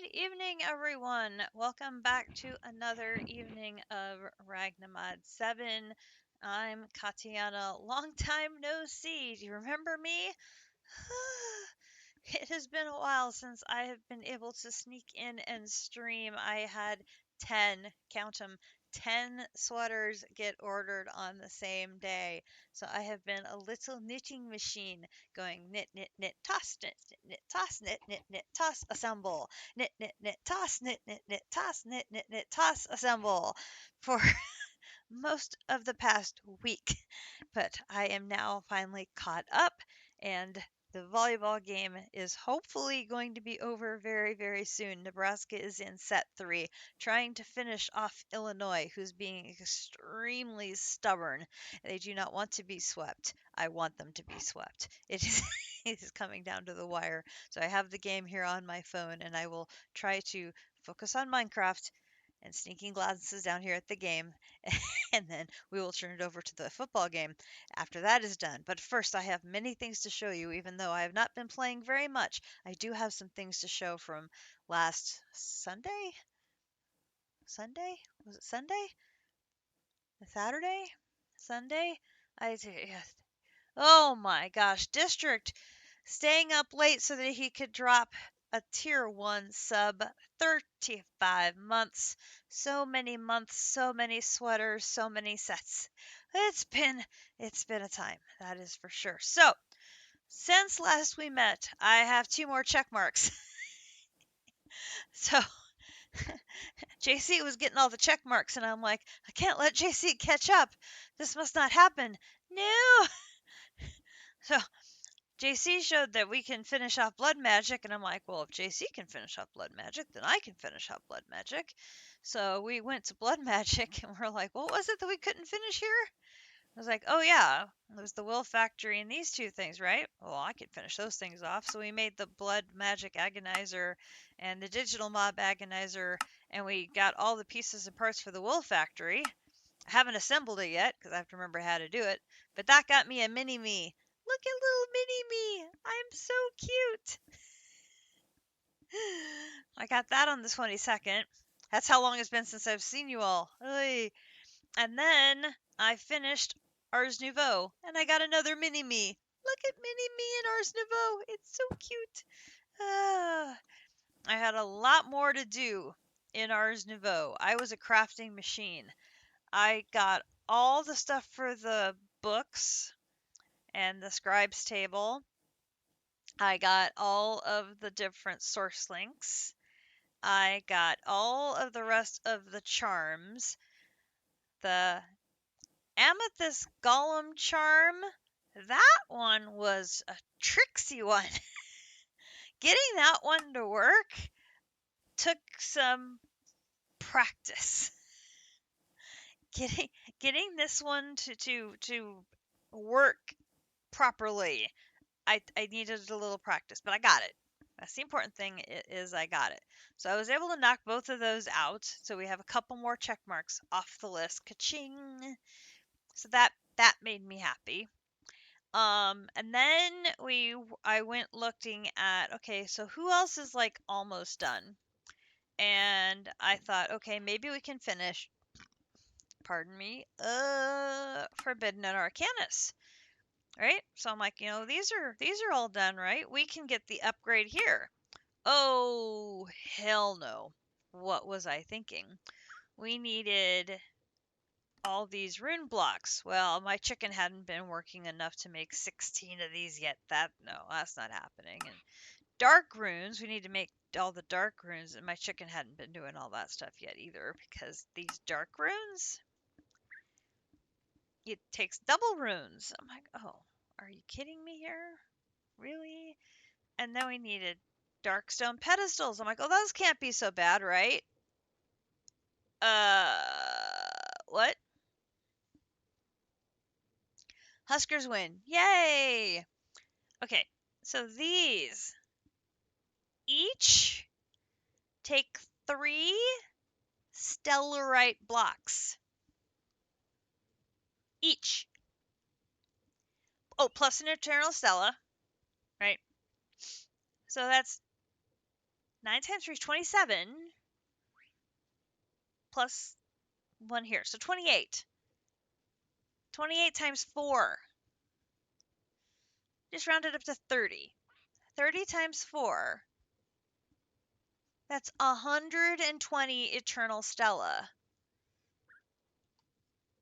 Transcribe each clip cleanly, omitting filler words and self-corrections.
Good evening, everyone. Welcome back to another evening of Ragnamod 7. I'm Katiana. Long time no see. Do you remember me? It has been a while since I have been able to sneak in and stream. I had 10, count them, 10 sweaters get ordered on the same day. So I have been a little knitting machine going knit, knit, knit, toss, knit, knit, knit, toss, knit, knit, knit, toss, assemble, knit, knit, knit, toss, knit, knit, knit, toss, knit, knit, knit, toss, assemble for most of the past week. But I am now finally caught up, and the volleyball game is hopefully going to be over very, very soon. Nebraska is in set 3, trying to finish off Illinois, who's being extremely stubborn. They do not want to be swept. I want them to be swept. It is, it is coming down to the wire. So I have the game here on my phone, and I will try to focus on Minecraft and sneaking glances down here at the game, and then we will turn it over to the football game after that is done. But first, I have many things to show you, even though I have not been playing very much. I do have some things to show from last Sunday? Sunday? Was it Sunday? Saturday? Sunday? Yes. Oh my gosh, District staying up late so that he could drop a tier 1 sub. 35 months. So many months, so many sweaters, so many sets. It's been a time, that is for sure. So, since last we met, I have 2 more check marks. So, JC was getting all the check marks, and I'm like, I can't let JC catch up. This must not happen. No. So, JC showed that we can finish off blood magic, and I'm like, well, if JC can finish off blood magic, then I can finish off blood magic. So we went to blood magic, and we're like, what was it that we couldn't finish here? I was like, oh yeah, it was the will factory and these 2 things, right? Well, I could finish those things off. So we made the blood magic agonizer and the digital mob agonizer, and we got all the pieces and parts for the will factory. I haven't assembled it yet because I have to remember how to do it, but that got me a mini-me. Look at little mini-me. I'm so cute. I got that on the 22nd. That's how long it's been since I've seen you all. Oy. And then I finished Ars Nouveau, and I got another mini-me. Look at mini-me in Ars Nouveau. It's so cute. I had a lot more to do in Ars Nouveau. I was a crafting machine. I got all the stuff for the books and the scribe's table. I got all of the different source links. I got all of the rest of the charms. The amethyst golem charm, that one was a tricksy one. Getting that one to work took some practice. Getting this one to work properly, I needed a little practice, but I got it. That's the important thing, is I got it. So I was able to knock both of those out. So we have a couple more check marks off the list. Ka-ching! So that made me happy. And then I went looking at, okay, so who else is like almost done? And I thought, okay, maybe we can finish, pardon me, Forbidden and Arcanus. Right? So I'm like, these are all done, right? We can get the upgrade here. Oh, hell no. What was I thinking? We needed all these rune blocks. Well, my chicken hadn't been working enough to make 16 of these yet. No, that's not happening. And dark runes, we need to make all the dark runes, and my chicken hadn't been doing all that stuff yet either, because these dark runes, it takes double runes. I'm like, oh, are you kidding me here? Really? And then we needed dark stone pedestals. I'm like, oh, those can't be so bad, right? What? Huskers win. Yay! Okay, so these each take 3 stellarite blocks. Each. Oh, plus an eternal stella, right? So that's 9 times 3 is 27, plus 1 here, so 28. 28 times 4. Just round it up to 30. 30 times 4. That's 120 eternal stella.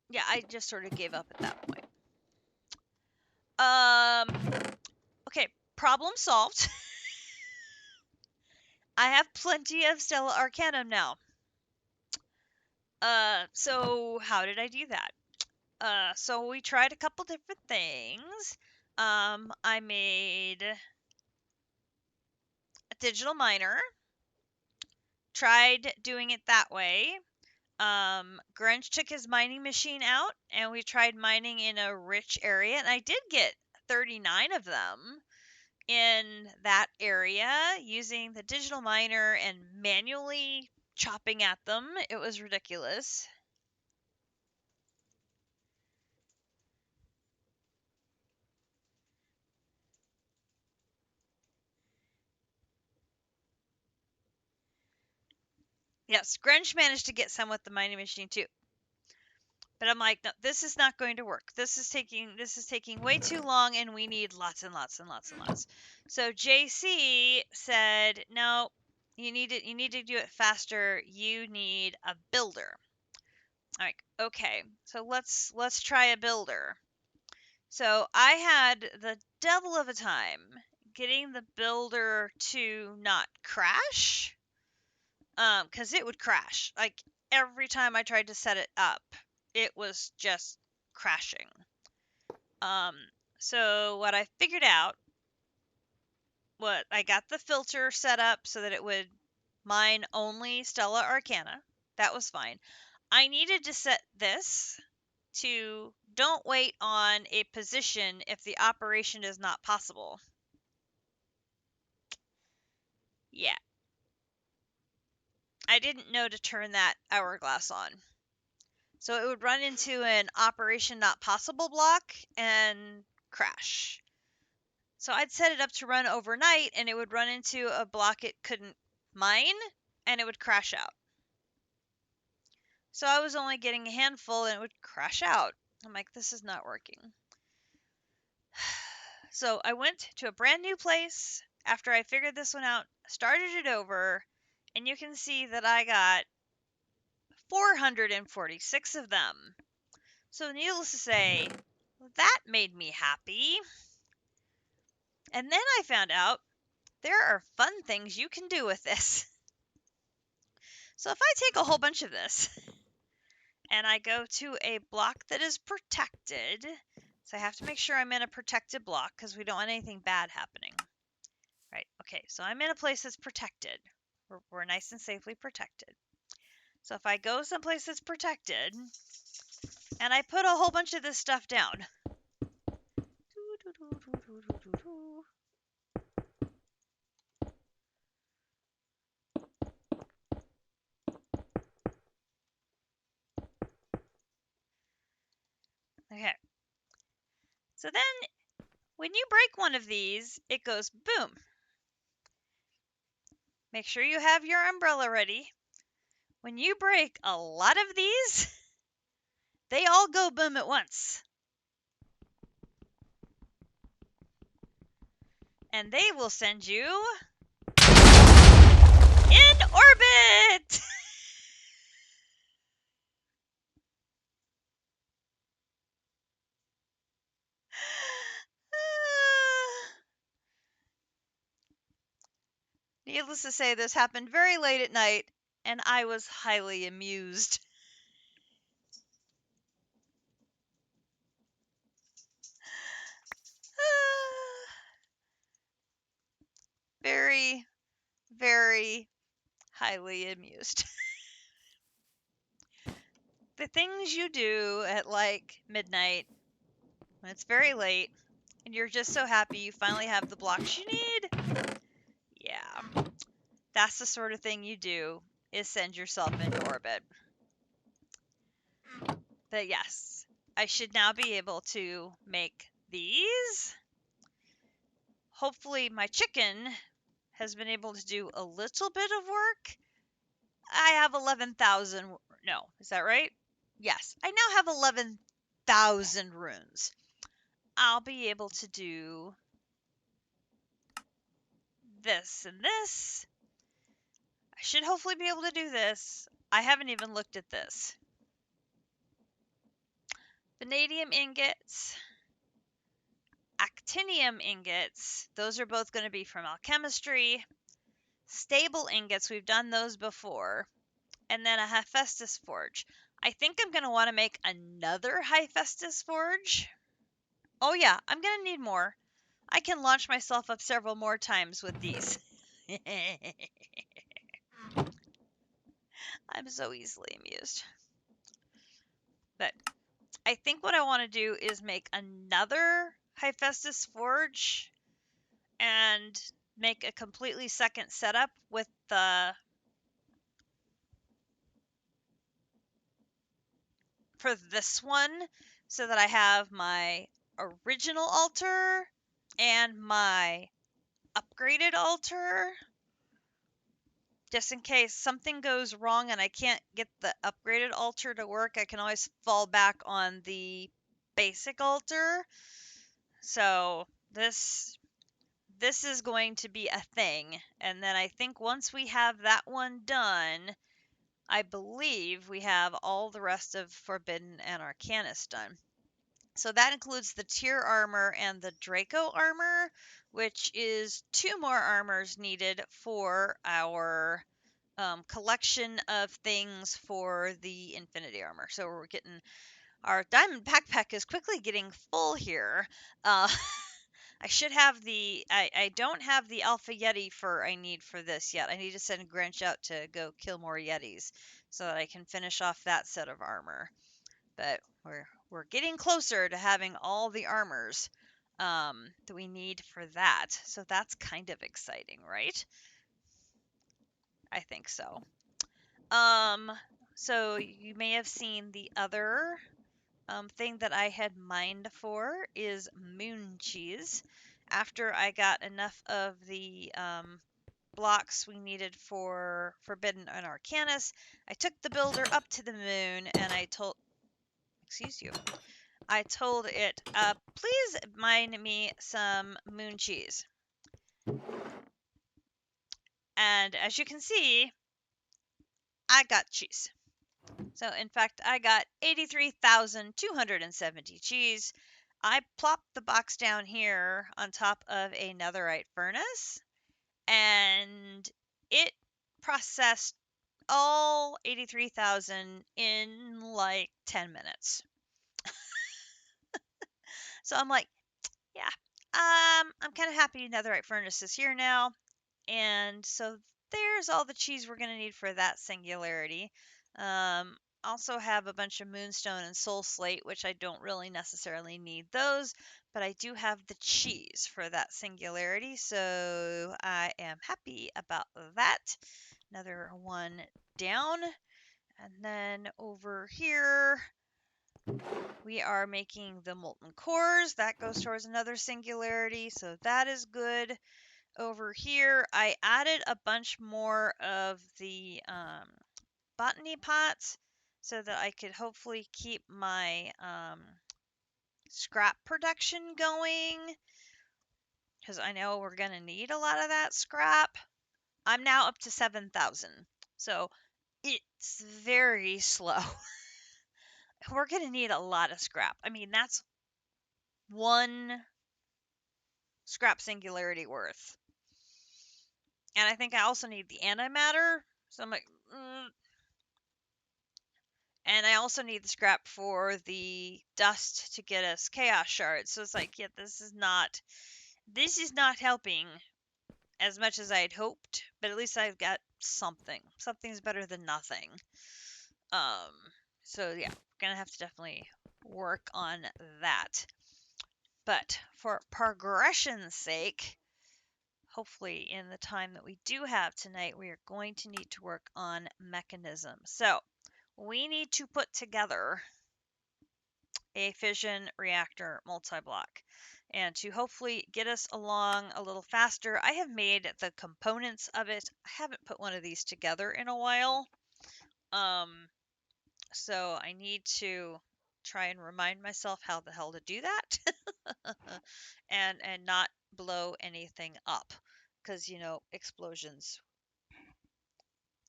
Yeah, I just sort of gave up at that point. Okay, problem solved. I have plenty of Stella Arcanum now. So how did I do that? So we tried a couple different things. I made a digital miner. Tried doing it that way. Grunge took his mining machine out, and we tried mining in a rich area, and I did get 39 of them in that area using the digital miner and manually chopping at them. It was ridiculous. Yes, Grunge managed to get some with the mining machine too. But I'm like, no, this is not going to work. This is taking way too long, and we need lots and lots and lots and lots. So JC said, no, you need to do it faster. You need a builder. I'm like, okay, so let's try a builder. So I had the devil of a time getting the builder to not crash, because it would crash. Like every time I tried to set it up, it was just crashing. So what I figured out, I got the filter set up so that it would mine only Stella Arcana. That was fine. I needed to set this to don't wait on a position if the operation is not possible. Yeah. I didn't know to turn that hourglass on. So it would run into an operation not possible block and crash. So I'd set it up to run overnight, and it would run into a block it couldn't mine, and it would crash out. So I was only getting a handful, and it would crash out. I'm like, this is not working. So I went to a brand new place after I figured this one out, started it over, and you can see that I got 446 of them. So needless to say, that made me happy. And then I found out there are fun things you can do with this. So if I take a whole bunch of this and I go to a block that is protected, so I have to make sure I'm in a protected block because we don't want anything bad happening. Right, okay, so I'm in a place that's protected. We're nice and safely protected. So if I go someplace that's protected and I put a whole bunch of this stuff down. Okay. So then when you break one of these, it goes boom. Make sure you have your umbrella ready. When you break a lot of these, they all go boom at once. And they will send you in orbit! Needless to say, this happened very late at night, and I was highly amused. Very, very highly amused. The things you do at like midnight when it's very late and you're just so happy you finally have the blocks you need. Yeah, that's the sort of thing you do, is send yourself into orbit. But yes, I should now be able to make these. Hopefully my chicken has been able to do a little bit of work. I have 11,000. No, is that right? Yes, I now have 11,000 runes. I'll be able to do this and this. I should hopefully be able to do this. I haven't even looked at this. Vanadium ingots, actinium ingots, those are both going to be from alchemistry. Stable ingots, we've done those before. And then a Hephaestus forge. I think I'm going to want to make another Hephaestus forge. Oh yeah, I'm going to need more. I can launch myself up several more times with these. I'm so easily amused. But I think what I want to do is make another Hephaestus forge and make a completely second setup with the for this one so that I have my original altar and my upgraded altar just in case something goes wrong and I can't get the upgraded altar to work. I can always fall back on the basic altar. So this is going to be a thing, and then I think once we have that one done, I believe we have all the rest of Forbidden and Arcanist done. So that includes the tier armor and the Draco armor, which is 2 more armors needed for our collection of things for the Infinity armor. So we're getting our diamond backpack is quickly getting full here. I should have I don't have the Alpha Yeti fur I need for this yet. I need to send Grinch out to go kill more Yetis so that I can finish off that set of armor. But we're getting closer to having all the armors that we need for that. So that's kind of exciting, right? I think so. So you may have seen the other thing that I had mined for is moon cheese. After I got enough of the blocks we needed for Forbidden and Arcanus, I took the builder up to the moon and I told, excuse you, I told it, please mine me some moon cheese. And as you can see, I got cheese. So in fact, I got 83,270 cheese. I plopped the box down here on top of a netherite furnace, and it processed all 83,000 in like 10 minutes. So I'm like, yeah, I'm kind of happy netherite furnace is here now. And so there's all the cheese we're going to need for that singularity. Also have a bunch of moonstone and soul slate, which I don't really necessarily need those, but I do have the cheese for that singularity, so I am happy about that. Another one down. And then over here, we are making the molten cores. That goes towards another singularity, so that is good. Over here, I added a bunch more of the botany pots so that I could hopefully keep my scrap production going, because I know we're going to need a lot of that scrap. I'm now up to 7,000, so it's very slow. We're going to need a lot of scrap. I mean, that's one scrap singularity worth. And I think I also need the antimatter. So I'm like, and I also need the scrap for the dust to get us chaos shards. So it's like, yeah, this is not helping as much as I had hoped, but at least I've got something. Something's better than nothing. So yeah, gonna have to definitely work on that. But for progression's sake, hopefully in the time that we do have tonight, we are going to need to work on Mekanism. So we need to put together a fission reactor multi-block. and to hopefully get us along a little faster. I have made the components of it. I haven't put one of these together in a while. So I need to try and remind myself how the hell to do that and not blow anything up because explosions.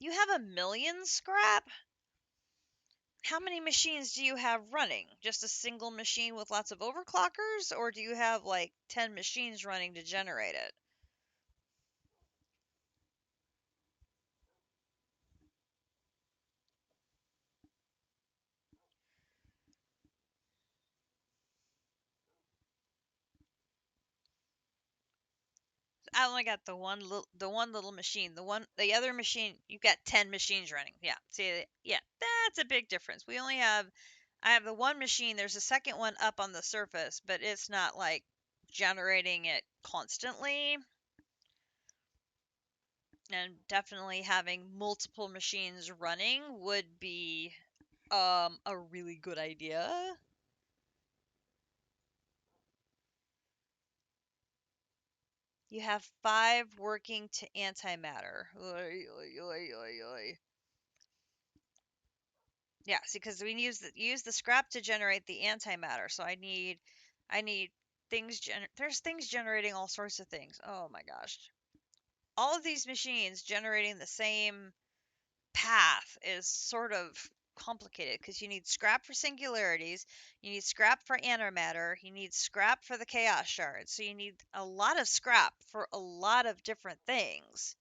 You have 1,000,000 scrap? How many machines do you have running? Just a single machine with lots of overclockers, or do you have like 10 machines running to generate it? I only got the one little machine. The other machine, you've got 10 machines running. Yeah. See, yeah, that's a big difference. I have the one machine. There's a second one up on the surface, but it's not like generating it constantly. And definitely having multiple machines running would be a really good idea. You have 5 working to antimatter. Oy, oy, oy, oy, oy. Yeah, see, because we use the scrap to generate the antimatter. So I need there's things generating all sorts of things. Oh my gosh. All of these machines generating the same path is sort of complicated because you need scrap for singularities, you need scrap for antimatter, you need scrap for the chaos shards. So you need a lot of scrap for a lot of different things.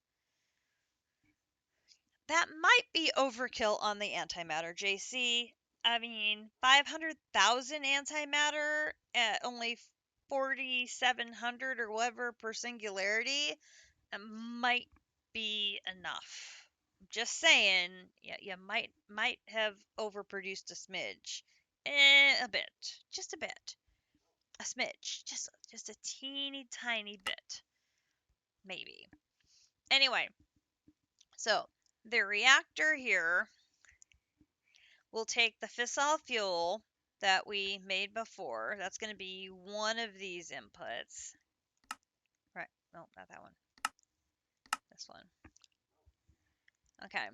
That might be overkill on the antimatter, JC. I mean, 500,000 antimatter at only 4,700 or whatever per singularity might be enough. Just saying, yeah, you might have overproduced a smidge, a bit, just a bit, a smidge, just a teeny tiny bit, maybe. Anyway, so the reactor here will take the fissile fuel that we made before. That's going to be one of these inputs. Right. No, not that one. This one. Okay.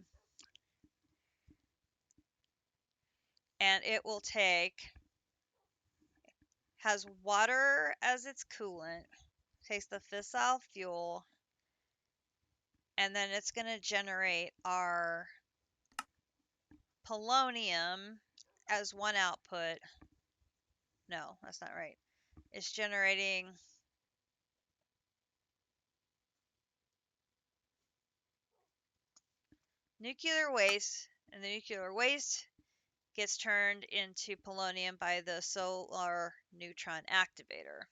And it will has water as its coolant, takes the fissile fuel, and then it's going to generate our polonium as one output. No, that's not right. It's generating nuclear waste, and the nuclear waste gets turned into polonium by the solar neutron activator.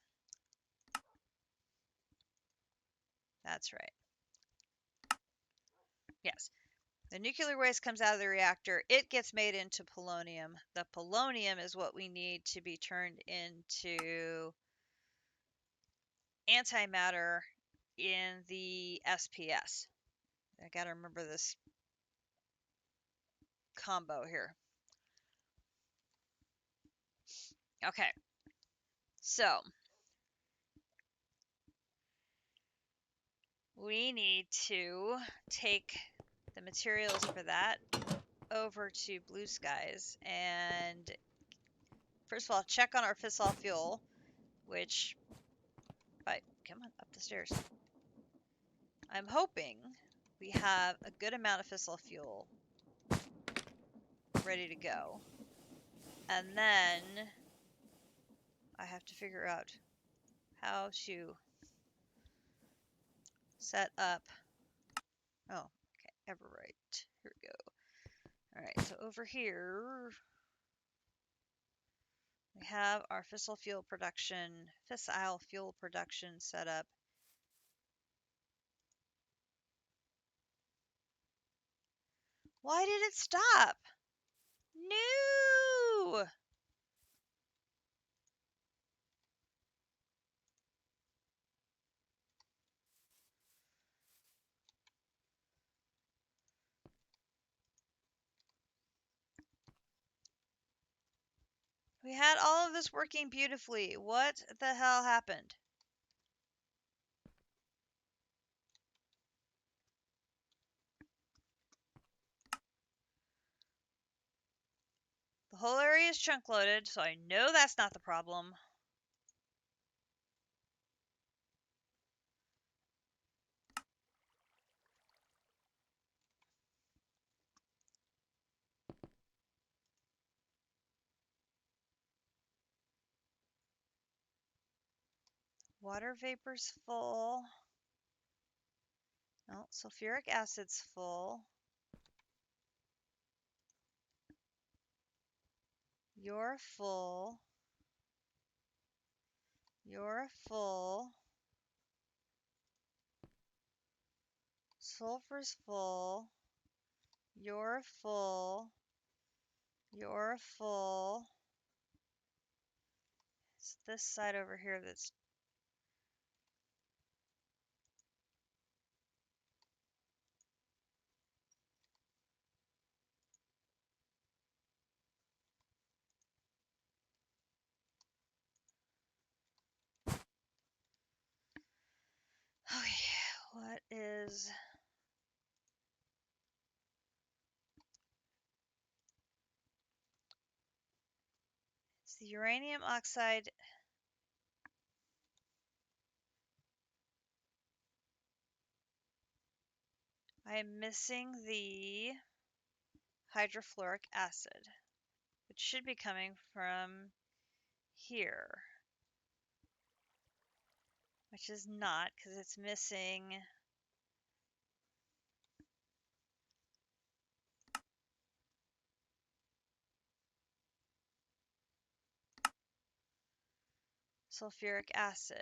That's right. Yes. The nuclear waste comes out of the reactor. It gets made into polonium. The polonium is what we need to be turned into antimatter in the SPS. I got to remember this combo here. Okay. So, we need to take the materials for that over to Blue Skies and first of all check on our fissile fuel, which come on up the stairs. I'm hoping we have a good amount of fissile fuel ready to go. And then I have to figure out how to set up. Oh, okay, Everright. Here we go. All right, so over here we have our fissile fuel production set up. Why did it stop? No! We had all of this working beautifully. What the hell happened? The whole area is chunk loaded, so I know that's not the problem. Water vapor's full. No, sulfuric acid's full. You're full. You're full. Sulfur's full. You're full. You're full. It's this side over here that's... Okay, what is... It's the uranium oxide. I am missing the hydrofluoric acid, which should be coming from here, which is not because it's missing sulfuric acid.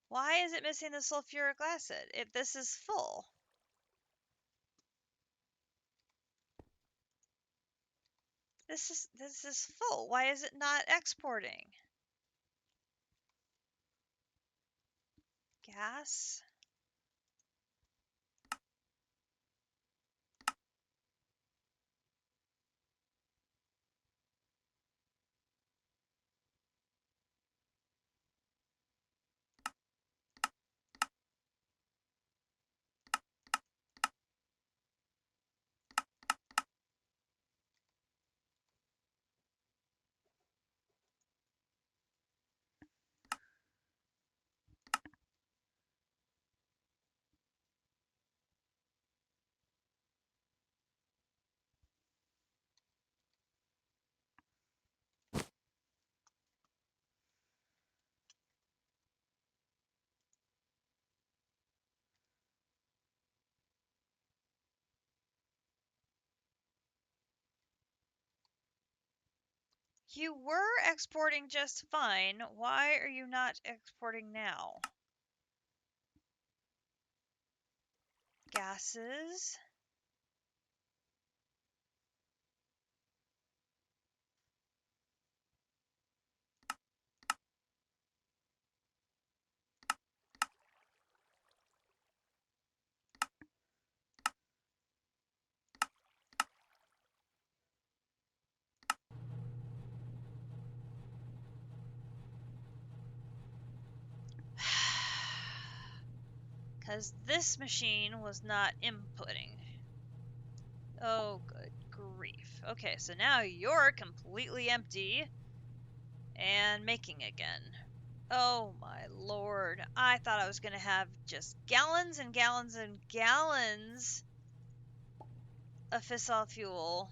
Why is it missing the sulfuric acid if this is full? This is full. Why is it not exporting? Gas? You were exporting just fine. Why are you not exporting now? Gases? Because this machine was not inputting. Oh, good grief. Okay, so now you're completely empty and making again. Oh my lord. I thought I was going to have just gallons and gallons and gallons of fissile fuel.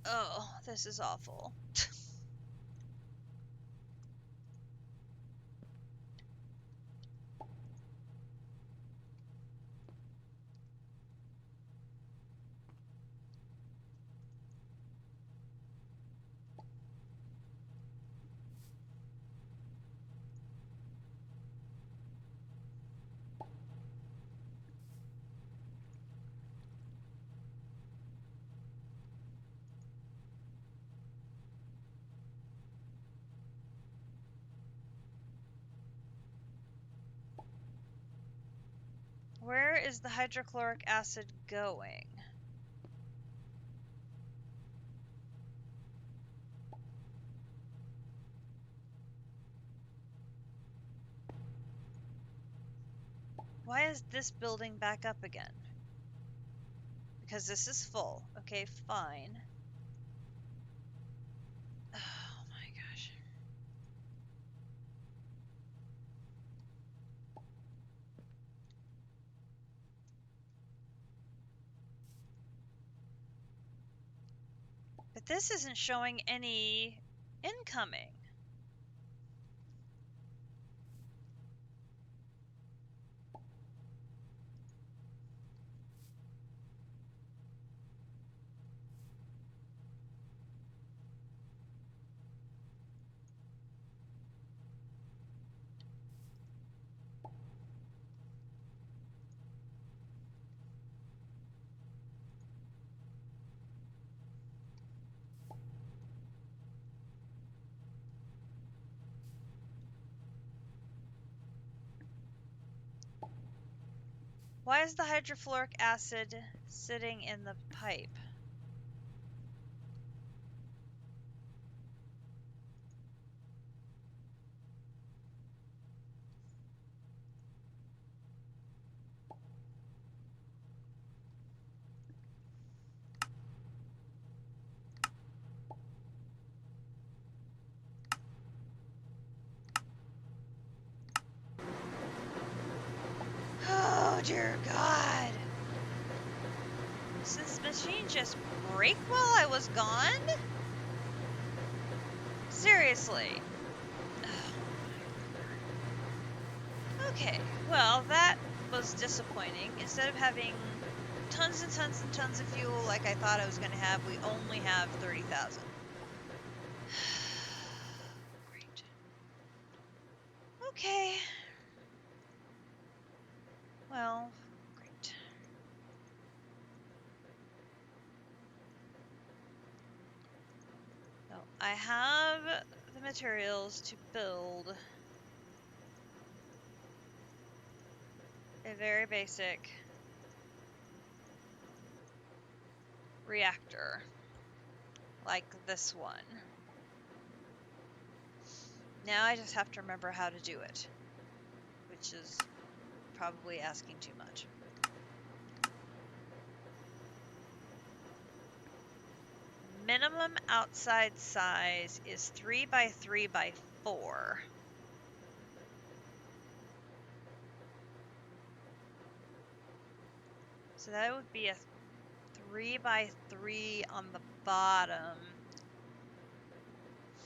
Oh, this is awful. Where is the hydrochloric acid going? Why is this building back up again? Because this is full. Okay, fine. Oh my gosh. But this isn't showing any incoming. Why is the hydrofluoric acid sitting in the pipe? Oh dear God. Does this machine just break while I was gone? Seriously. Okay, well, that was disappointing. Instead of having tons and tons and tons of fuel like I thought I was going to have, we only have 30,000. Great. Okay. Well, great. So I have the materials to build a very basic reactor like this one. Now I just have to remember how to do it, which is probably asking too much. Minimum outside size is 3 by 3 by 4. So that would be a 3 by 3 on the bottom,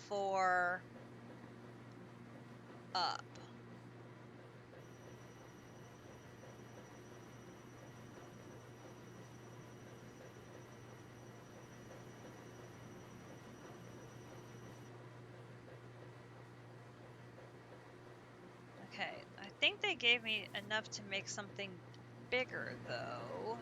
4 up. Okay, I think they gave me enough to make something bigger though.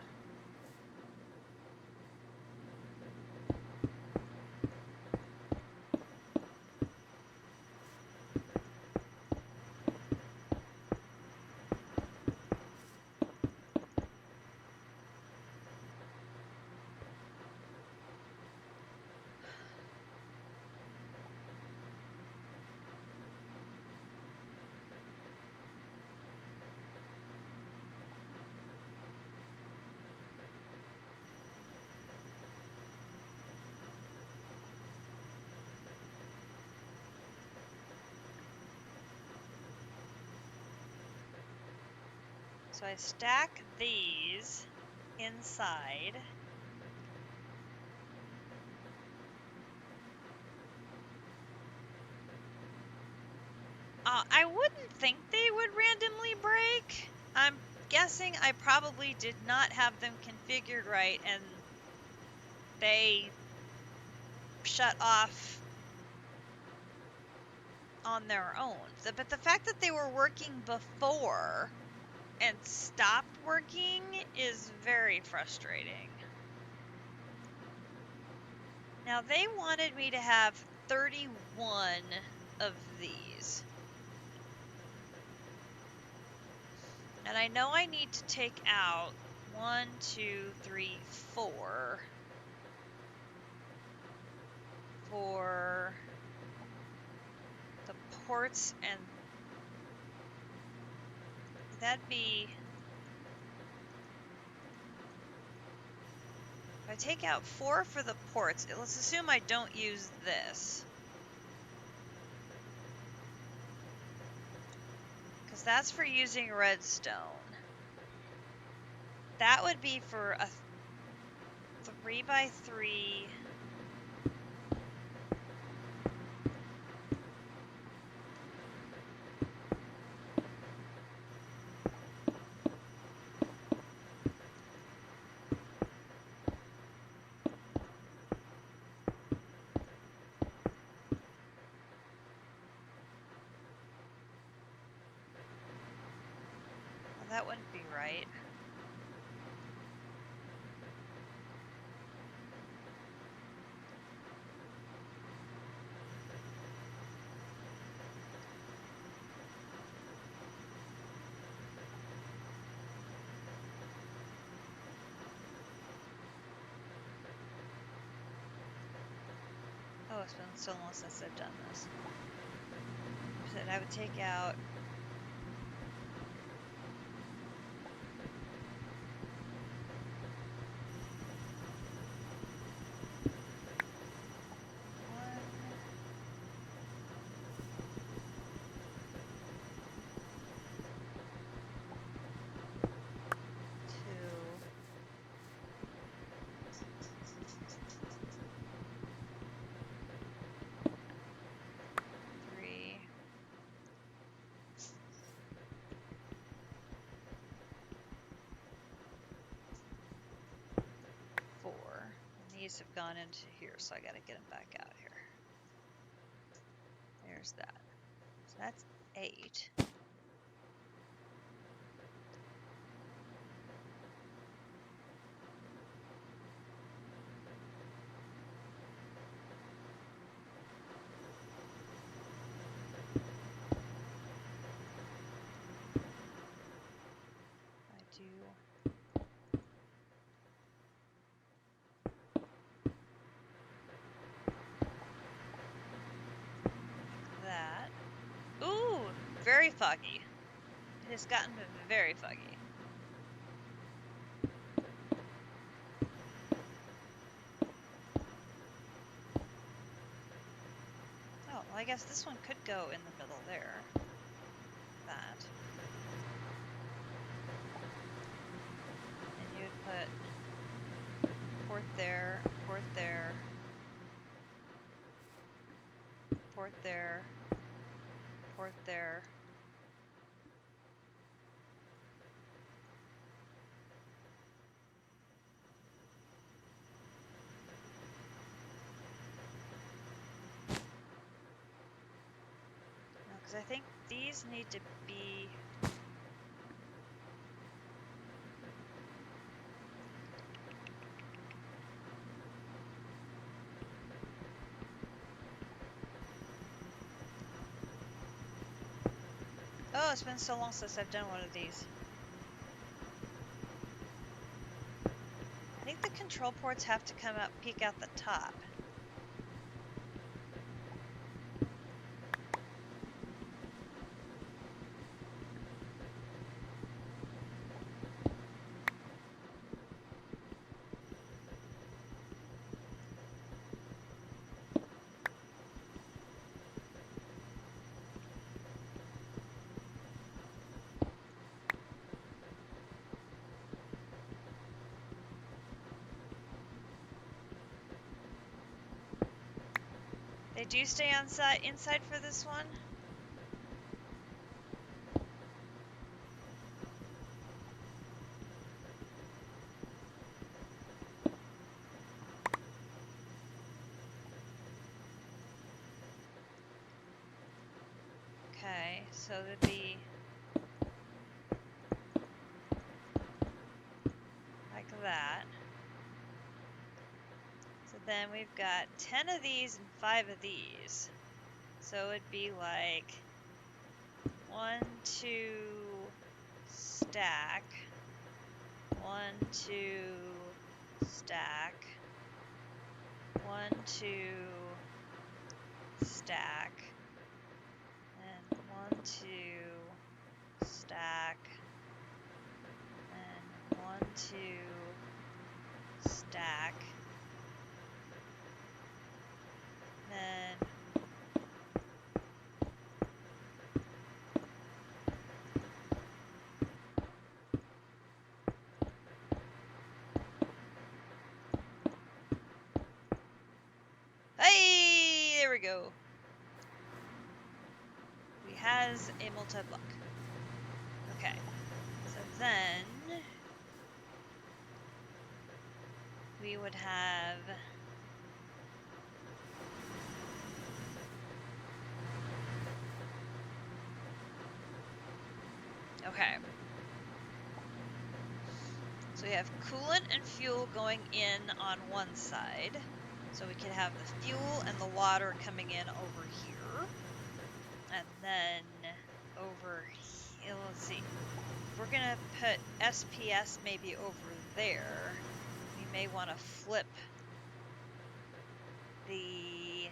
So I stack these inside. I wouldn't think they would randomly break. I'm guessing I probably did not have them configured right and they shut off on their own. But the fact that they were working before and stopped working is very frustrating. Now they wanted me to have 31 of these. And I know I need to take out 1, 2, 3, 4 for the ports, and that'd be, if I take out 4 for the ports, let's assume I don't use this. Because that's for using redstone. That would be for a 3x3. Well, that wouldn't be right. Oh, it's been so long since I've done this. So I would take out these have gone into here, so I gotta get them back out here. There's that. So that's 8. I do that. Ooh, very foggy. It has gotten very foggy. Oh, well, I guess this one could go in the middle there. That. And you'd put port there, port there, port there, port there. No, because I think these need to be... Oh, it's been so long since I've done one of these. I think the control ports have to come out, peek out the top. They do stay on inside for this one. Okay, so it'd be like that. So then we've got 10 of these and 5 of these. So it'd be like 1, 2, stack. 1, 2, stack. 1, 2, stack. And 1, 2, stack. And 1, 2, stack. Then hey, there we go. We has a multi-block. Okay, so then we would have okay. So we have coolant and fuel going in on one side. So we could have the fuel and the water coming in over here. And then over here, let's see. If we're going to put SPS maybe over there, we may want to flip the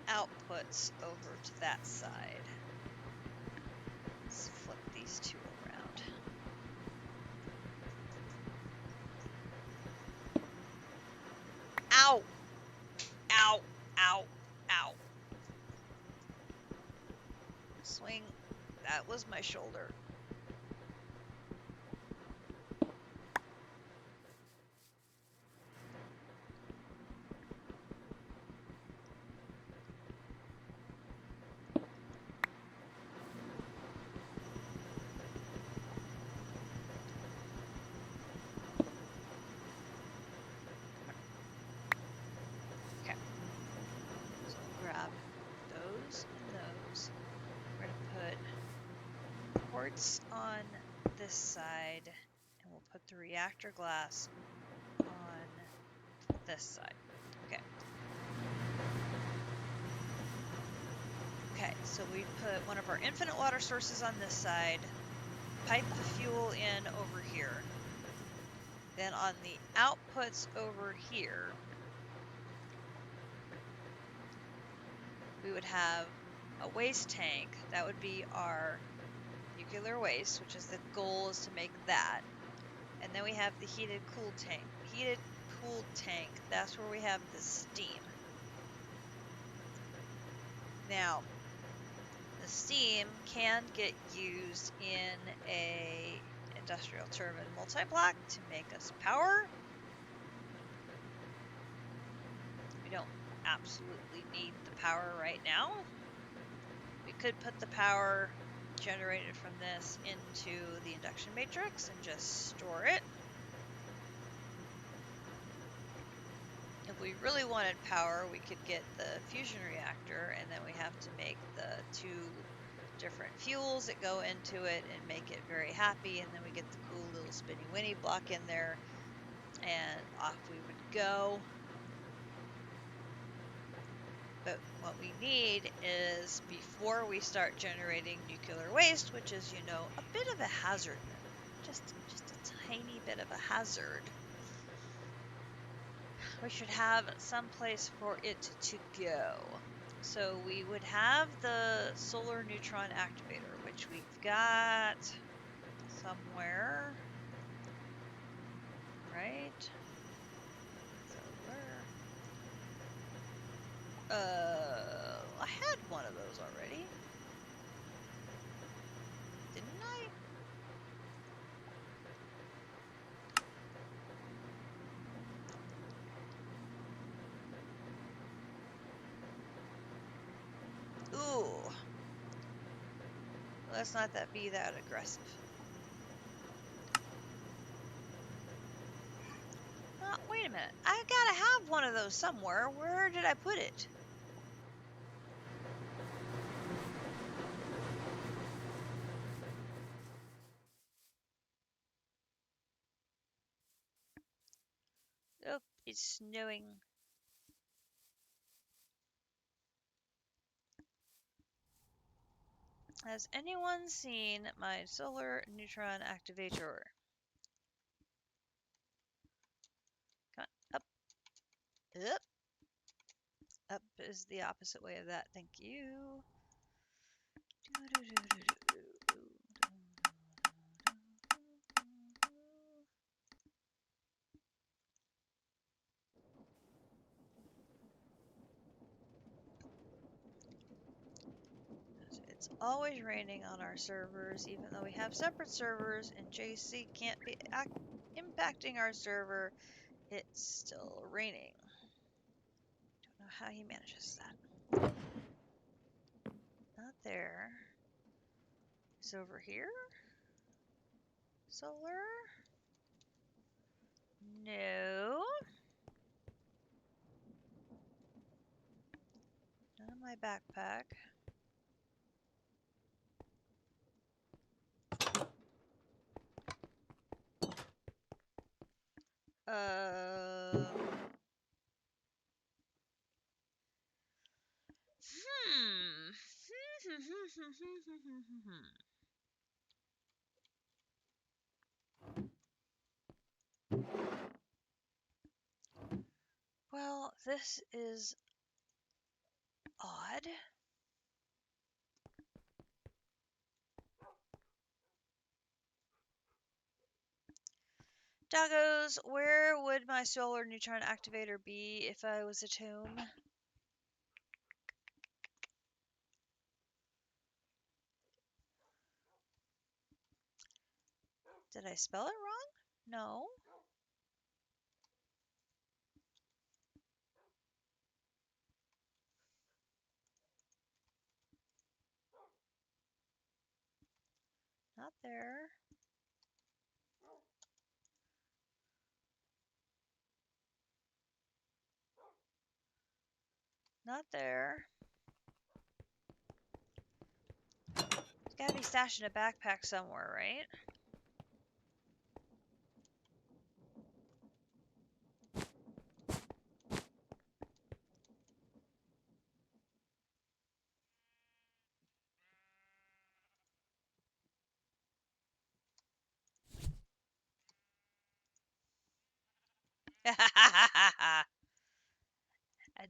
outputs over to that side. Let's flip these two around. Ow! Ow! Ow! Ow! Swing. That was my shoulder. Okay. So we'll grab those and those. We're going to put quartz on this side, and we'll put the reactor glass on this side. Okay. Okay, so we put one of our infinite water sources on this side, pipe the fuel in over here. Then on the outputs over here, we would have a waste tank. That would be our nuclear waste, which is the goal is to make that. And then we have the heated cooled tank. Heated cooled tank, that's where we have the steam. Now, the steam can get used in a industrial turbine multi-block to make us power. We don't absolutely need the power right now. We could put the power generated from this into the induction matrix and just store it. If we really wanted power, we could get the fusion reactor, and then we have to make the two different fuels that go into it and make it very happy, and then we get the cool little spinny winny block in there, and off we would go. But what we need is, before we start generating nuclear waste, which is, you know, a bit of a hazard, just a tiny bit of a hazard, we should have some place for it to go. So we would have the solar neutron activator, which we've got somewhere, right? So I had one of those already, didn't I? Ooh. Let's not be that aggressive. Wait a minute. I gotta have one of those somewhere. Where did I put it? Oh, it's snowing. Has anyone seen my solar neutron activator? Come on, up, up. Up is the opposite way of that. Thank you. It's always raining on our servers, even though we have separate servers and JC can't be impacting our server. It's still raining. Don't know how he manages that. Not there. It's over here. Solar? No. None of my backpack. Um. Well, this is odd. Doggos, where would my solar neutron activator be if I was at home? Did I spell it wrong? No. Not there. Not there. It's gotta be stashed in a backpack somewhere, right?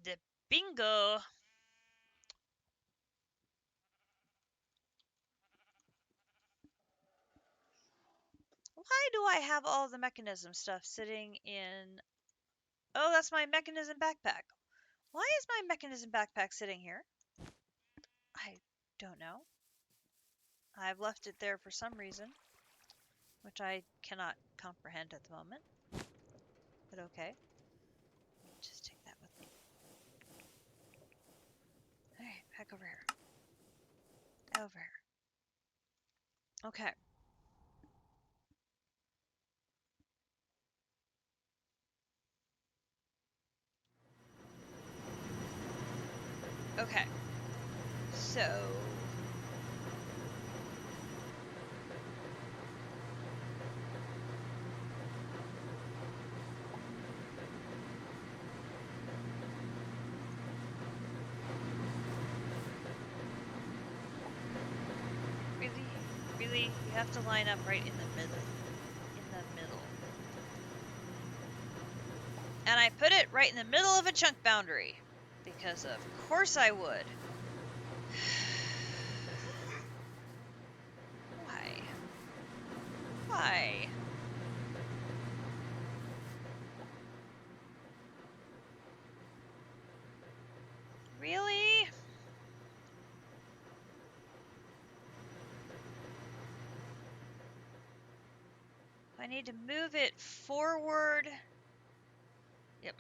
The bingo. Why do I have all the mechanism stuff sitting in... Oh, that's my mechanism backpack. Why is my mechanism backpack sitting here? I don't know. I've left it there for some reason, which I cannot comprehend at the moment. But okay. Just take that with me. Alright, back over here. Over here. Okay. Okay. So... Really, you have to line up right in the middle. In the middle. And I put it right in the middle of a chunk boundary. Because of course I would. Why? Why? Really? I need to move it forward. Yep.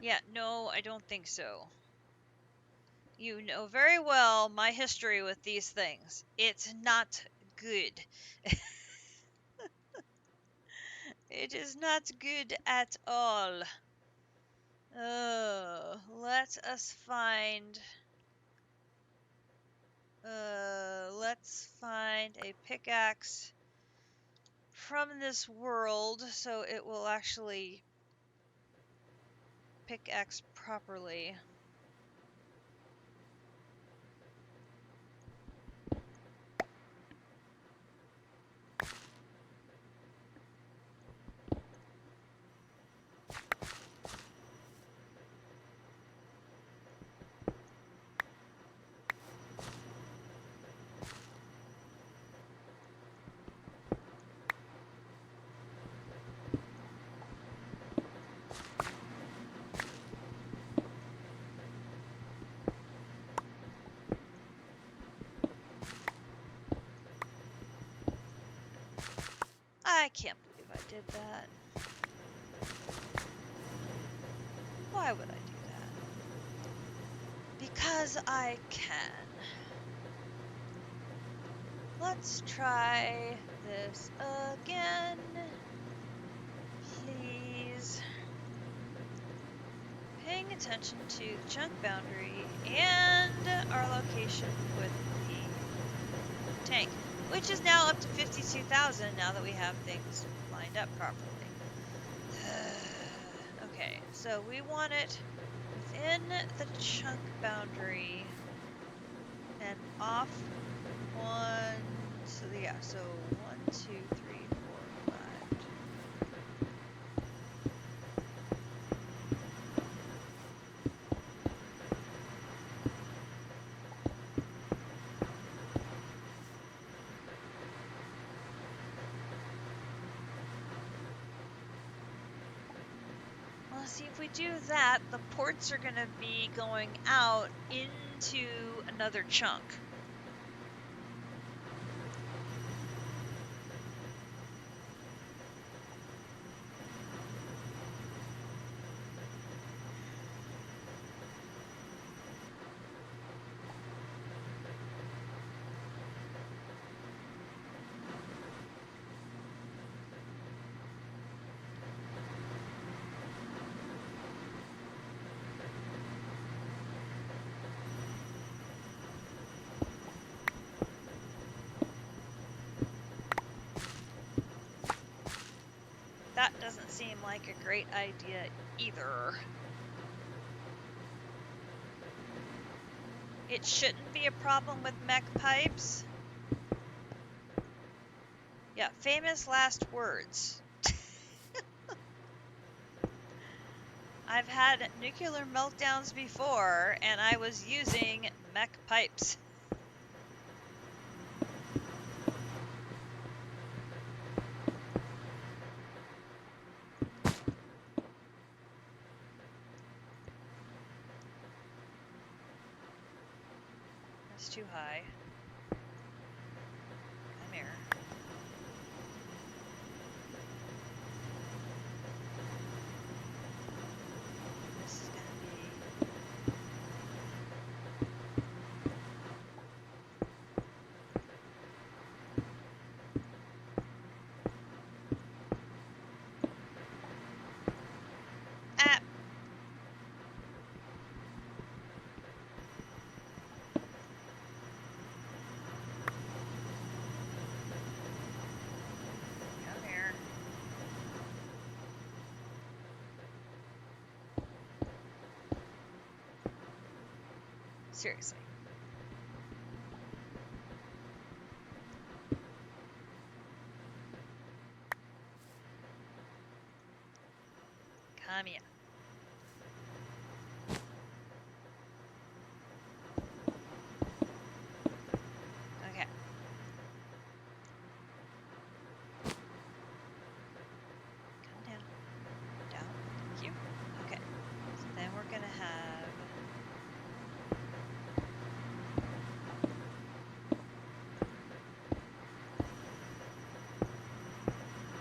Yeah, no, I don't think so. You know very well my history with these things. It's not good. It is not good at all. Oh, let us find... let's find a pickaxe from this world so it will actually pickaxe properly. I can't believe I did that. Why would I do that? Because I can. Let's try this again. Please. Paying attention to the chunk boundary and our location with the tank, which is now up to 52,000 now that we have things lined up properly. Okay, so we want it within the chunk boundary and off one, so yeah, so 1, 2, 3, 4, 5. Well, see, if we do that, the ports are going to be going out into another chunk. That doesn't seem like a great idea either. It shouldn't be a problem with mech pipes. Yeah, famous last words. I've had nuclear meltdowns before, and I was using mech pipes. That's too high. Come here. This is gonna be... Ah! Come here. Seriously. Come here. Okay. Come down. Down. Thank you. Okay. So then we're gonna have...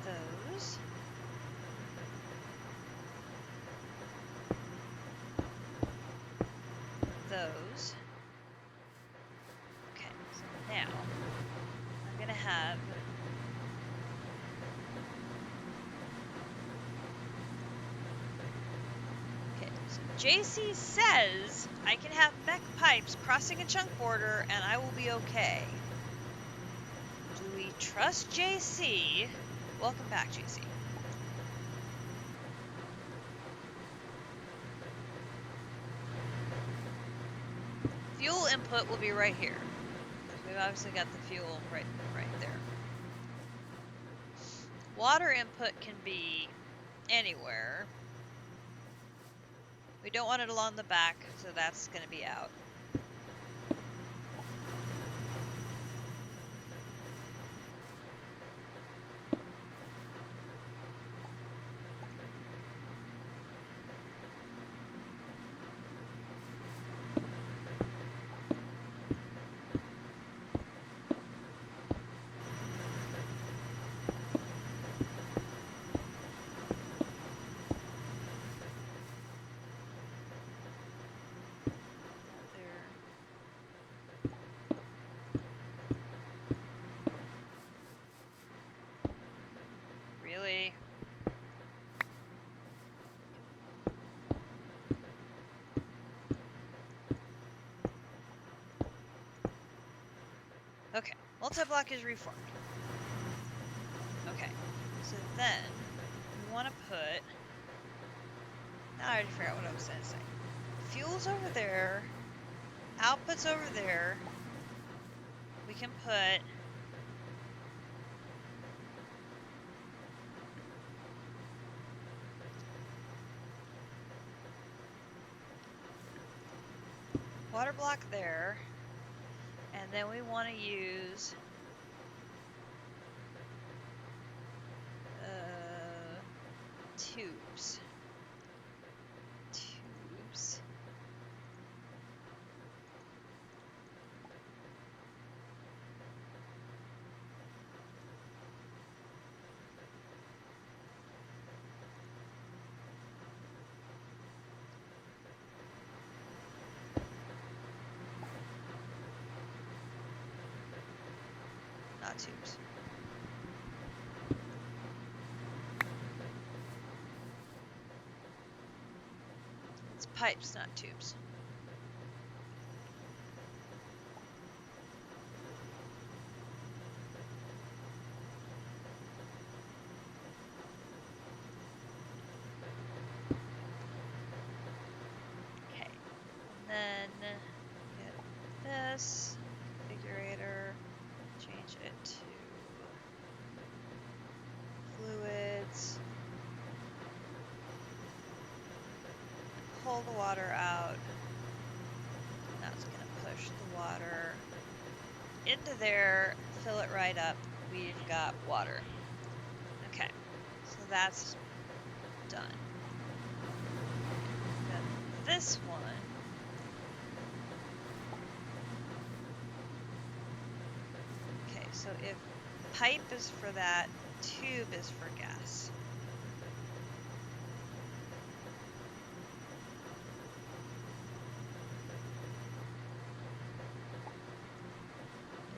those. Those. Okay, so now I'm gonna have... Okay, so JC says I can have mech pipes crossing a chunk border and I will be okay. Do we trust JC? Welcome back, JC. Fuel input will be right here. We've obviously got the fuel right there. Water input can be anywhere. We don't want it along the back, so that's going to be out. Okay, multi-block is reformed. Okay, so then we want to put. Now I already forgot what I was going to say. Fuel's over there. Output's over there. We can put. Water block there. And then we want to use tubes. Tubes. Not tubes. It's pipes, not tubes. Okay. And then get this configurator, change it to fluids, pull the water out. Now it's going to push the water into there, fill it right up. We've got water. Okay, so that's done. Then this one, okay, so if pipe is for that, tube is for gas.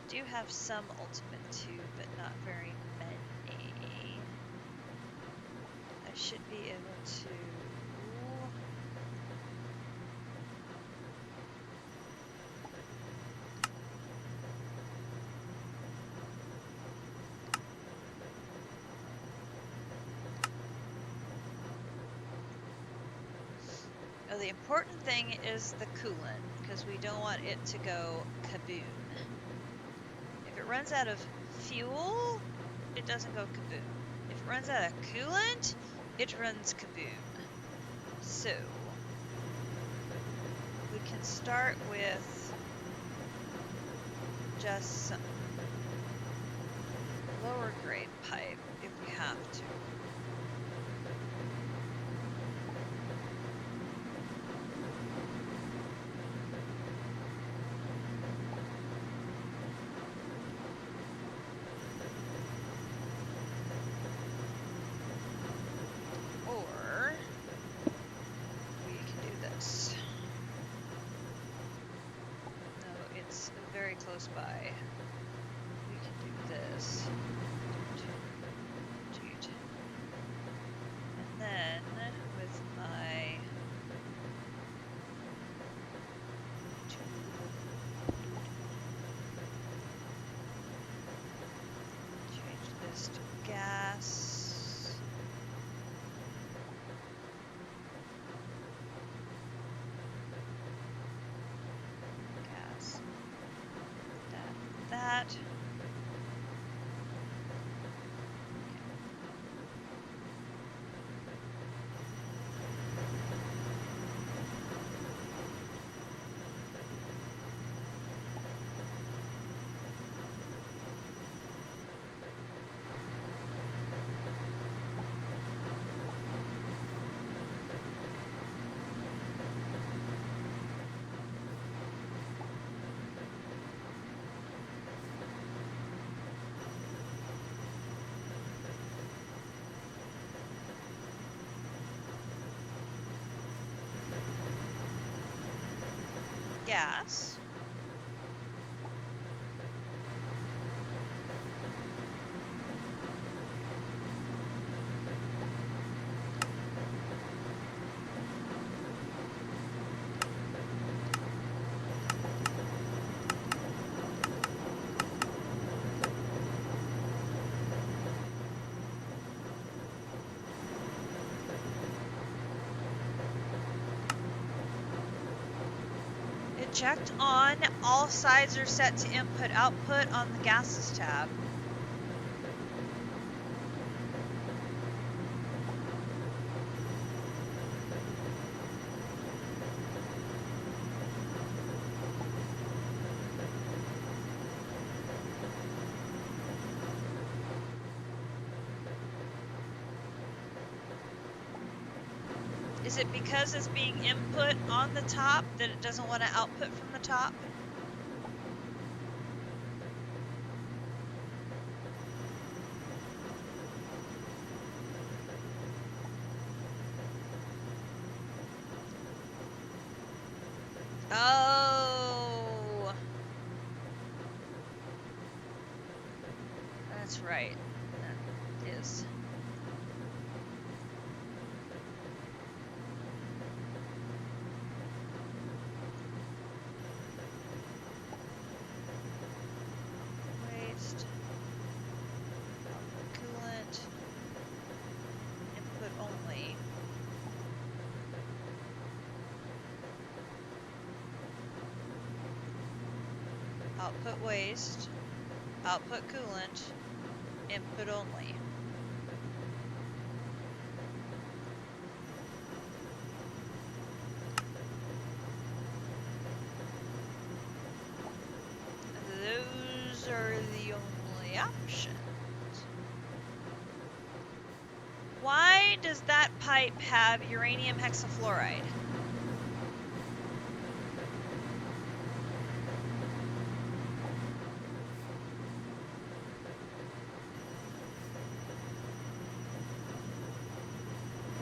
I do have some ultimate tube, but not very many. I should be able to. Oh, the important thing is the coolant, because we don't want it to go kaboom. If it runs out of fuel, it doesn't go kaboom. If it runs out of coolant, it runs kaboom. So, we can start with just some lower grade pipe if we have to. Or we can do this. No, it's very close by. We can do this. And then with my change this to gas. Gas. That. Gas. checked on. All sides are set to input output on the gases tab. Is it because it's being input on the top that it doesn't want to output from the top? Oh, that's right. That is. Waste. Output coolant. Input only. Output waste. Output coolant. Input only. Those are the only options. Why does that pipe have uranium hexafluoride?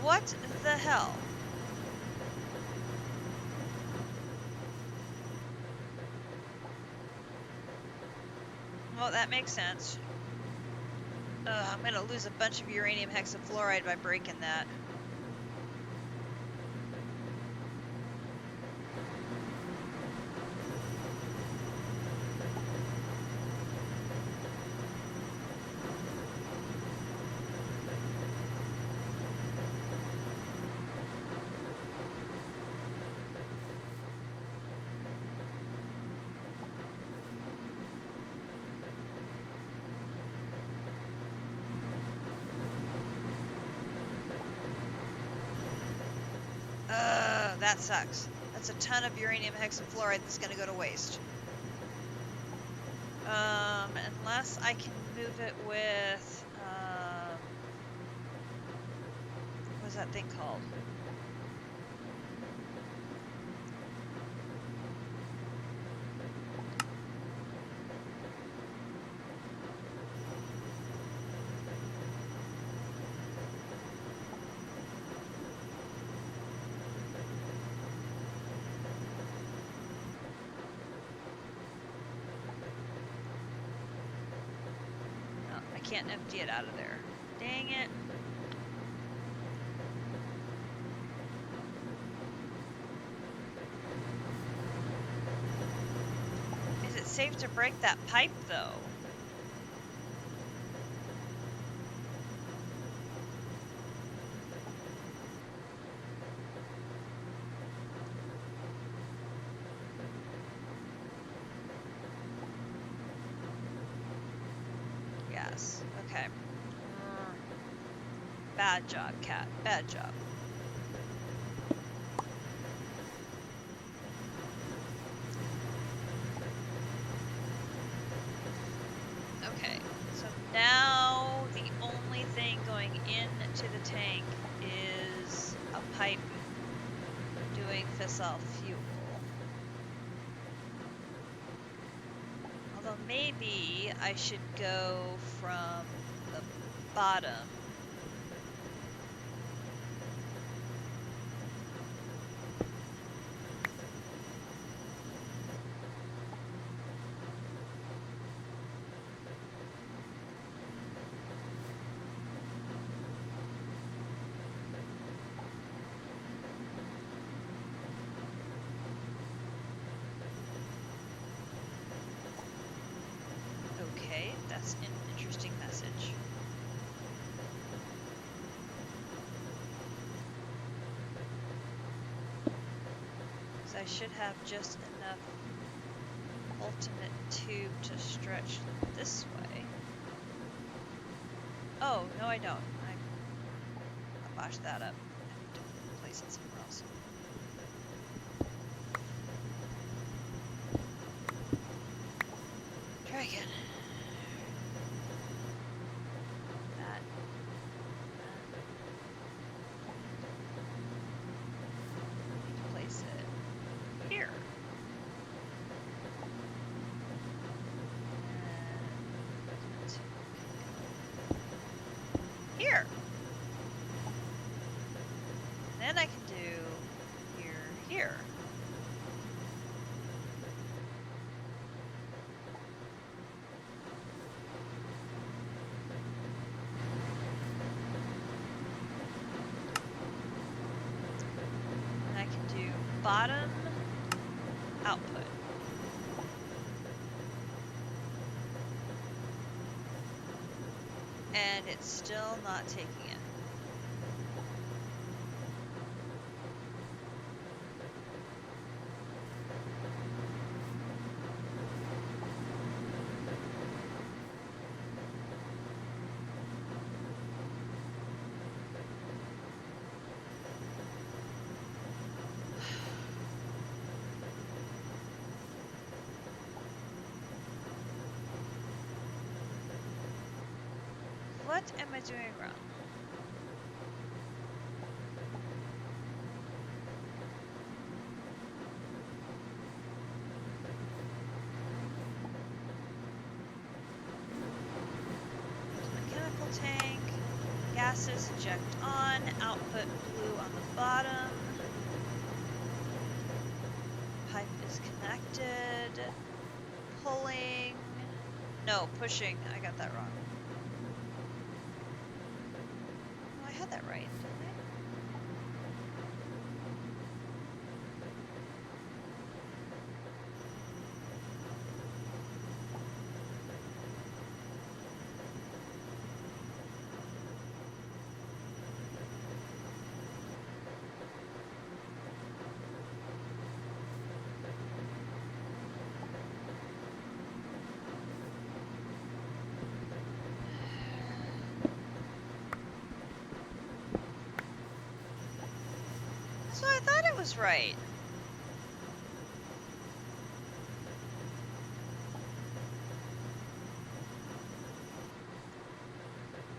What the hell? Well, that makes sense. I'm gonna lose a bunch of uranium hexafluoride by breaking that. That sucks. That's a ton of uranium hexafluoride that's gonna go to waste. Unless I can move it with, what's that thing called? No, I can't empty it out of there. Dang it. Is it safe to break that pipe, though? Yes. Okay. Bad job, cat. Bad job. Okay. So now the only thing going into the tank is a pipe doing fissile fuel. Although maybe I should go from the bottom. Okay, that's an interesting message. So I I should have just enough ultimate tube to stretch this way. Oh, no I don't. I botched that up. I need to place it somewhere else. Try again. That. I need to place it here. Here. And then I can do here. And I can do bottom output. And it's still not taking it. What am I doing wrong? Mechanical tank, gases eject on, output blue on the bottom. Pipe is connected, pulling, no, pushing, I got that wrong. Oh, I had that right, didn't I? So I thought it was right.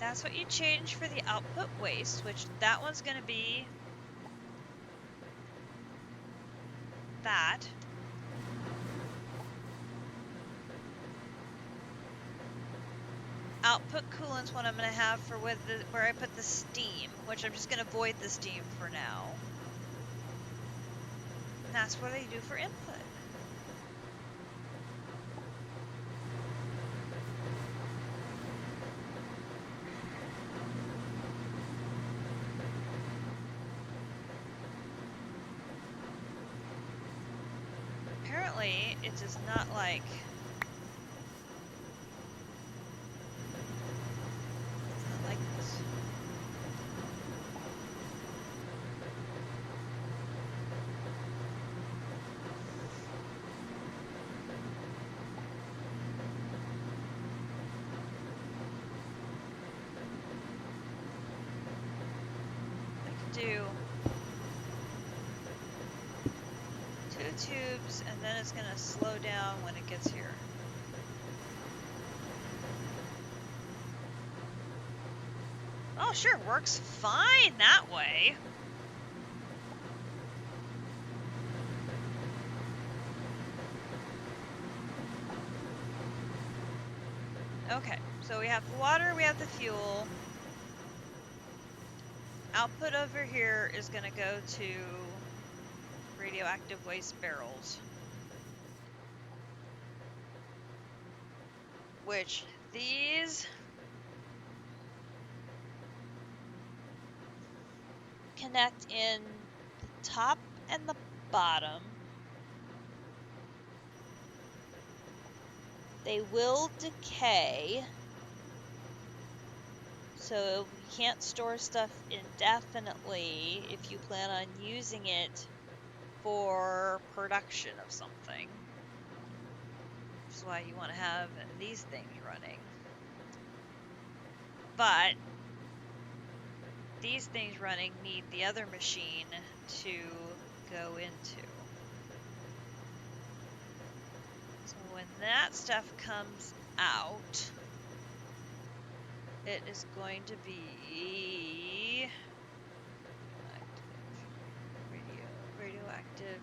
That's what you change for the output waste, which that one's going to be that. Output coolant's what I'm going to have for where I put the steam, which I'm just going to void the steam for now. And that's what I do for input. Apparently, it does not like... It's not like this. I can do 2 tubes, and then it's going to slow down when it gets here. Oh, sure, works fine that way. Okay, so we have the water, we have the fuel. Output over here is going to go to radioactive waste barrels. Which these connect in the top and the bottom. They will decay, so you can't store stuff indefinitely if you plan on using it for production of something. Which is why you want to have these things running. But these things running need the other machine to go into. So when that stuff comes out, it is going to be radioactive.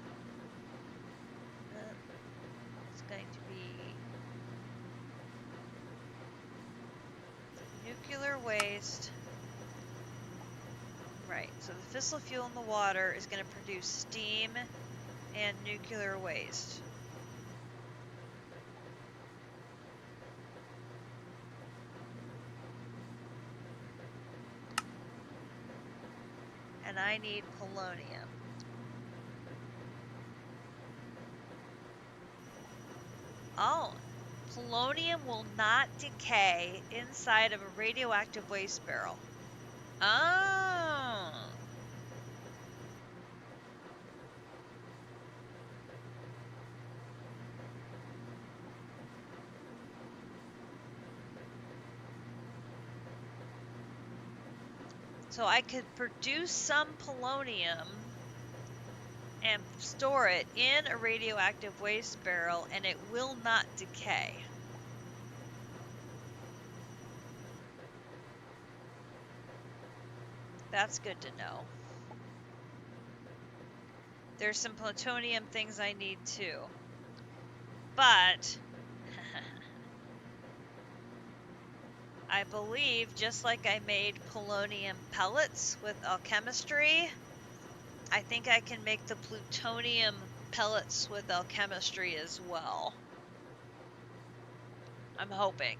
It's going to be nuclear waste. Right, so the fissile fuel in the water is going to produce steam and nuclear waste. And I need polonium. Oh, polonium will not decay inside of a radioactive waste barrel. Oh. So I could produce some polonium and store it in a radioactive waste barrel, and it will not decay. That's good to know. There's some plutonium things I need too. But I believe, just like I made polonium pellets with alchemistry, I think I can make the plutonium pellets with alchemistry as well. I'm hoping.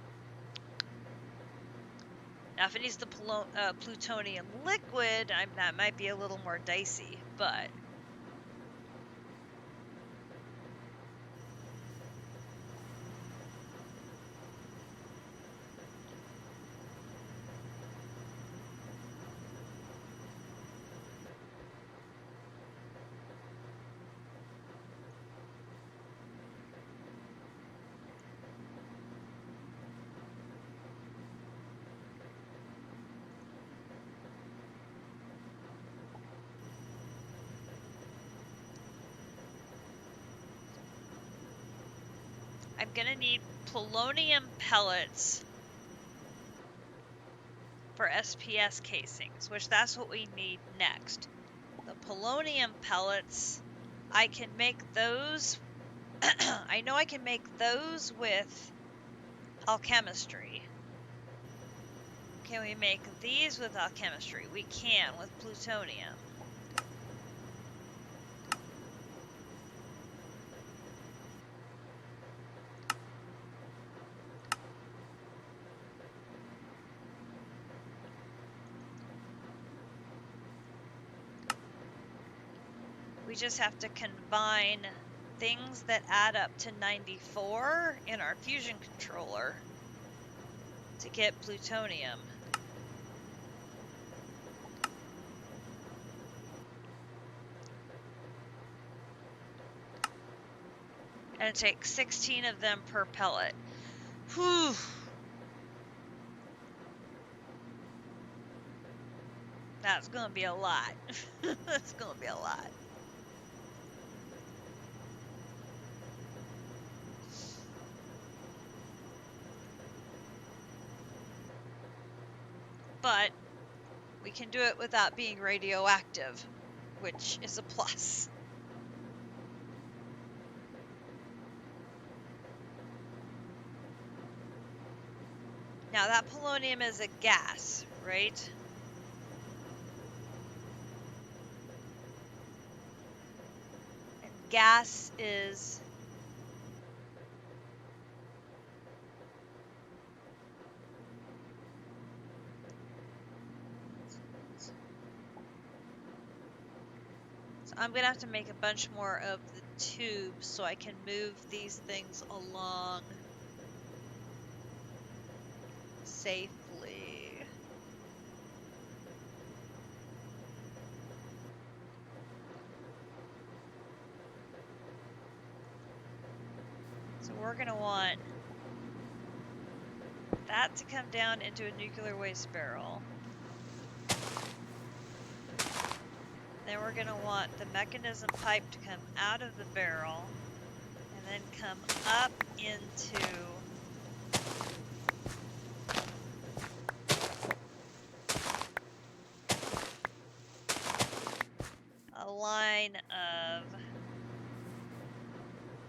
Now, if it needs the plutonium liquid, that might be a little more dicey, but... I'm gonna need polonium pellets for SPS casings, which that's what we need next. The polonium pellets, I can make those. I know I can make those with alchemistry. Can we make these with alchemistry? We can with plutonium. We just have to combine things that add up to 94 in our fusion controller to get plutonium. And it takes 16 of them per pellet. Whew. That's gonna be a lot. That's gonna be a lot. But we can do it without being radioactive, which is a plus. Now that polonium is a gas, right? And gas is... So I'm gonna have to make a bunch more of the tubes so I can move these things along safely. we're going to want that to come down into a nuclear waste barrel. Then we're going to want the mechanism pipe to come out of the barrel and then come up into a line of,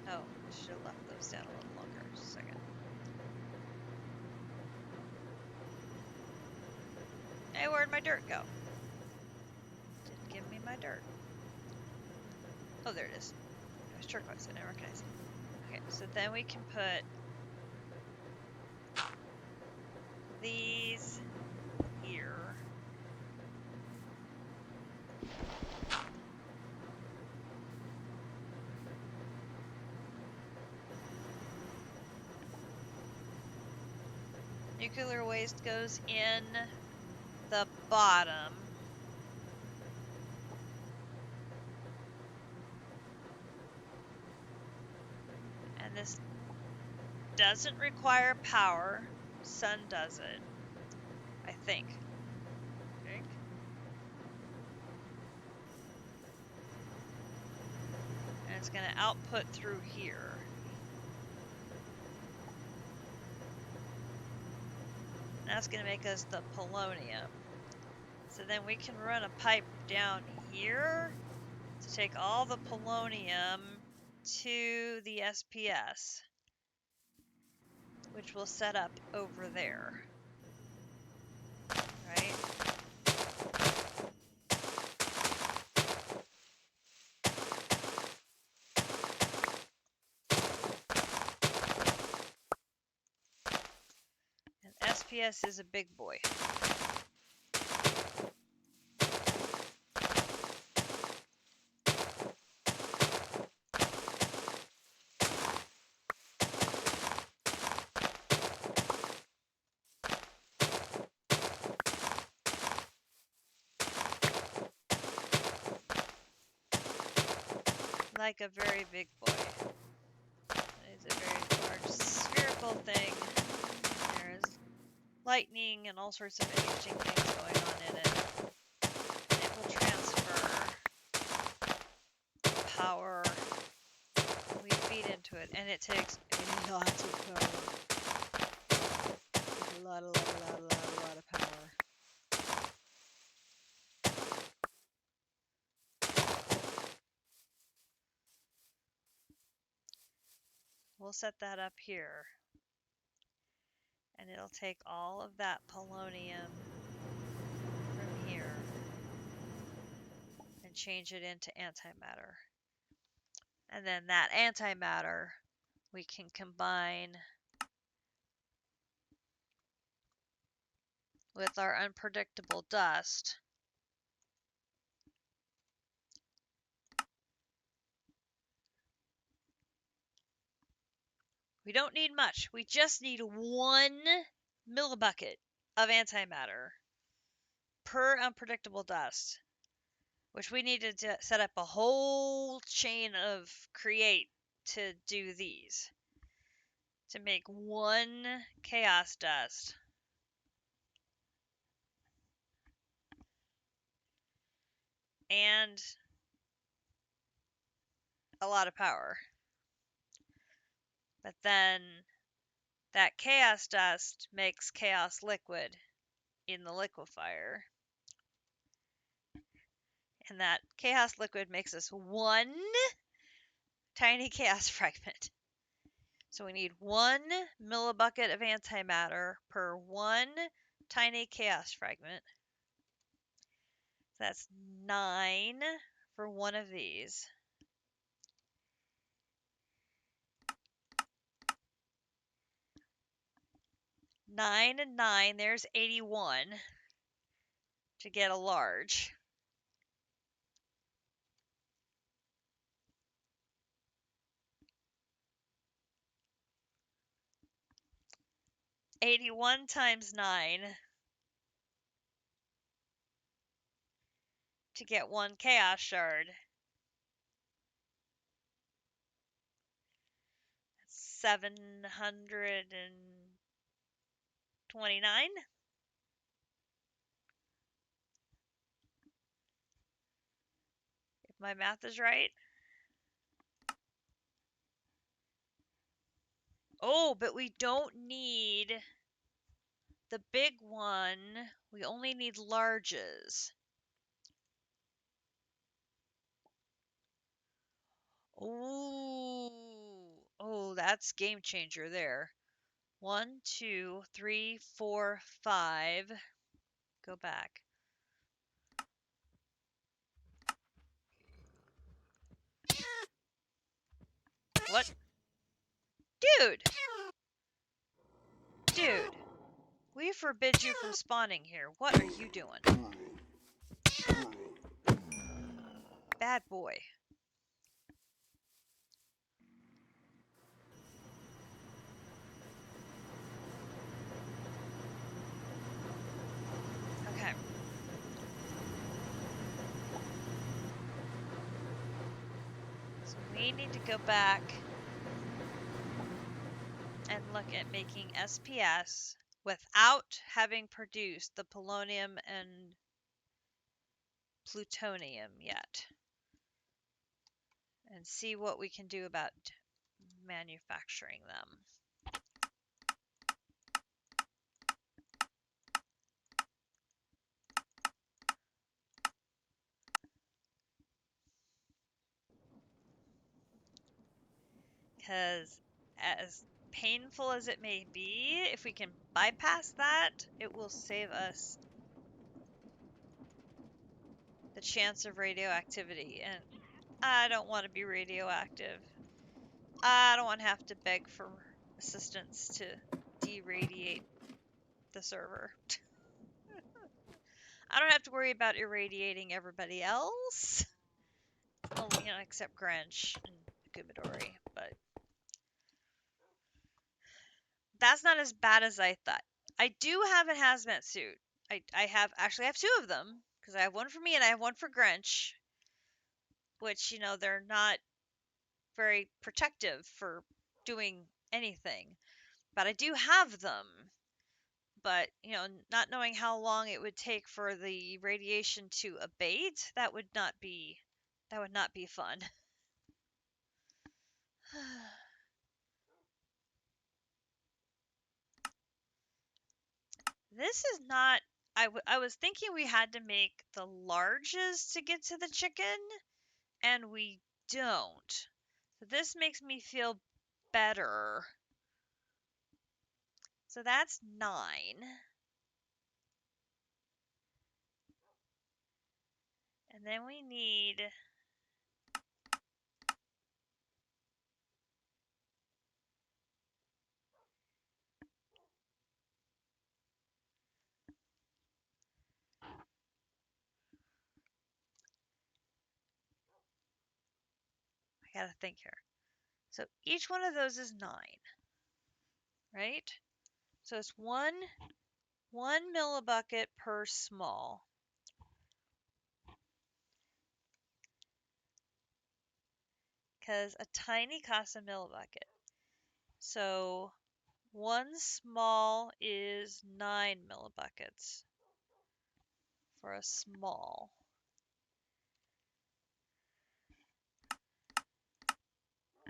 oh, I should have left those down a little longer. Just a second. Hey, where'd my dirt go? Didn't give me my dirt. Oh, there it is. It was turquoise. I didn't recognize it. Okay, so then we can put these here. Nuclear waste goes in the bottom. And this doesn't require power. Sun does it, I think. And it's going to output through here. That's going to make us the polonium. So then we can run a pipe down here to take all the polonium to the SPS, which we'll set up over there. Right? And SPS is a big boy. Like a very big boy. It's a very large spherical thing. There's lightning and all sorts of interesting things going on in it. It will transfer power. We feed into it, and it takes a lot of power. A lot of power. We'll set that up here. And it'll take all of that polonium from here and change it into antimatter. And then that antimatter we can combine with our unpredictable dust. We don't need much. We just need 1 millibucket of antimatter per unpredictable dust, which we needed to set up a whole chain of create to do these, to make 1 chaos dust. And a lot of power. But then that chaos dust makes chaos liquid in the liquefier. And that chaos liquid makes us 1 tiny chaos fragment. So we need 1 millibucket of antimatter per 1 tiny chaos fragment. That's 9 for one of these. 9 and 9, there's 81 to get a large. $81 times 9 to get 1 chaos shard. 729. If my math is right. Oh, but we don't need the big one. We only need larges. Oh, that's game changer there. 1, 2, 3, 4, 5. Go back. What? Dude! Dude! We forbid you from spawning here. What are you doing? Bad boy. Okay. So we need to go back and look at making SPS without having produced the polonium and plutonium yet. And see what we can do about manufacturing them. Because as painful as it may be, if we can bypass that, it will save us the chance of radioactivity. And I don't want to be radioactive. I don't want to have to beg for assistance to deradiate the server. I don't have to worry about irradiating everybody else. Well, except Grinch and Gubidori, but that's not as bad as I thought. I do have a hazmat suit. I actually have two of them because I have one for me and I have one for Grinch, which they're not very protective for doing anything, but I do have them. But not knowing how long it would take for the radiation to abate, that would not be fun. This is not. I was thinking we had to make the larges to get to the chicken, and we don't. So this makes me feel better. So that's 9. And then we need. I gotta think here. So each one of those is 9, right? So it's one millibucket per small. Because a tiny costs a millibucket. So one small is 9 millibuckets for a small.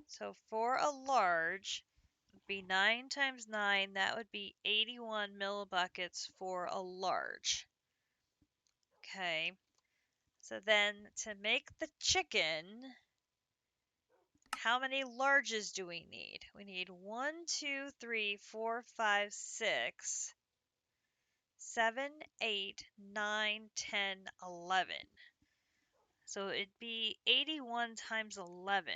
So for a large, it would be 9 times 9, that would be 81 millibuckets for a large. Okay, so then to make the chicken, how many larges do we need? We need 1, 2, 3, 4, 5, 6, 7, 8, 9, 10, 11. So it'd be 81 times 11.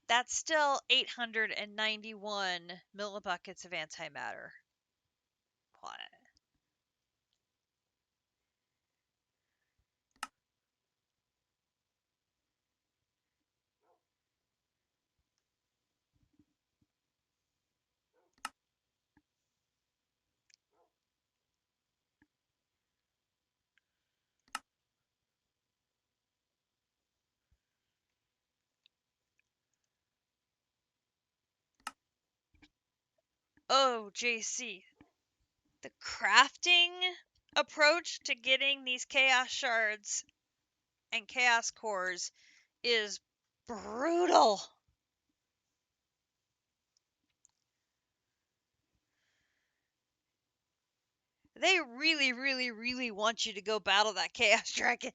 That's still 891 millibuckets of antimatter. What? Oh, JC, the crafting approach to getting these chaos shards and chaos cores is brutal. They really, really, really want you to go battle that chaos dragon.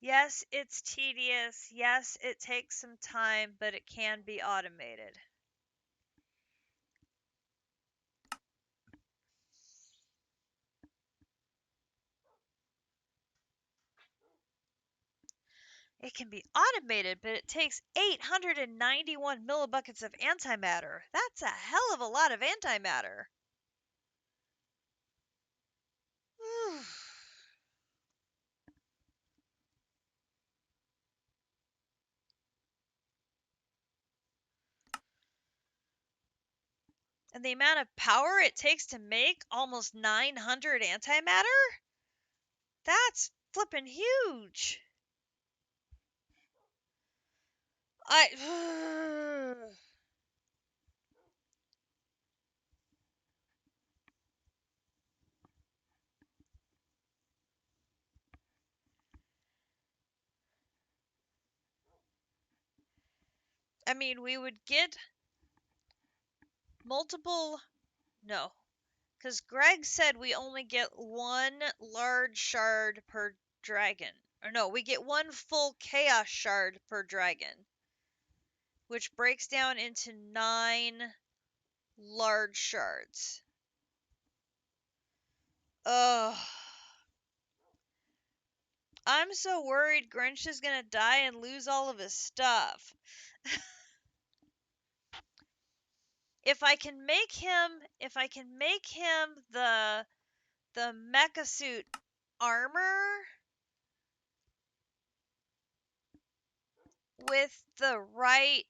Yes, it's tedious. Yes, it takes some time, but it can be automated. It can be automated, but it takes 891 millibuckets of antimatter. That's a hell of a lot of antimatter. And the amount of power it takes to make almost 900 antimatter? That's flippin' huge. I mean, we would get multiple. No. Because Greg said we only get one large shard per dragon. Or no, we get one full chaos shard per dragon. Which breaks down into 9 large shards. Ugh. I'm so worried Grinch is gonna die and lose all of his stuff. If I can make him the mecha suit armor with the right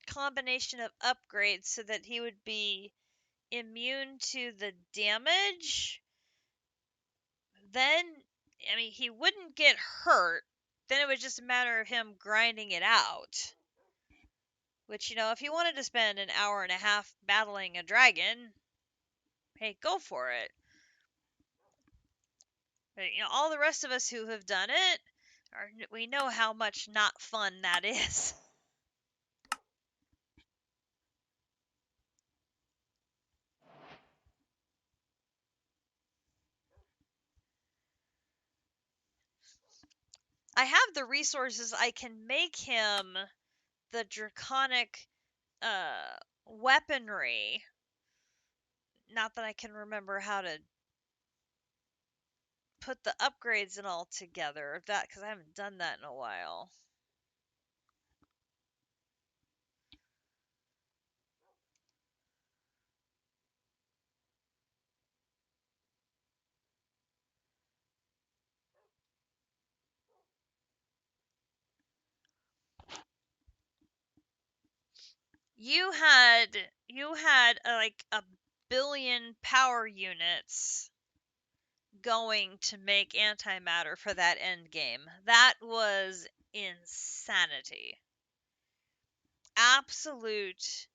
combination of upgrades so that he would be immune to the damage, then I mean he wouldn't get hurt. Then it was just a matter of him grinding it out. Which, if you wanted to spend an hour and a half battling a dragon, hey, go for it. But, all the rest of us who have done it, we know how much not fun that is. I have the resources. I can make him the draconic weaponry. Not that I can remember how to put the upgrades and all together. That because I haven't done that in a while. You had like a billion power units going to make antimatter for that end game. That was insanity. Absolute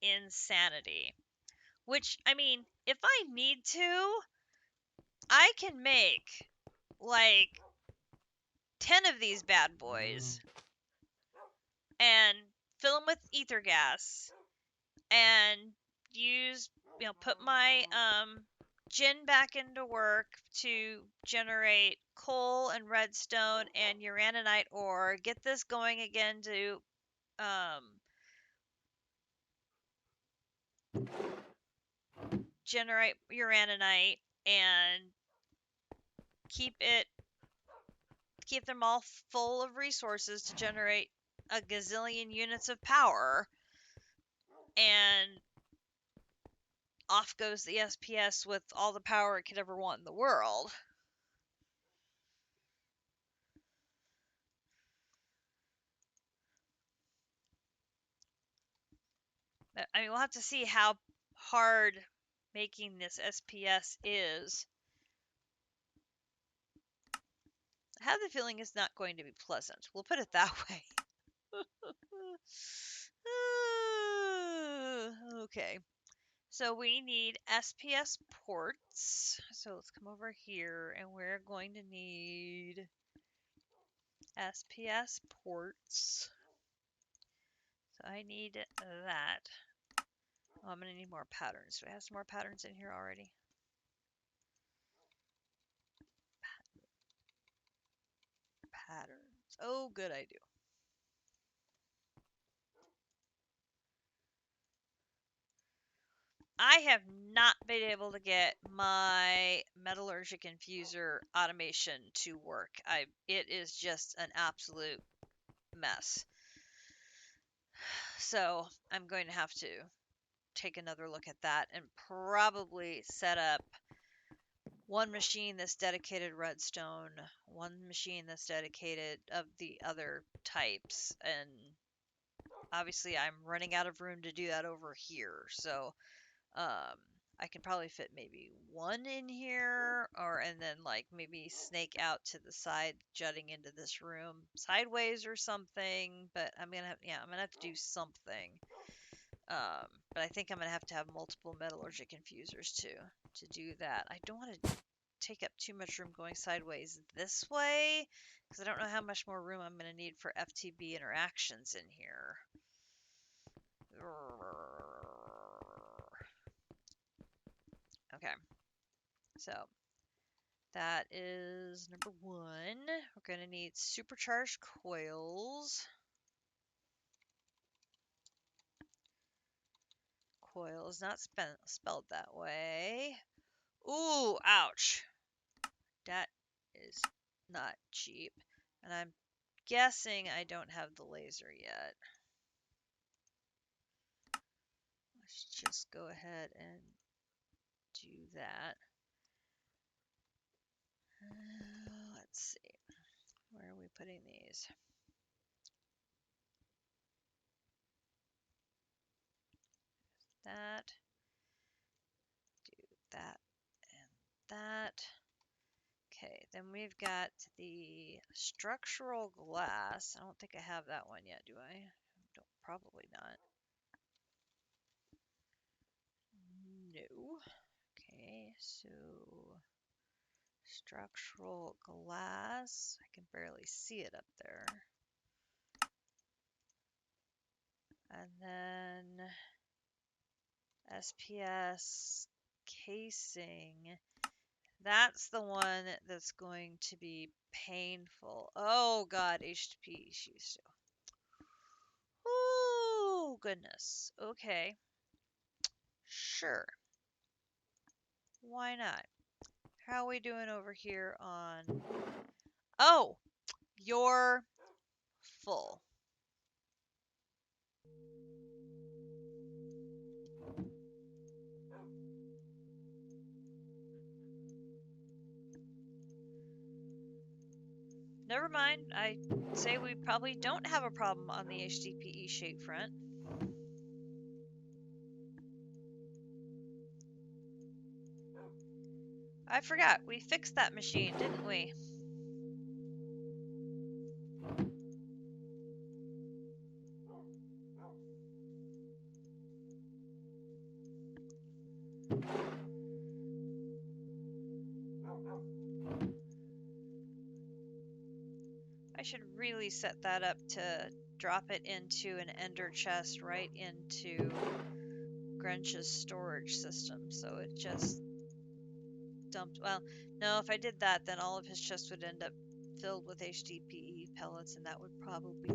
insanity. Which, I mean, if I need to, I can make like 10 of these bad boys and fill them with ether gas and put my gin back into work to generate coal and redstone and uraninite ore. Get this going again to generate uraninite and keep them all full of resources to generate a gazillion units of power, and off goes the SPS with all the power it could ever want in the world. I mean, we'll have to see how hard making this SPS is. I have the feeling it's not going to be pleasant. We'll put it that way. Okay. So we need SPS ports. So let's come over here and we're going to need SPS ports. So I need that. Oh, I'm going to need more patterns. Do I have some more patterns in here already? Patterns. Oh, good, I do. I have not been able to get my metallurgic infuser automation to work. It is just an absolute mess. So I'm going to have to take another look at that and probably set up one machine that's dedicated redstone, one machine that's dedicated of the other types, and obviously I'm running out of room to do that over here. So I can probably fit maybe one in here, and then like maybe snake out to the side, jutting into this room sideways or something. But I'm gonna have to do something. But I think I'm gonna have to have multiple metallurgic infusers too to do that. I don't want to take up too much room going sideways this way because I don't know how much more room I'm gonna need for FTB interactions in here. Okay, so that is number one. We're going to need supercharged coils. Coil is not spelled that way. Ooh, ouch. That is not cheap. And I'm guessing I don't have the laser yet. Let's just go ahead and do that. Let's see. Where are we putting these? That. Do that and that. Okay, then we've got the structural glass. I don't think I have that one yet, do I? Don't, probably not. No. Okay, so structural glass. I can barely see it up there. And then SPS casing. That's the one that's going to be painful. Oh god, HTTP issues. Oh goodness. Okay. Sure. Why not? How are we doing over here on... Oh! You're full. Never mind. I say we probably don't have a problem on the HDPE shape front. I forgot. We fixed that machine, didn't we? I should really set that up to drop it into an ender chest right into Grench's storage system. So it just dumped. Well, no, if I did that, then all of his chests would end up filled with HDPE pellets, and that would probably be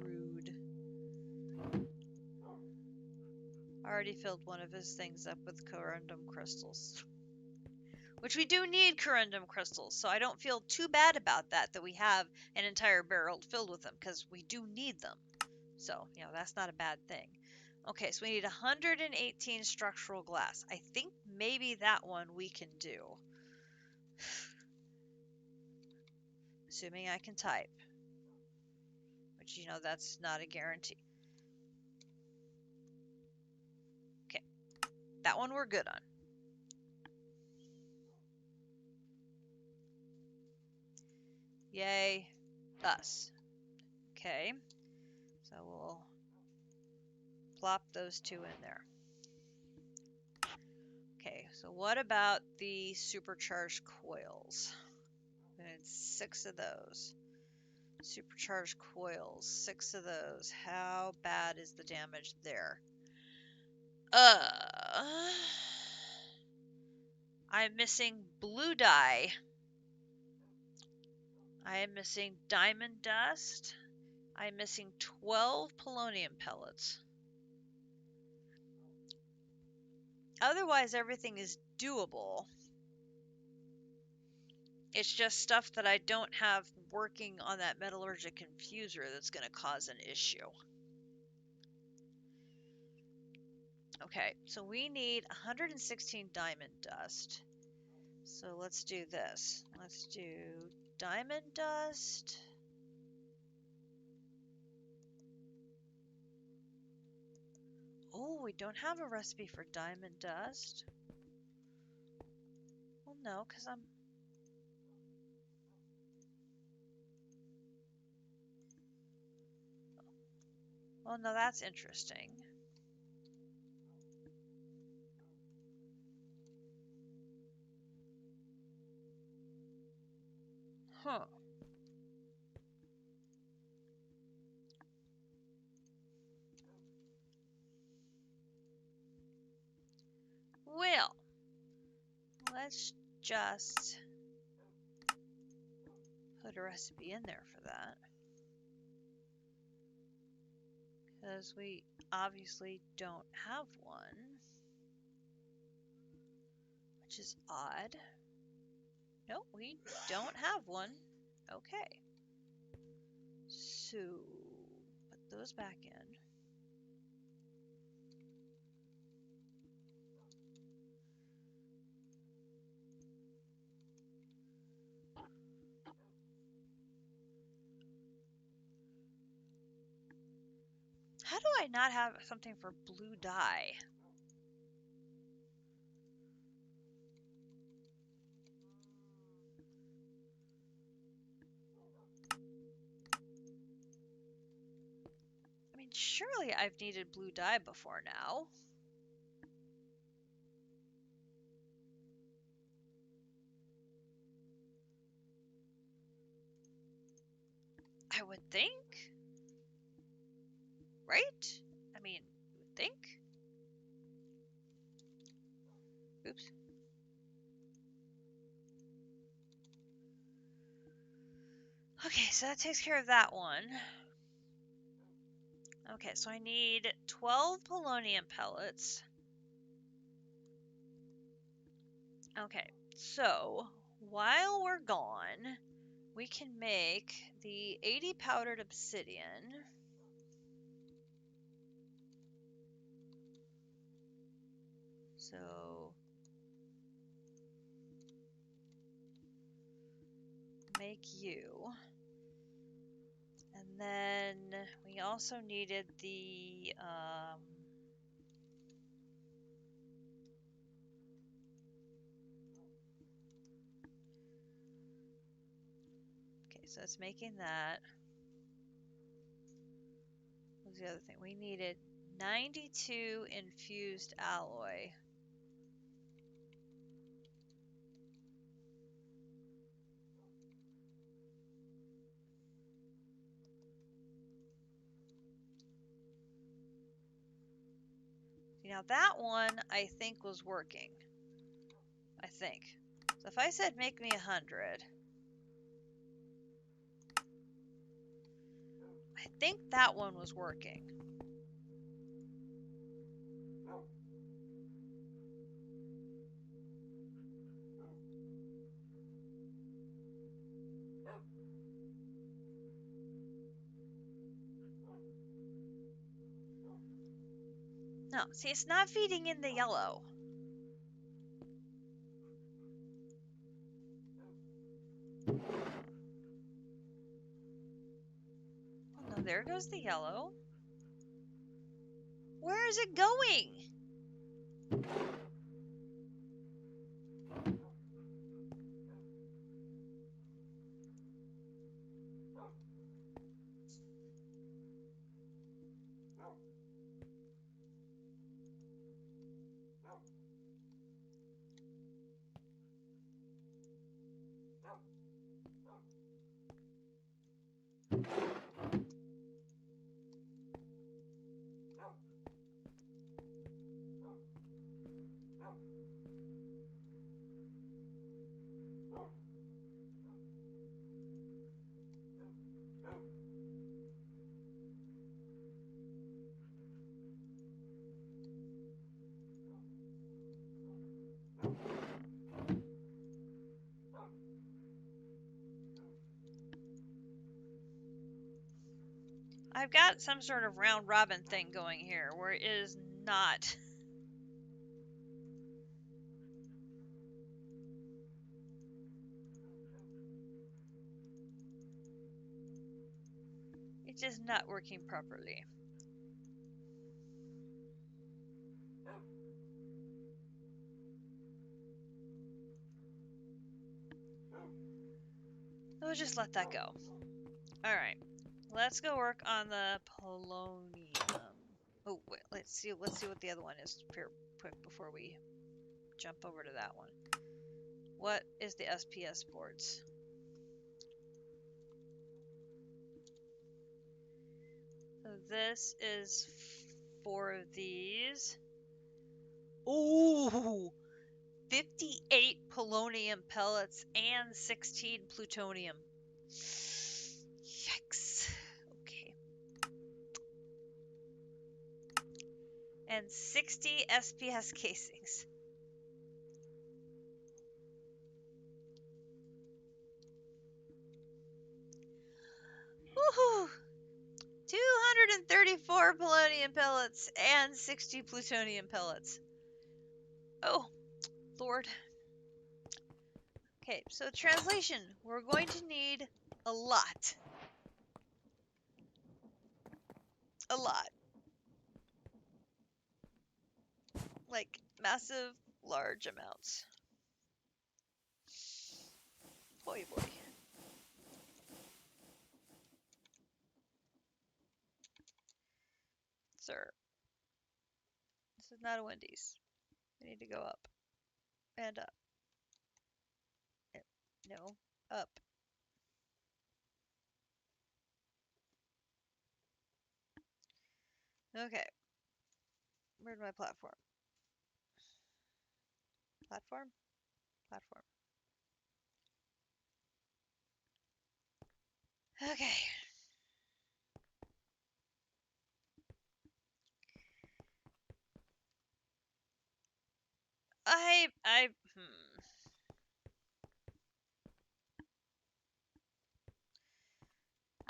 rude. I already filled one of his things up with corundum crystals. Which we do need corundum crystals, so I don't feel too bad about that we have an entire barrel filled with them, because we do need them. So, that's not a bad thing. Okay, so we need 118 structural glass. I think maybe that one we can do. Assuming I can type. Which, that's not a guarantee. That one we're good on. Yay, us. Okay, so we'll plop those two in there. Okay, so what about the supercharged coils? We need 6 of those. Supercharged coils, 6 of those. How bad is the damage there? I'm missing blue dye. I am missing diamond dust. I'm missing 12 polonium pellets. Otherwise, everything is doable. It's just stuff that I don't have working on that metallurgic confuser that's going to cause an issue. Okay, so we need 116 diamond dust. So let's do this. Let's do diamond dust. Oh, we don't have a recipe for diamond dust. Well, no, because I'm... Well, no, that's interesting. Huh. Well, let's just put a recipe in there for that. Because we obviously don't have one. Which is odd. Nope, we don't have one. Okay. So, put those back in. How do I not have something for blue dye? I mean, surely I've needed blue dye before now. I would think. Right? I mean, you would think. Oops. Okay, so that takes care of that one. Okay, so I need 12 polonium pellets. Okay, so while we're gone, we can make the 80 powdered obsidian. So make you. And then we also needed the okay, so it's making that. What was the other thing? We needed 92 infused alloy. Now that one I think was working. I think. So if I said make me 100, I think that one was working. No, see, it's not feeding in the yellow. Oh no, there goes the yellow. Where is it going? I've got some sort of round robin thing going here where it is not. It's just not working properly. We'll just let that go. Alright. Let's go work on the polonium. Oh, wait, let's see what the other one is here quick before we jump over to that one. What is the SPS boards? So this is 4 of these. Ooh! 58 polonium pellets and 16 plutonium. Yikes. Okay. And 60 SPS casings. Woohoo! 234 polonium pellets and 60 plutonium pellets. Oh, Lord. Okay, so translation. We're going to need a lot. A lot. Like, massive, large amounts. Boy, boy. Sir. This is not a Wendy's. We need to go up. And up. No. Up. Okay. Where's my platform? Platform? Platform. Okay.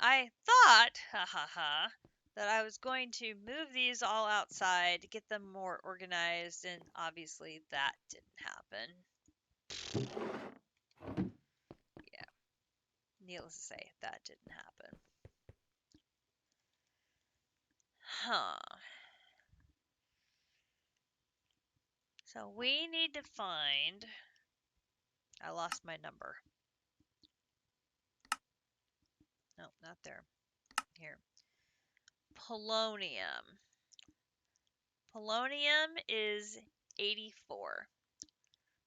I thought, ha ha ha, that I was going to move these all outside to get them more organized, and obviously that didn't happen. Yeah, needless to say, that didn't happen. Huh. So we need to find. I lost my number. No, not there. Here. Polonium. Polonium is 84.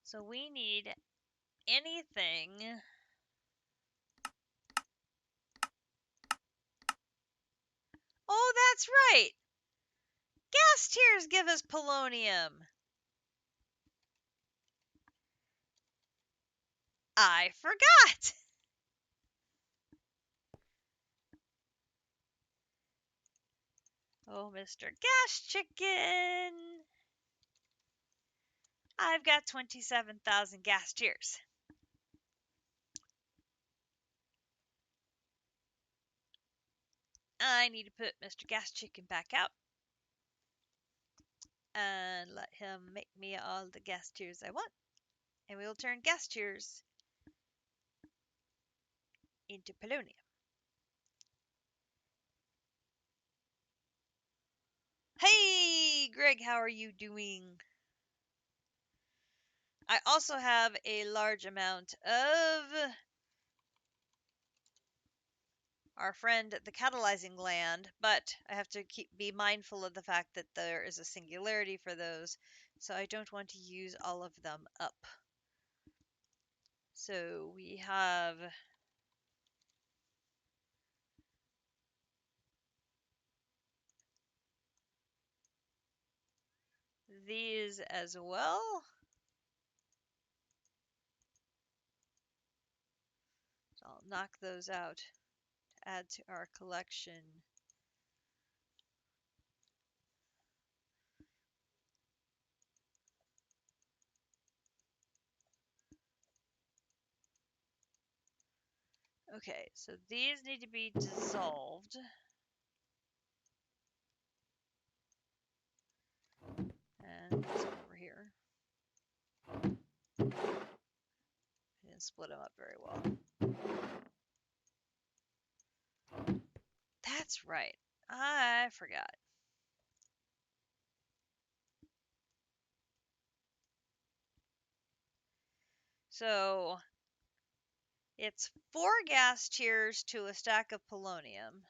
So we need anything. Oh, that's right. Gas tiers give us polonium. I forgot. Oh, Mr. Gas Chicken. I've got 27,000 gas tiers. I need to put Mr. Gas Chicken back out and let him make me all the gas tiers I want. And we will turn gas tiers into polonium. Hey, Greg, how are you doing? I also have a large amount of our friend the catalyzing gland, but I have to be mindful of the fact that there is a singularity for those, so I don't want to use all of them up. So we have these as well. I'll knock those out to add to our collection. Okay, so these need to be dissolved. And over here. I didn't split them up very well. That's right. I forgot. So it's 4 gas tiers to a stack of polonium.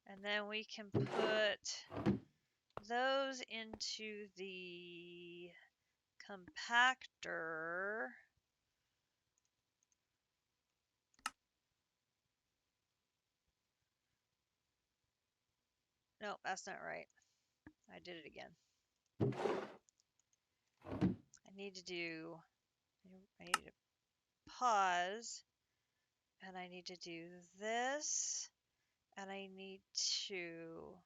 And then we can put those into the compactor. No, that's not right. I did it again. I need to pause, and I need to do this, and I need to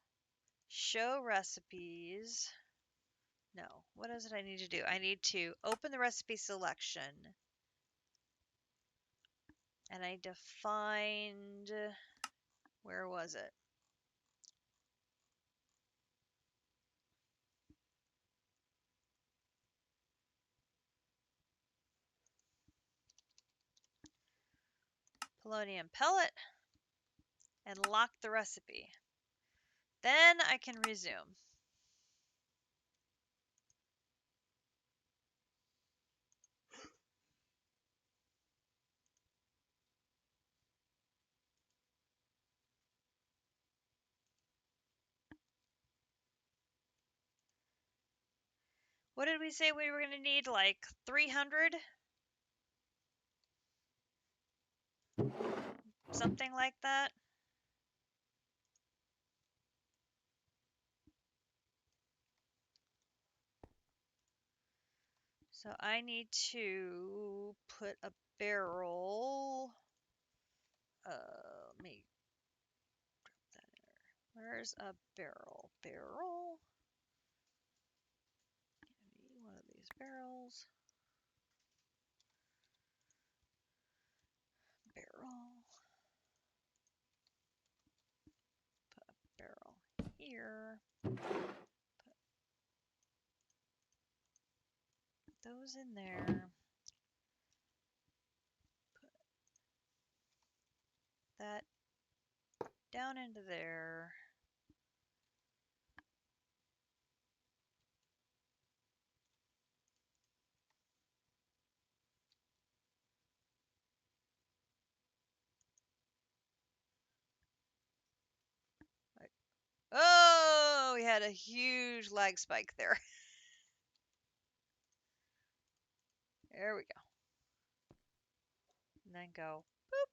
show recipes. No, what is it I need to do? I need to open the recipe selection, and I defined, where was it? Polonium pellet, and lock the recipe. Then I can resume. What did we say we were going to need? Like 300? Something like that? So I need to put a barrel. Let me drop that in there. Where's a barrel? Barrel. Give me one of these barrels. Barrel. Put a barrel here. Put those in there. Put that down into there. Oh, we had a huge lag spike there. There we go. And then go boop.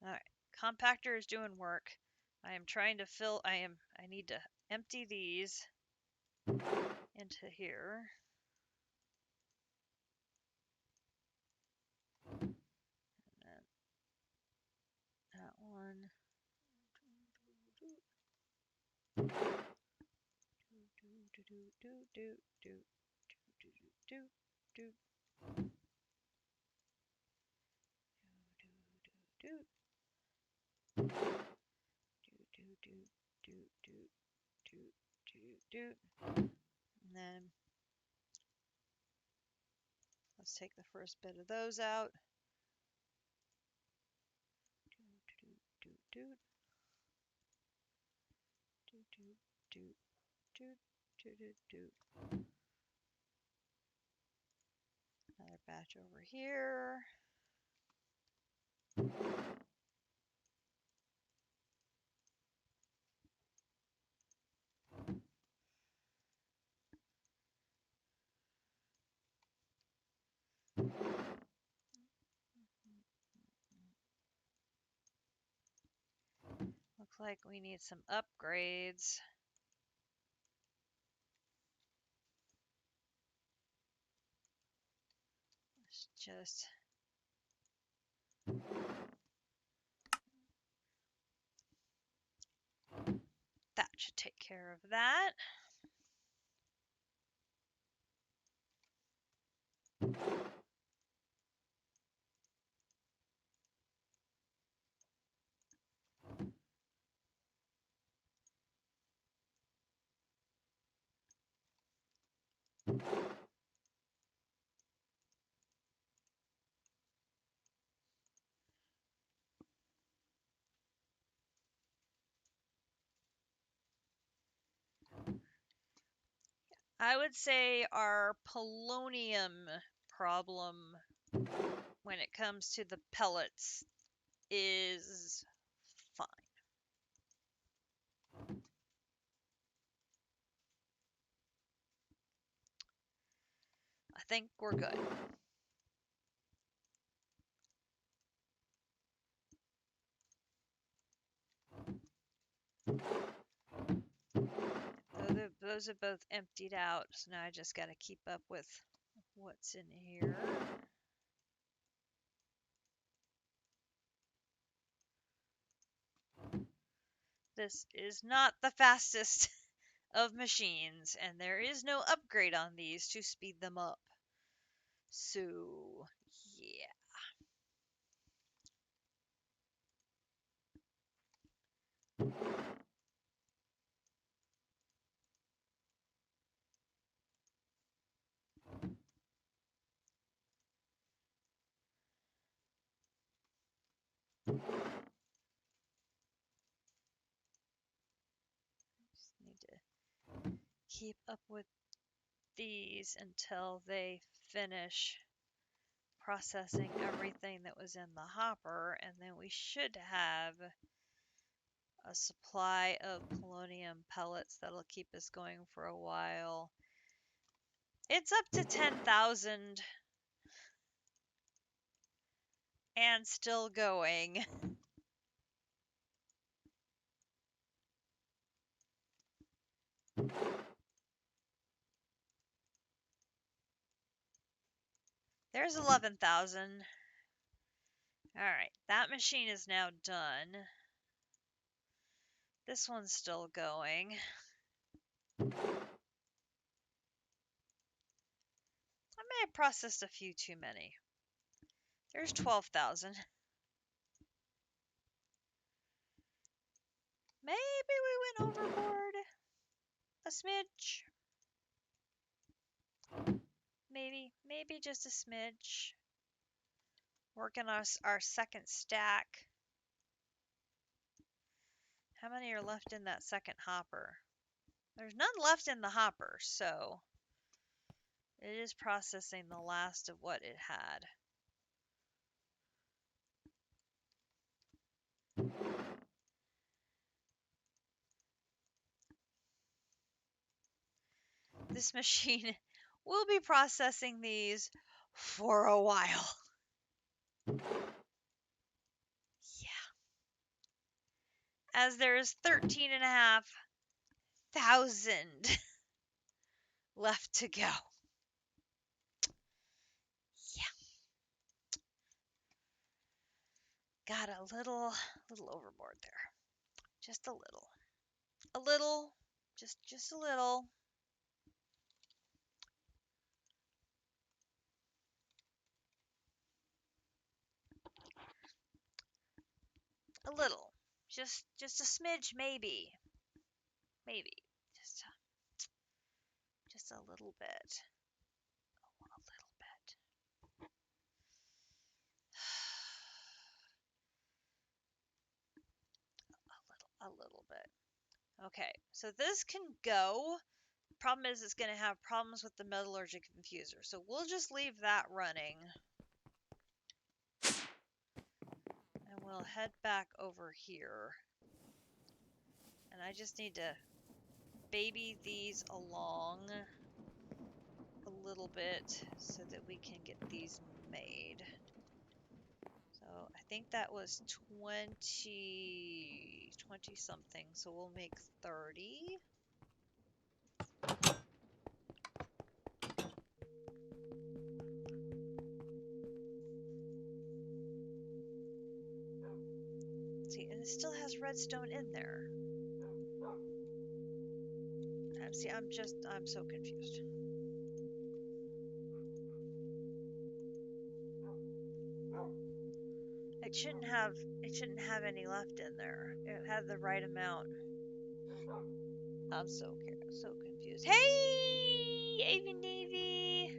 All right, compactor is doing work. I am trying to fill, I need to empty these into here. And then that one. And then let's take the first bit of those out. Another batch over here. like we need some upgrades. Let's just... That should take care of that. I would say our polonium problem when it comes to the pellets is fine. I think we're good. Those are both emptied out, so now I just got to keep up with what's in here. This is not the fastest of machines, and there is no upgrade on these to speed them up. So, yeah. Just need to keep up with these until they finish processing everything that was in the hopper, and then we should have a supply of polonium pellets that'll keep us going for a while. It's up to 10,000 and still going. There's 11,000. Alright, that machine is now done. This one's still going. I may have processed a few too many. There's 12,000. Maybe we went overboard a smidge. Maybe just a smidge. Working on our second stack. How many are left in that second hopper? There's none left in the hopper, so it is processing the last of what it had. This machine will be processing these for a while. Yeah. As there's 13,500 left to go. Yeah. Got a little overboard there. Just a little. A little. Just a little. A little. Just a smidge, maybe. Maybe. Just a little bit. Oh, a little bit. A little bit. Okay, so this can go. Problem is it's going to have problems with the metallurgic infuser, so we'll just leave that running. And we'll head back over here. And I just need to baby these along a little bit so that we can get these made. So I think that was 20 something, so we'll make 30. See, and it still has redstone in there. See, I'm so confused. It shouldn't have any left in there. It had the right amount. I'm so confused. Hey, Avy Navy.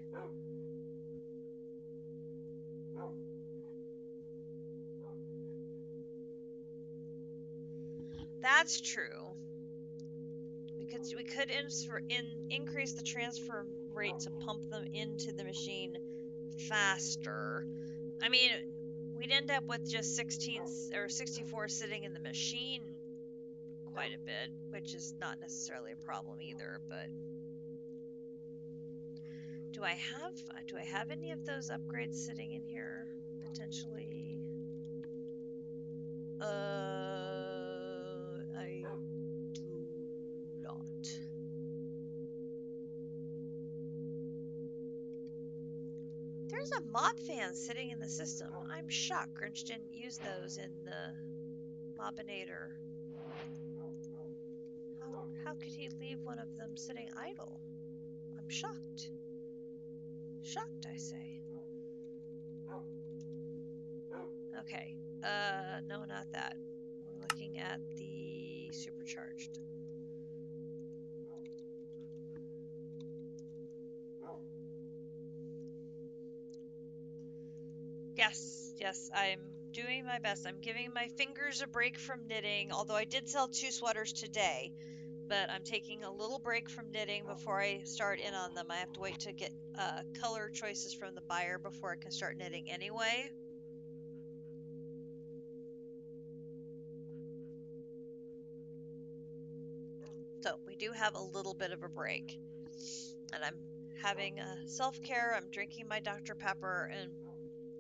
That's true. We could increase the transfer rate to pump them into the machine faster. I mean, we'd end up with just 16 or 64 sitting in the machine quite a bit, which is not necessarily a problem either, but do I have any of those upgrades sitting in here potentially? I do not. There's a mob fan sitting in the system. I'm shocked Grinch didn't use those in the Mobinator. How could he leave one of them sitting idle? I'm shocked. Shocked, I say. Okay. No, not that. We're looking at the supercharged. Yes, I'm doing my best. I'm giving my fingers a break from knitting, although I did sell 2 sweaters today. But I'm taking a little break from knitting before I start in on them. I have to wait to get color choices from the buyer before I can start knitting anyway. So we do have a little bit of a break. And I'm having self-care. I'm drinking my Dr. Pepper and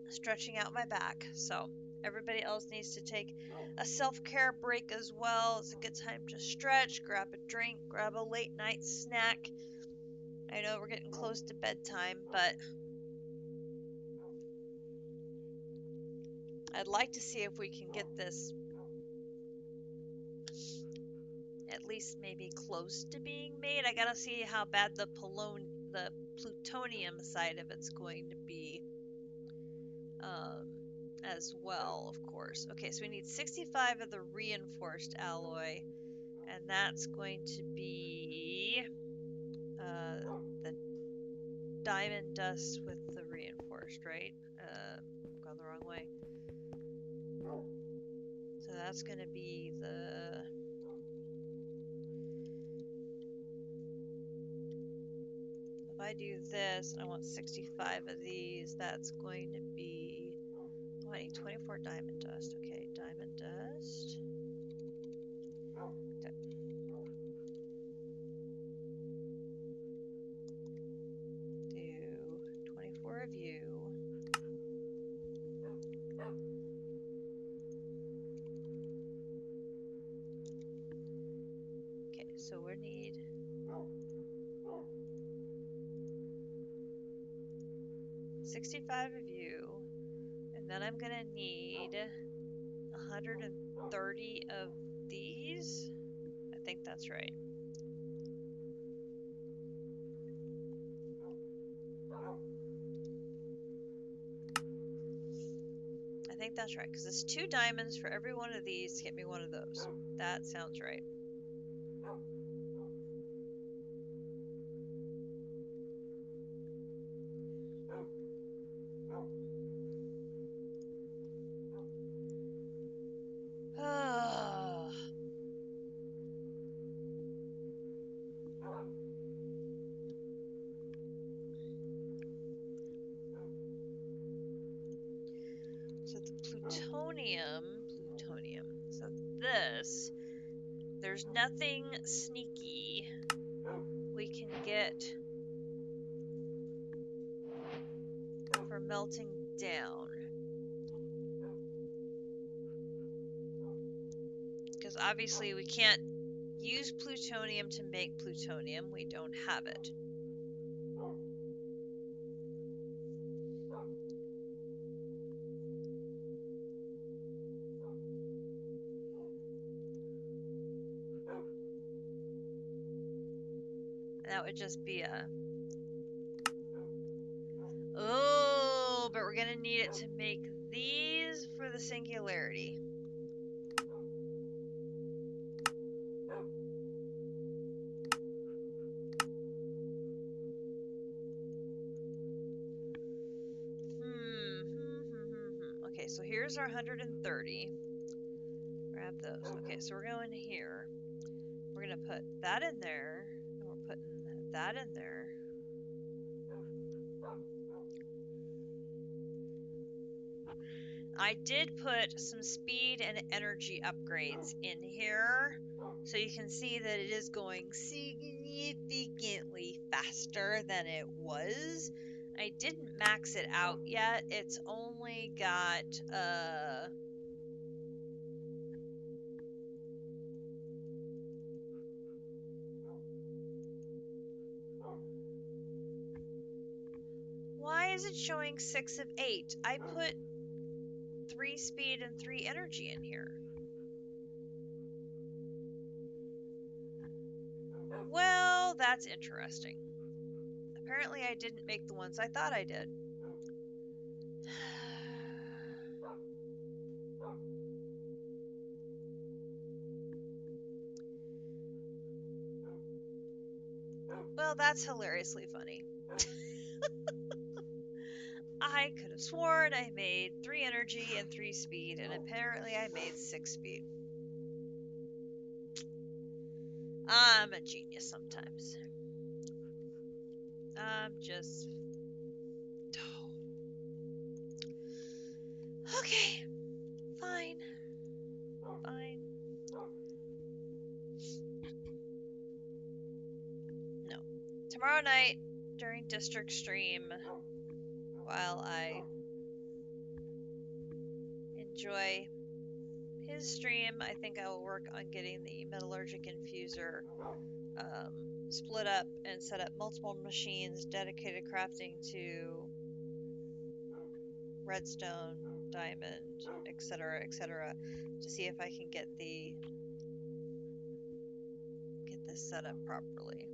stretching out my back. So everybody else needs to take a self-care break as well. It's a good time to stretch, grab a drink, grab a late night snack. I know we're getting close to bedtime, but I'd like to see if we can get this at least maybe close to being made. I gotta see how bad the plutonium side of it's going to be as well, of course. Okay, so we need 65 of the reinforced alloy, and that's going to be the diamond dust with the reinforced, right? I've gone the wrong way. So that's going to be the... If I do this, I want 65 of these, that's going to be... Oh, I need 24 diamond dust. Okay, diamond dust. Okay. Do 24 of you. Okay, so we need 65 of you, and then I'm gonna need 130 of these. I think that's right. I think that's right, because it's 2 diamonds for every one of these to get me one of those. That sounds right. So the plutonium. So this, there's nothing sneaky we can get for melting down. obviously we can't use plutonium to make plutonium. We don't have it. And that would just be a... Oh, but we're gonna need it to make these for the Singularity. Okay, so here's our 130. Grab those. Okay, so we're going here. We're gonna put that in there, and we're putting that in there. I did put some speed and energy upgrades in here, so you can see that it is going significantly faster than it was. I didn't max it out yet. It's only got why is it showing 6 of 8? I put 3 speed and 3 energy in here. Well, that's interesting. Apparently I didn't make the ones I thought I did. Well, that's hilariously funny. I could have sworn I made 3 energy and 3 speed, and apparently I made 6 speed. I'm a genius sometimes. I'm just... Oh. Okay. Fine. Fine. No. Tomorrow night, during district stream, while I enjoy his stream, I think I will work on getting the metallurgic infuser split up and set up multiple machines dedicated crafting to redstone, diamond, etc., to see if I can get this set up properly.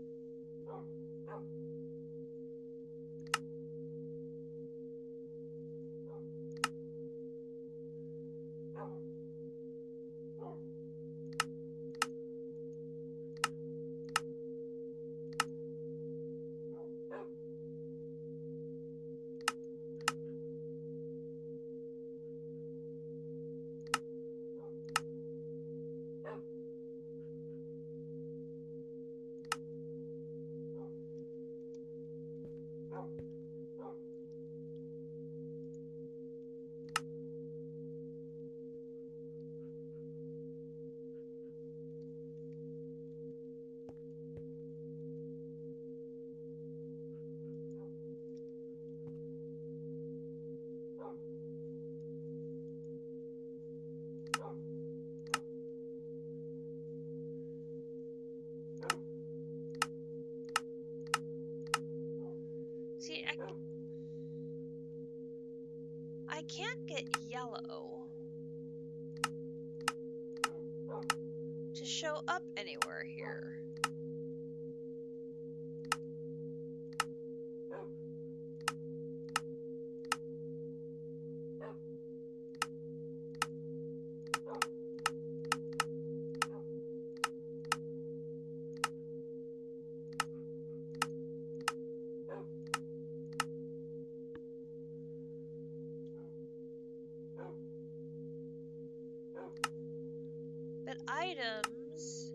See, I can't get yellow to show up anywhere here. But items...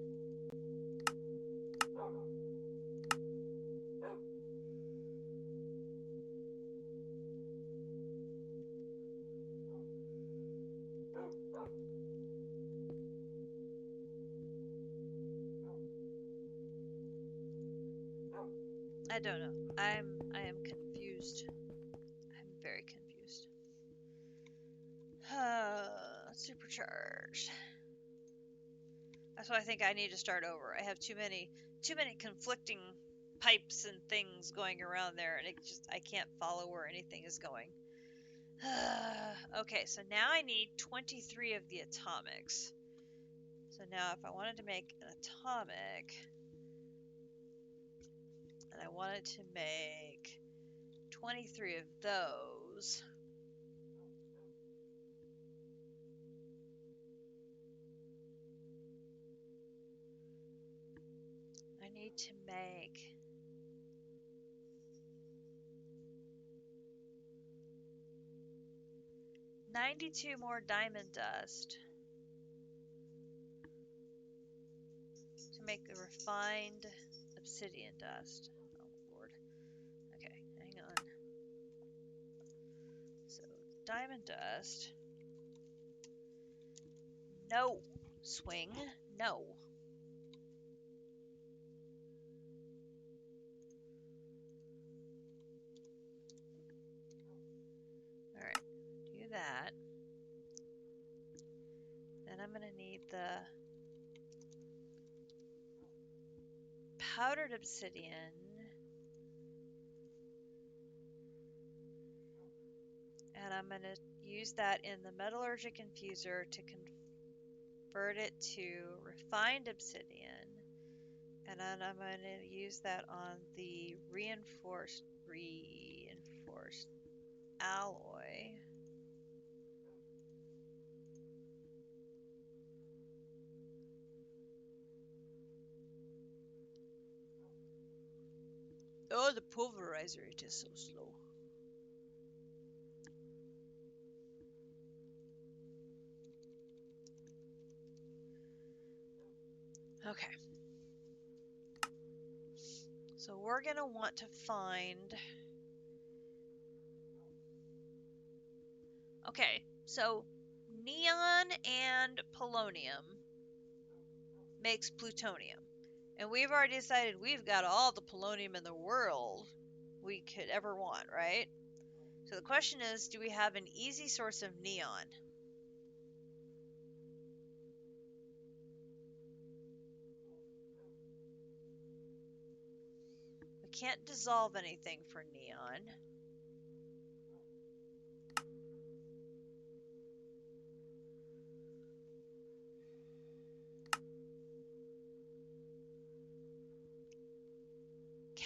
I don't know. I am confused. I'm very confused. Supercharged. So I think I need to start over. I have too many conflicting pipes and things going around there, and I can't follow where anything is going. Okay, so now I need 23 of the atomics. So now if I wanted to make an atomic, and I wanted to make 23 of those, I need to make 92 more diamond dust to make the refined obsidian dust. Oh lord. Okay, hang on. So diamond dust. No. Swing. No. Alright, do that. Then I'm going to need the powdered obsidian. And I'm going to use that in the metallurgic infuser to convert it to refined obsidian. And then I'm going to use that on the reinforced alloy. Oh, the pulverizer, it is so slow. Okay. So we're going to want to find... Okay, so neon and polonium makes plutonium. And we've already decided we've got all the polonium in the world we could ever want, right? So the question is, do we have an easy source of neon? We can't dissolve anything for neon.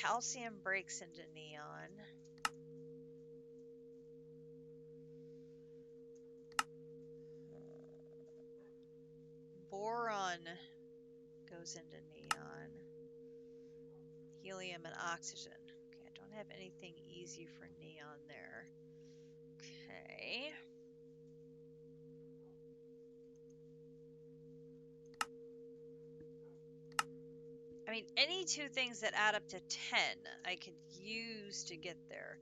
Calcium breaks into neon. Boron goes into neon. Helium and oxygen. Okay, I don't have anything easy for neon there. Okay. I mean, any two things that add up to 10 I could use to get there.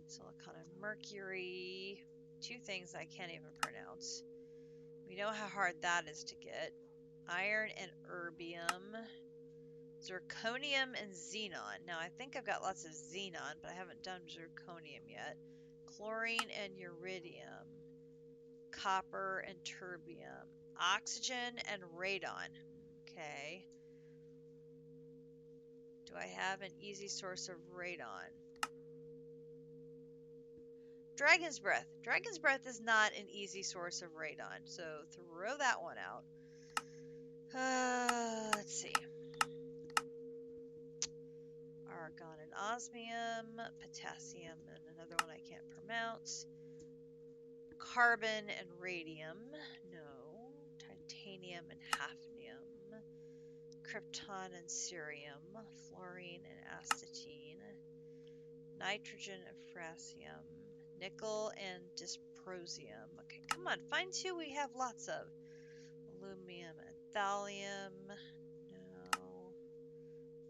Silicon and mercury. Two things I can't even pronounce. We know how hard that is to get. Iron and erbium. Zirconium and xenon. Now, I think I've got lots of xenon, but I haven't done zirconium yet. Chlorine and uridium. Copper and terbium. Oxygen and radon. Okay. Do I have an easy source of radon? Dragon's Breath. Dragon's Breath is not an easy source of radon, so throw that one out. Let's see. Argon and osmium, potassium, and another one I can't pronounce. Carbon and radium, no. Titanium and hafnium. Krypton and cerium. Fluorine and astatine. Nitrogen and francium. Nickel and dysprosium. Okay, come on, find two we have lots of. Aluminum and thallium. No.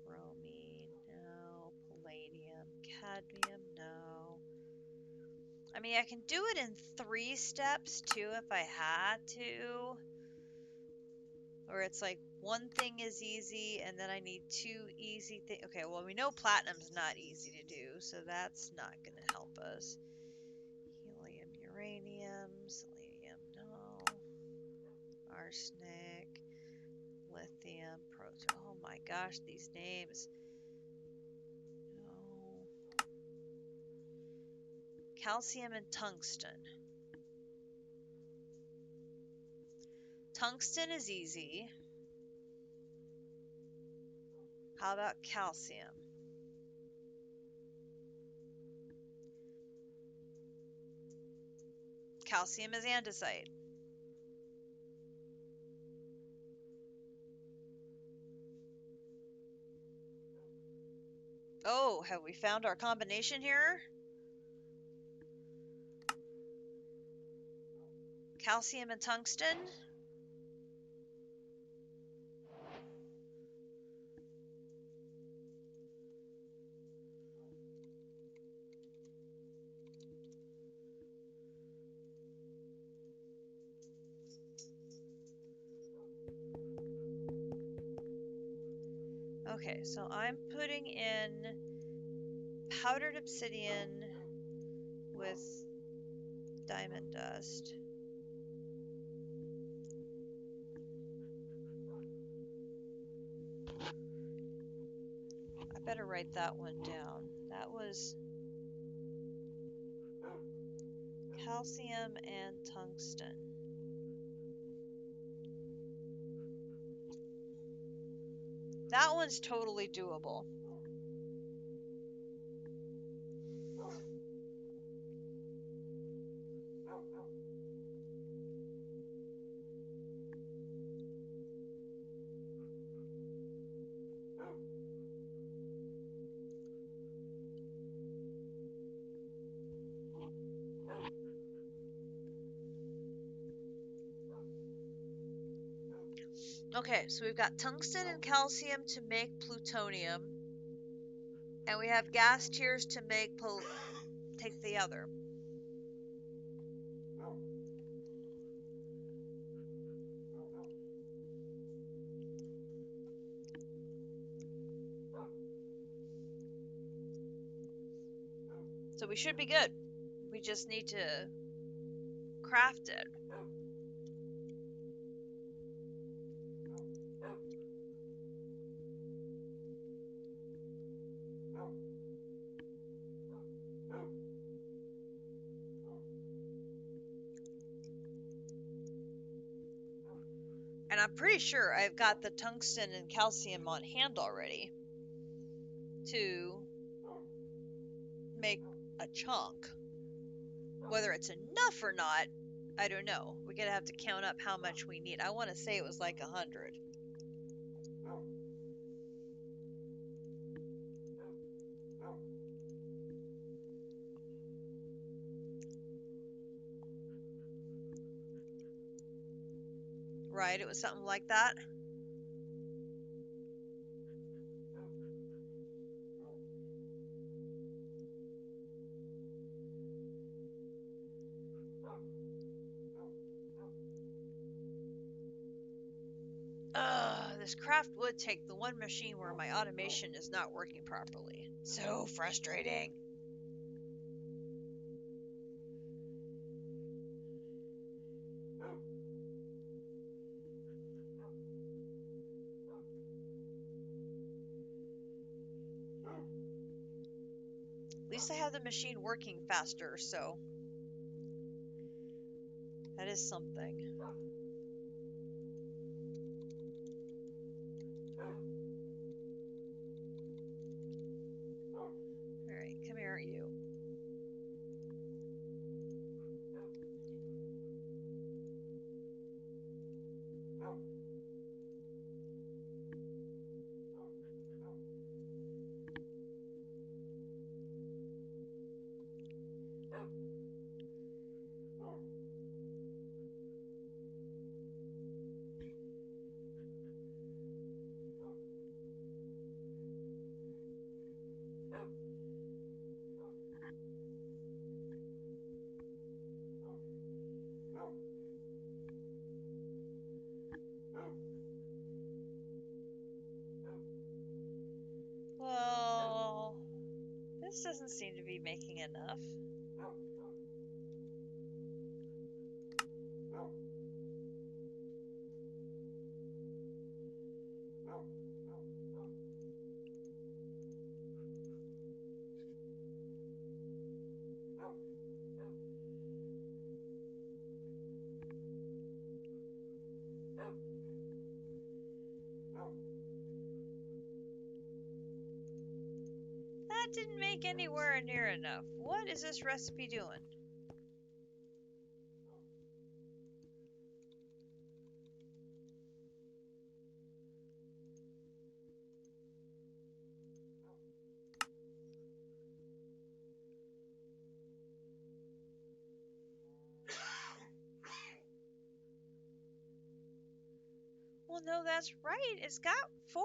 Bromine. No. Palladium. Cadmium. No. I mean, I can do it in 3 steps too if I had to. Or it's like one thing is easy and then I need 2 easy things. Okay, well, we know platinum's not easy to do, so that's not going to help us. Helium, uranium, selenium, no. Arsenic, lithium, protein. Oh my gosh, these names. Oh. Calcium and tungsten. Tungsten is easy. How about calcium? Calcium is andesite. Oh, have we found our combination here? Calcium and tungsten? Okay, so I'm putting in powdered obsidian with diamond dust. I better write that one down. That was calcium and tungsten. That one's totally doable. Okay, so we've got tungsten and calcium to make plutonium, and we have gas tiers to make take the other. So we should be good. We just need to craft it. And I'm pretty sure I've got the tungsten and calcium on hand already to make a chunk. Whether it's enough or not, I don't know. We're gonna have to count up how much we need. I want to say it was like 100. Right, it was something like that. This craft would take the one machine where my automation is not working properly. So frustrating. At least I have the machine working faster, so that is something. Alright, come here, you. Well, this doesn't seem to be making enough. That didn't make anywhere near enough. What is this recipe doing? Well, no, that's right. It's got 4.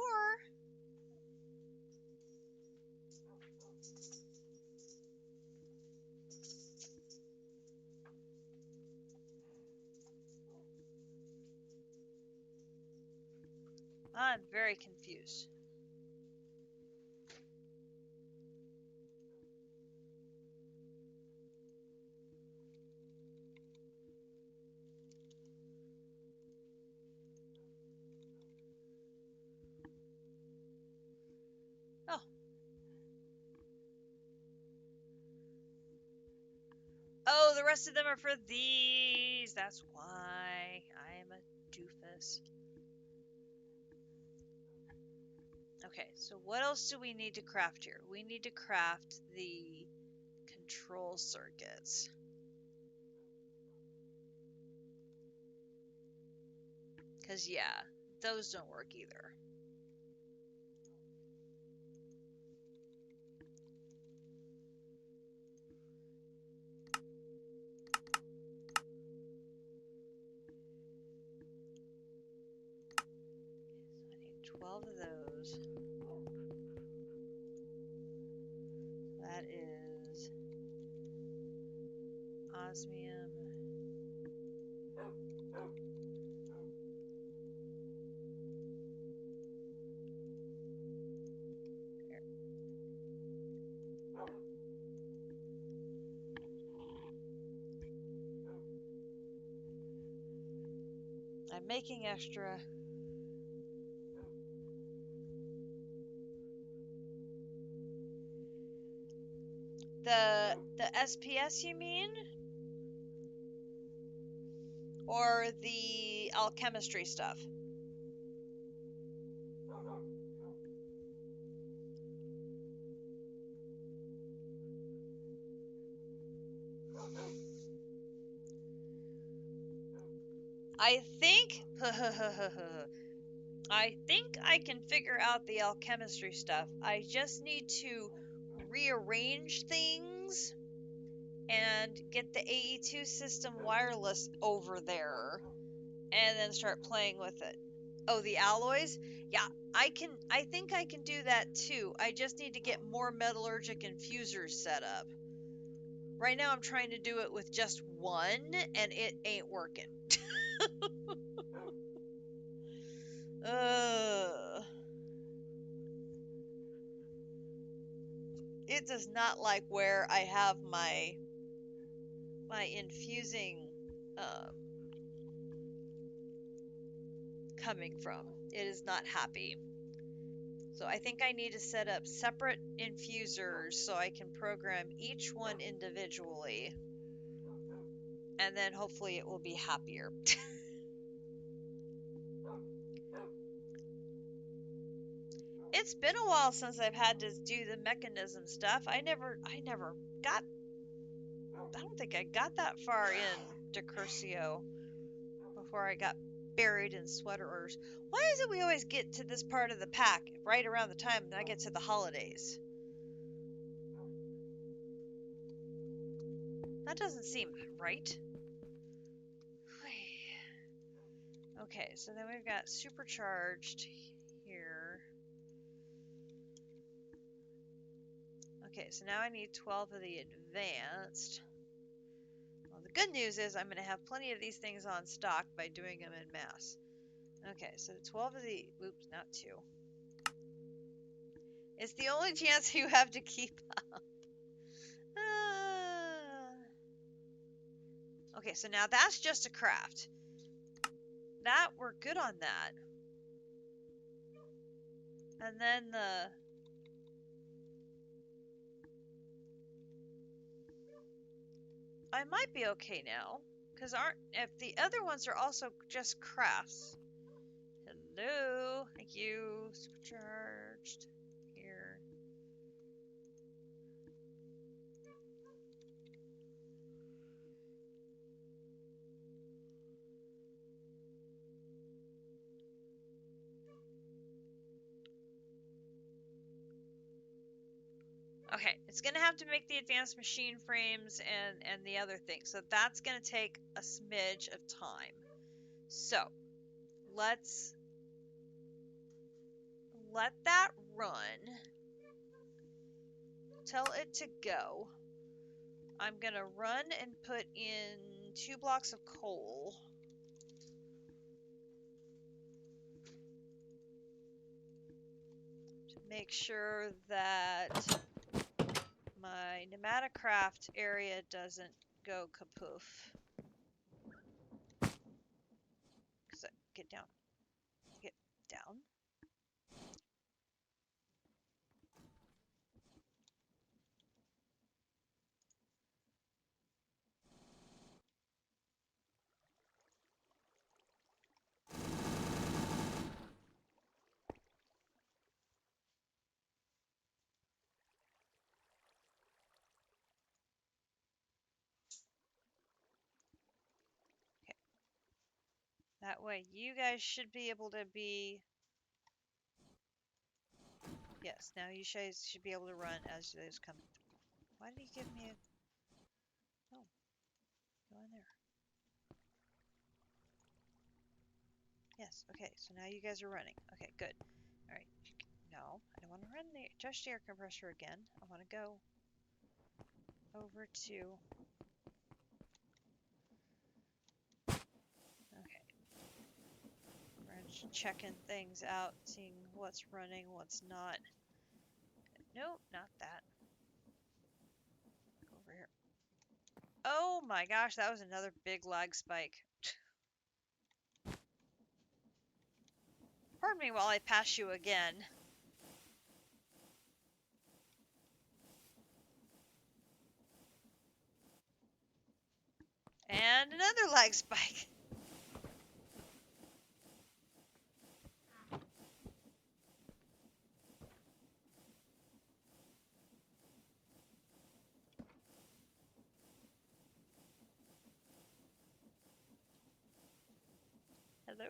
I'm very confused. Oh. Oh, the rest of them are for these. That's why I am a doofus. Okay, so what else do we need to craft here? We need to craft the control circuits. Because, yeah, those don't work either. So I need 12 of those. That is osmium. I'm making extra. The SPS you mean? Or the alchemistry stuff? I think I think I can figure out the alchemistry stuff. I just need to rearrange things and get the AE2 system wireless over there and then start playing with it. Oh, the alloys? Yeah, I think I can do that too. I just need to get more metallurgic infusers set up. Right now I'm trying to do it with just one and it ain't working. It does not like where I have my infusing coming from. It is not happy. So I think I need to set up separate infusers so I can program each one individually. And then hopefully it will be happier. It's been a while since I've had to do the mechanism stuff. I never got, I don't think I got that far in Decursio before I got buried in sweater orders. Why is it we always get to this part of the pack right around the time that I get to the holidays? That doesn't seem right. Okay, so then we've got supercharged here. Okay, so now I need 12 of the advanced. Well, the good news is I'm going to have plenty of these things on stock by doing them in mass. Okay, so 12 of the, oops, not 2. It's the only chance you have to keep up. Okay, so now that's just a craft. That, we're good on that. And then I might be okay now, because if the other ones are also just crafts. Hello, thank you, supercharged, here. Okay, it's gonna have to make the advanced machine frames and the other things. So that's gonna take a smidge of time. So let's let that run. Tell it to go. I'm gonna run and put in 2 blocks of coal. To make sure that my Nematocraft area doesn't go kapoof. Get down. Get down. Okay. That way you guys should be able to be... Yes, now you guys should be able to run as those come. Why did he give me a... Oh, go in there. Yes, okay, so now you guys are running. Okay, good. Alright, no, I don't want to run the just air compressor again. I want to go over to... Okay. We're just checking things out, seeing what's running, what's not. Nope, not that. Over here. Oh my gosh, that was another big lag spike. Pardon me while I pass you again. And another lag spike. Hello?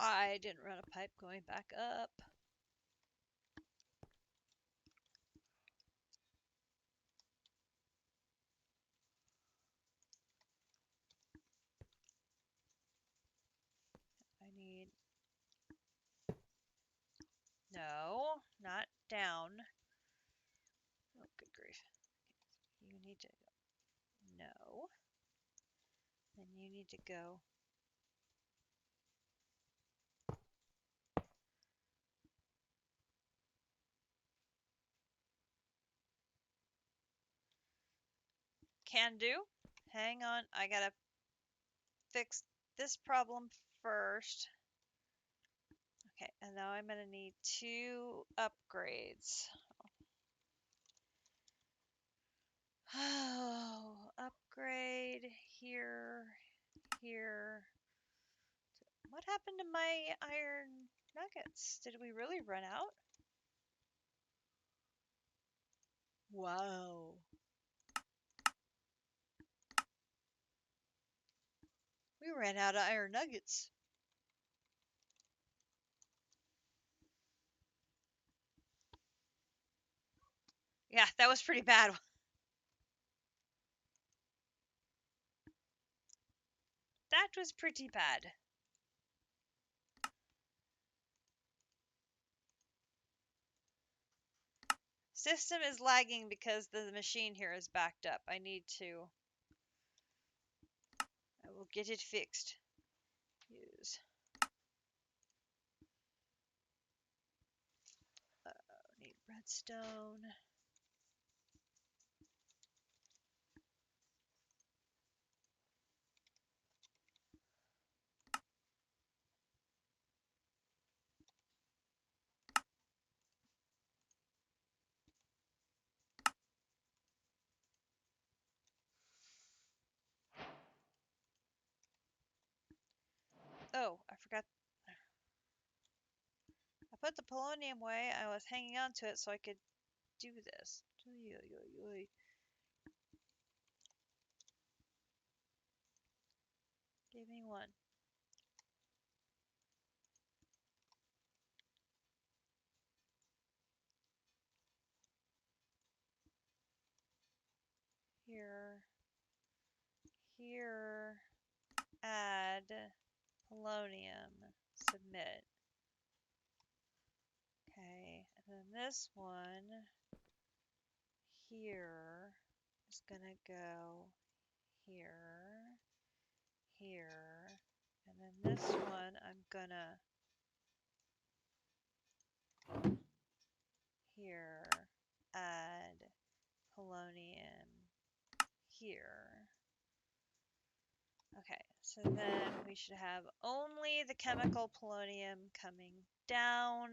I didn't run a pipe going back up. I need... No, not down. Oh, good grief. You need to go. No. Then you need to go. Can do. Hang on, I gotta fix this problem first. Okay, and now I'm gonna need 2 upgrades. Oh, upgrade here, here. What happened to my iron nuggets? Did we really run out? Wow. We ran out of iron nuggets. Yeah, that was pretty bad. That was pretty bad. System is lagging because the machine here is backed up. I will get it fixed. Use. Need redstone. forgot. I put the polonium away. I was hanging on to it so I could do this. Give me one. Here. Here. Add polonium. Submit. Okay, and then this one here is gonna go here, here, and then this one I'm gonna here, add polonium here. Okay, so then we should have only the chemical polonium coming down.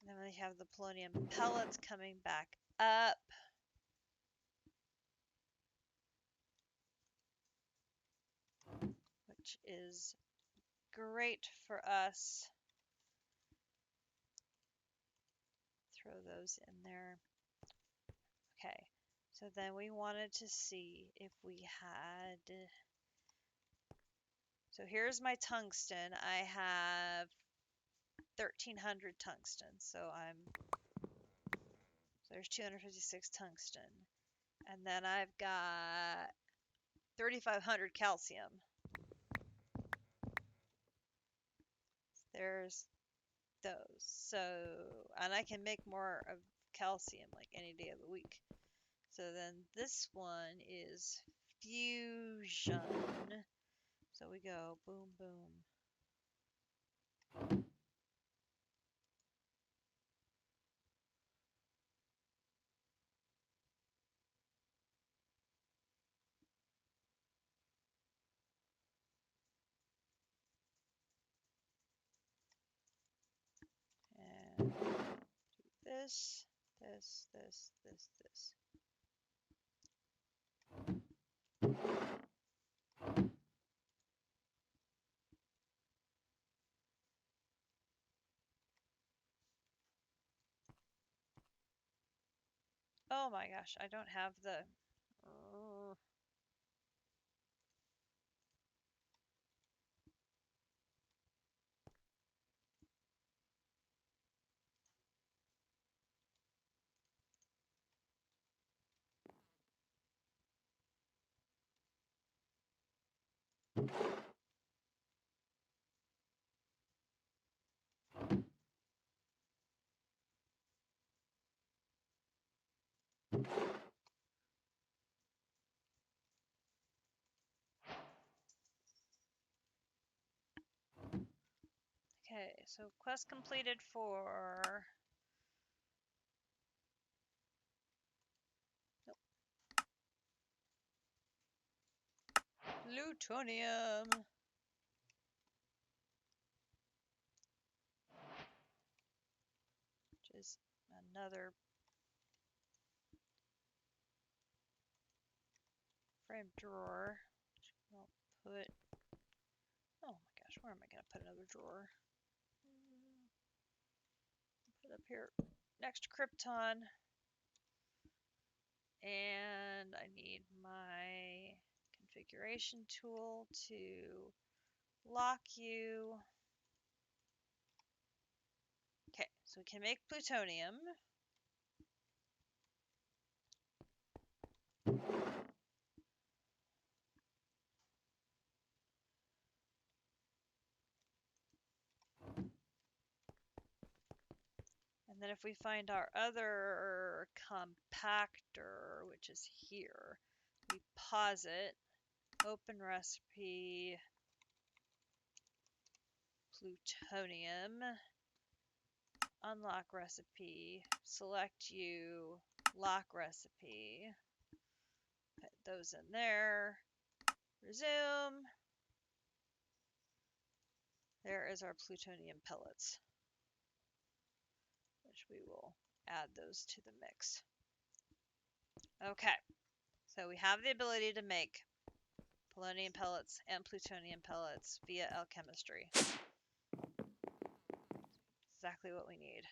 And then we have the polonium pellets coming back up. Which is great for us. Throw those in there. Okay, so then we wanted to see if we had. So here's my tungsten. I have 1,300 tungsten. So there's 256 tungsten. And then I've got 3,500 calcium. There's those. So, and I can make more of calcium like any day of the week. So then this one is fusion. So we go boom, boom. And do this, this, this, this, this. Oh my gosh, I don't have the. Okay, so quest completed for. Nope. Plutonium. Which is another frame drawer. I'll put. Oh my gosh, where am I going to put another drawer? Put up here next to Krypton. And I need my configuration tool to lock you. Okay, so we can make plutonium. And then if we find our other compactor, which is here, we pause it, open recipe, plutonium, unlock recipe, select you, lock recipe, put those in there, resume. There is our plutonium pellets, which we will add those to the mix. Okay, so we have the ability to make Polonium pellets and plutonium pellets via alchemistry. Exactly what we need.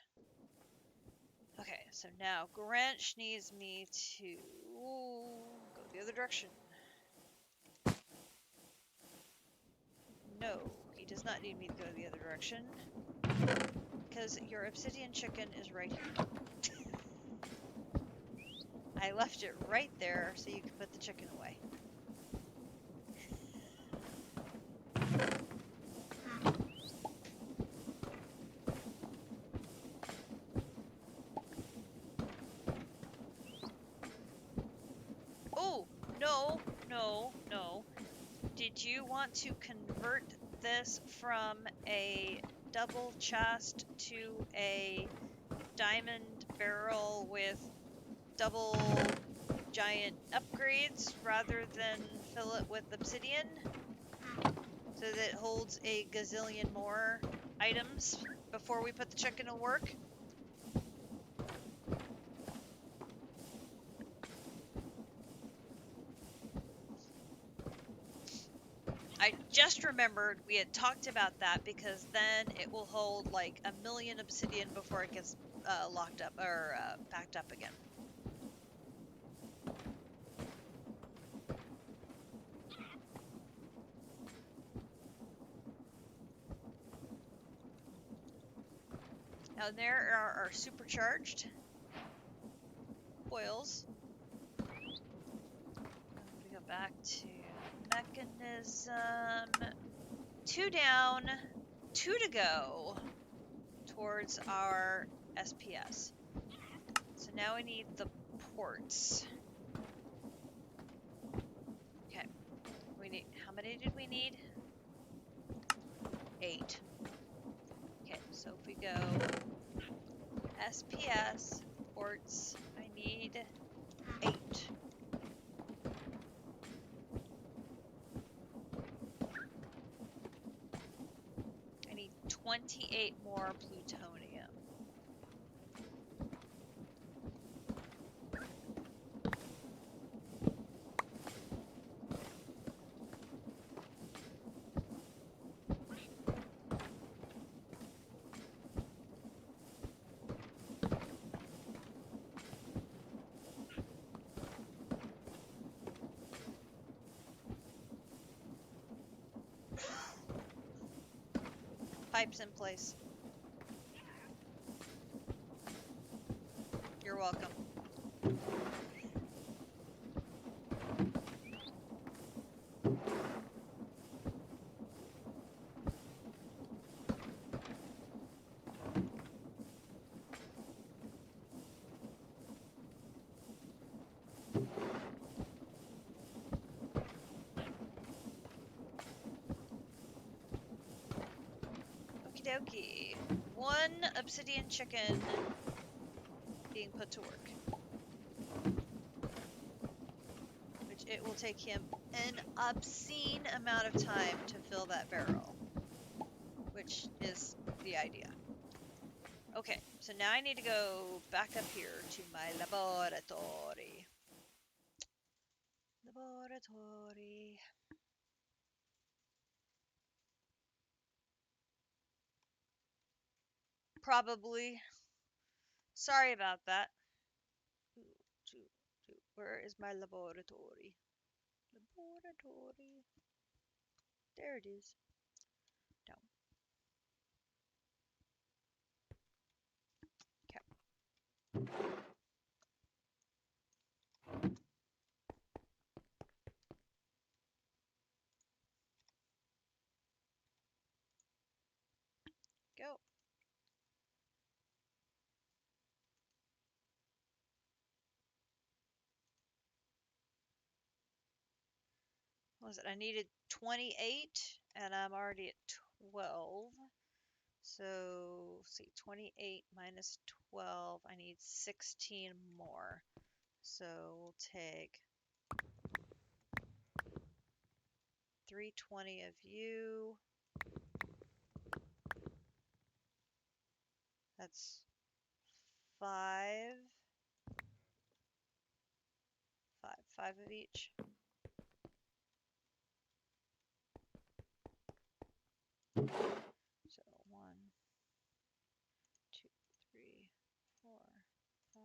Okay, so now Grinch needs me to go the other direction. No, he does not need me to go the other direction. Because your obsidian chicken is right here. I left it right there so you can put the chicken away. Oh, no, no, no. Did you want to convert this from a double chest to a diamond barrel with double giant upgrades rather than fill it with obsidian so that it holds a gazillion more items before we put the chicken to work? I just remembered we had talked about that because then it will hold like a million obsidian before it gets locked up or packed up again. Now there are our supercharged coils. We go back to mechanism. 2 down, 2 to go towards our SPS. So now we need the ports. Okay. We need, how many did we need? 8. Okay, so if we go SPS, ports, I need 8. I need 28 more plutonium. Pipes in place. You're welcome. Okie dokie. 1 obsidian chicken being put to work. Which it will take him an obscene amount of time to fill that barrel. Which is the idea. Okay, so now I need to go back up here to my laboratory. Laboratory. Probably. Sorry about that. Where is my laboratory? Laboratory. There it is. Down. Okay. Go. What was it? I needed 28 and I'm already at 12. So, let's see, 28 minus 12, I need 16 more. So we'll take 320 of you. That's 5. 5 of each. So 1, 2, 3, 4, 5,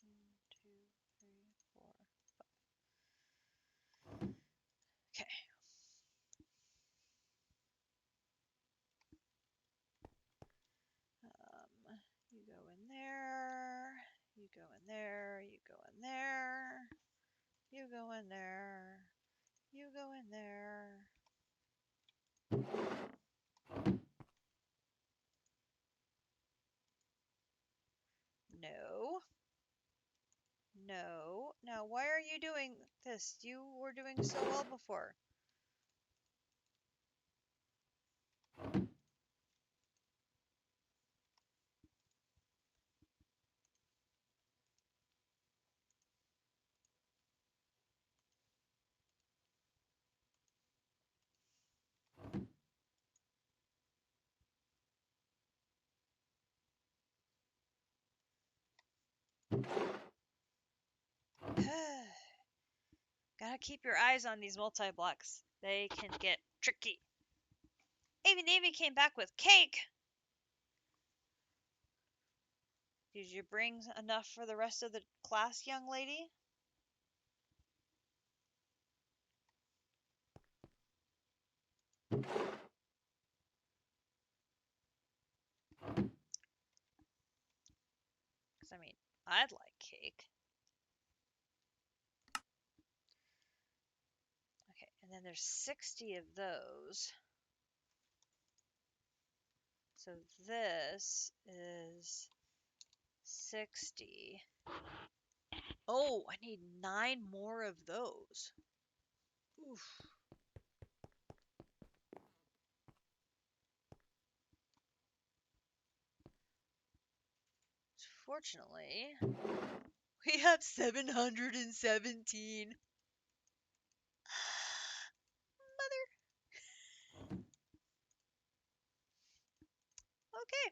1, 2, 3, 4, 5. Okay. You go in there. You go in there. You go in there. You go in there. You go in there. No. No. Now, why are you doing this? You were doing so well before. Gotta keep your eyes on these multi-blocks. They can get tricky. Navy came back with cake! Did you bring enough for the rest of the class, young lady? Because, I mean, I'd like cake. Okay, and then there's 60 of those. So this is 60. Oh, I need 9 more of those. Oof. Fortunately, we have 717. Mother. Okay.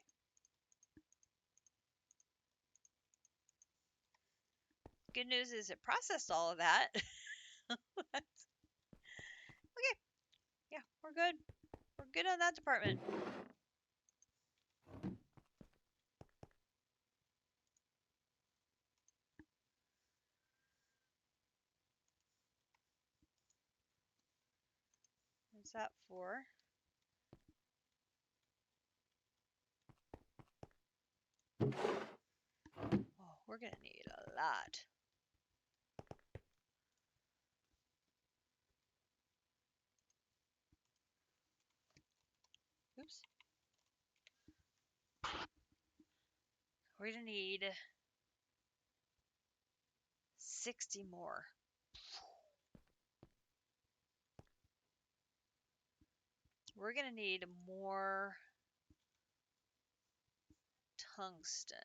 Good news is it processed all of that. Okay. Yeah, we're good. We're good on that department. What's that for? Oh, we're gonna need a lot. Oops. We're gonna need 60 more. We're gonna need more tungsten.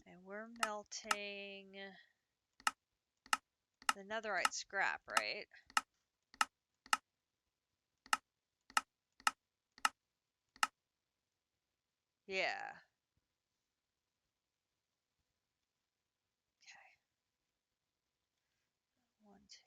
And we're melting the netherite scrap, right? Yeah. Okay. 1, 2.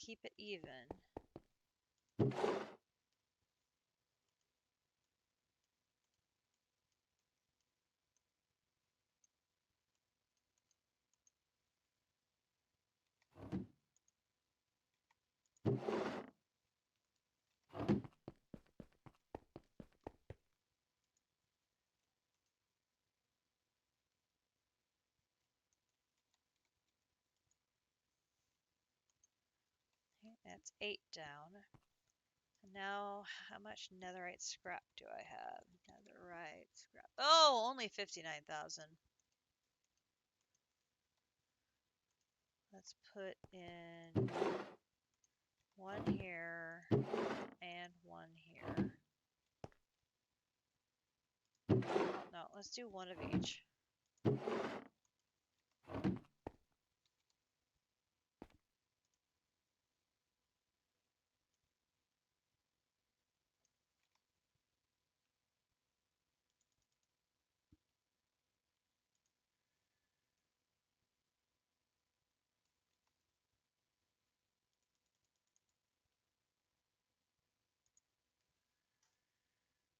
Keep it even. Okay, that's 8 down. And now, how much netherite scrap do I have? Netherite scrap. Oh, only 59,000. Let's put in 1 here and 1 here. Oh, no, let's do one of each.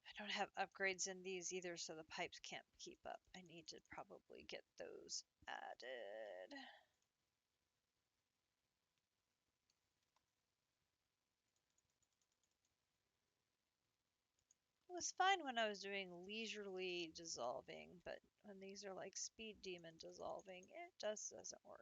I don't have upgrades in these either, so the pipes can't keep up. I need to probably get those added. It was fine when I was doing leisurely dissolving, but when these are like speed demon dissolving, it just doesn't work.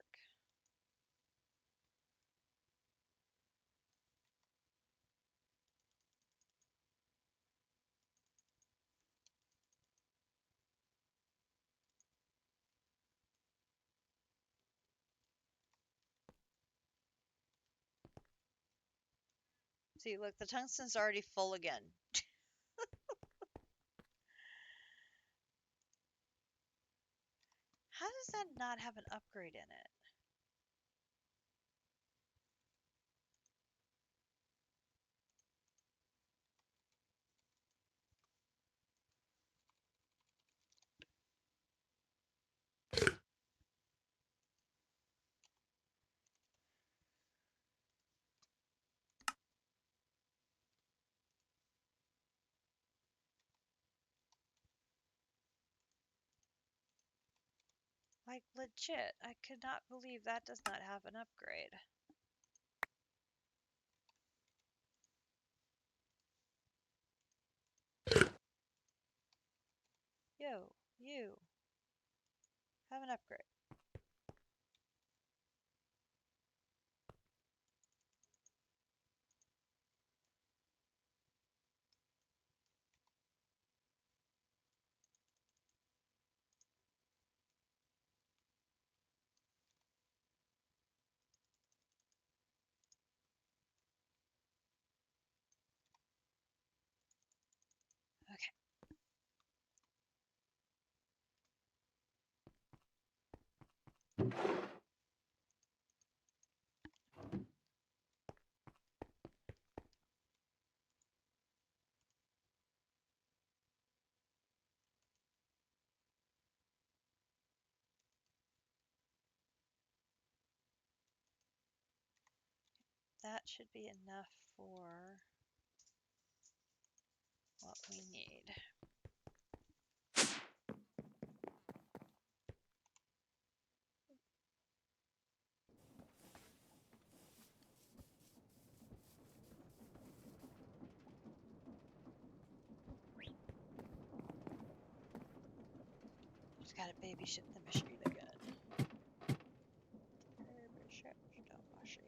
See, look, the tungsten's already full again. How does that not have an upgrade in it? Like, legit, I could not believe that does not have an upgrade. Yo, you, have an upgrade. Okay. That should be enough for what we need. Just gotta babysit the machine again. Babysit the machine.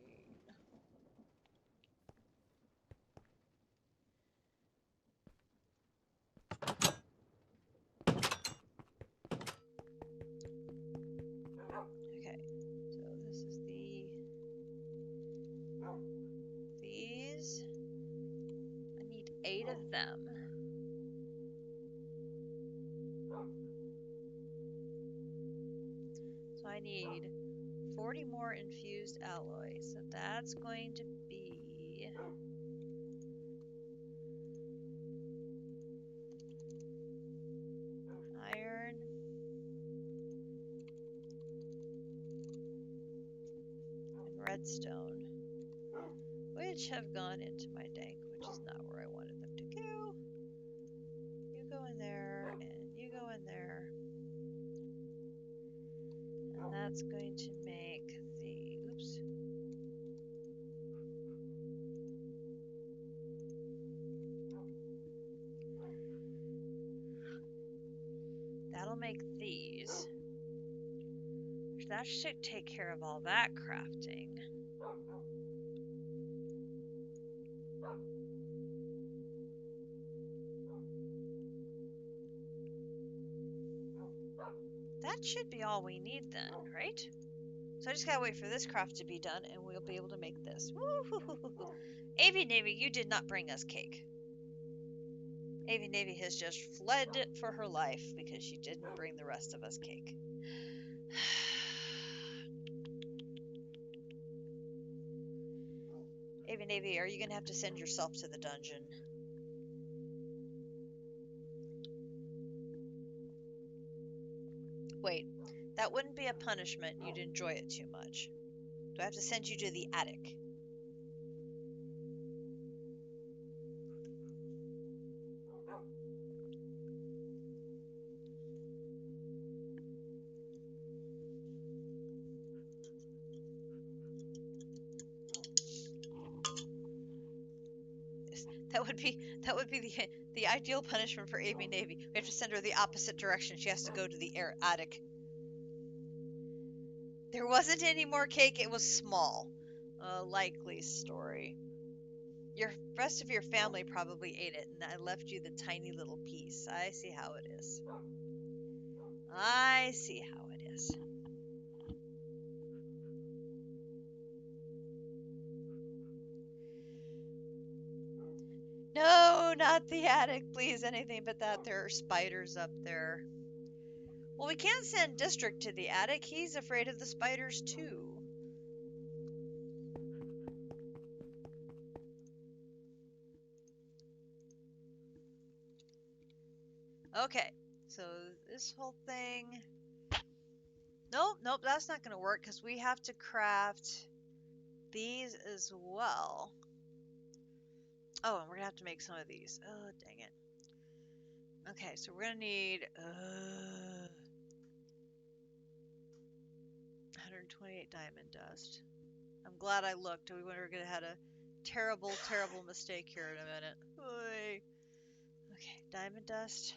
Okay, so this is these. I need 8 of them. So I need 40 more infused alloy. So that's going to be iron, and redstone, which have gone into my tank, which is not where I wanted them to go. You go in there, and you go in there. And that's going to make the, oops. That'll make these. That should take care of all that crafting. That should be all we need then, right? So I just gotta wait for this craft to be done and we'll be able to make this. Woo-hoo-hoo-hoo. AV Navy, you did not bring us cake. Avi Navy has just fled for her life because she didn't bring the rest of us cake. Avi Navy, are you going to have to send yourself to the dungeon? Wait, that wouldn't be a punishment. You'd enjoy it too much. Do I have to send you to the attic? That would be the ideal punishment for Avi Navy. We have to send her the opposite direction. She has to go to the attic. There wasn't any more cake. It was small. A likely story. Your rest of your family probably ate it, and I left you the tiny little piece. I see how it is. I see how it is. No, not the attic, please. Anything but that. There are spiders up there. Well, we can't send District to the attic. He's afraid of the spiders, too. Okay, so this whole thing... Nope, that's not going to work because we have to craft these as well. Oh, and we're going to have to make some of these. Oh, dang it. Okay, so we're going to need 128 diamond dust. I'm glad I looked. We would have had a terrible, terrible mistake here in a minute. Oy. Okay, diamond dust.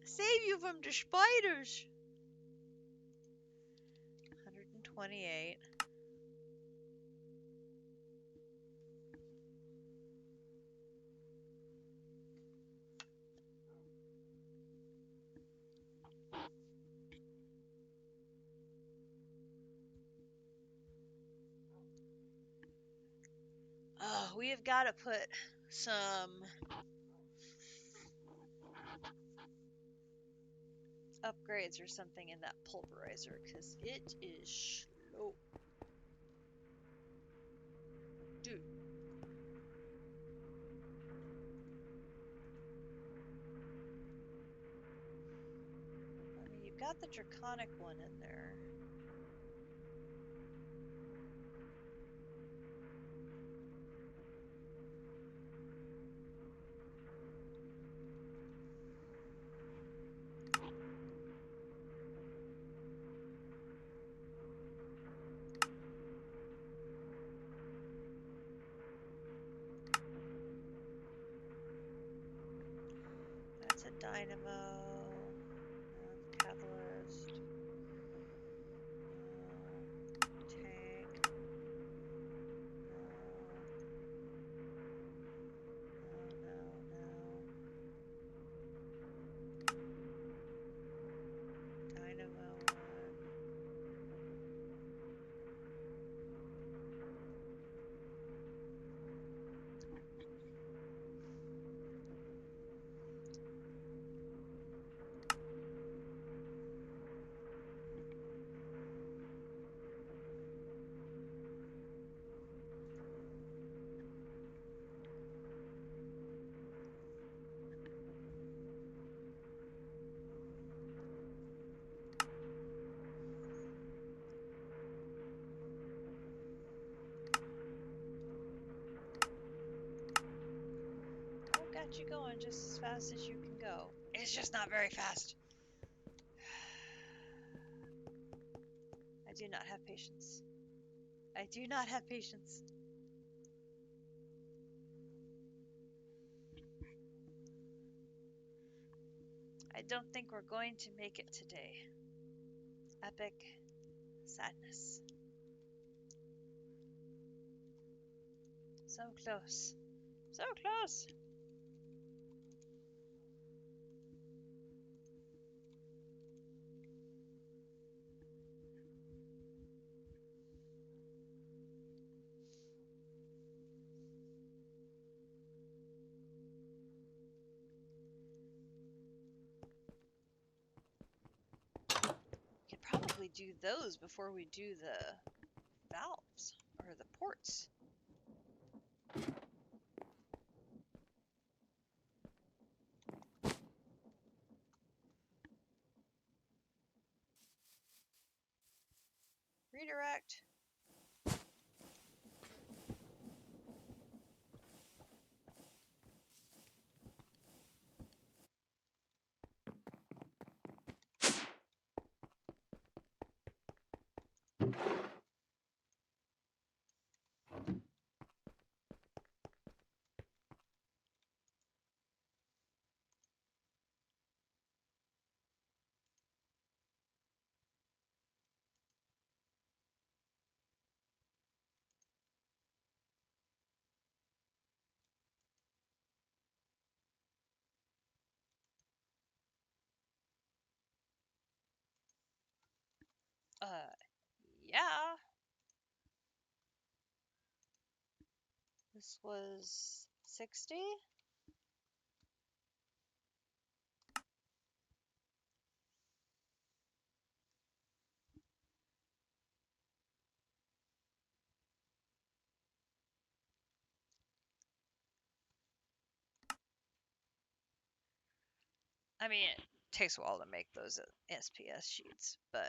Save you from the spiders. 128. Oh, we have got to put some upgrades or something in that pulverizer because it is slow. Dude. I mean, you've got the draconic one in there. That's a dynamo. Catalyst. Tank. No. Dynamo one. Got you going just as fast as you can go. It's just not very fast. I do not have patience. I do not have patience. I don't think we're going to make it today. Epic sadness. So close. So close. probably do those before we do the valves or the ports. Redirect. Yeah. This was 60. I mean, it takes a while to make those SPS sheets, but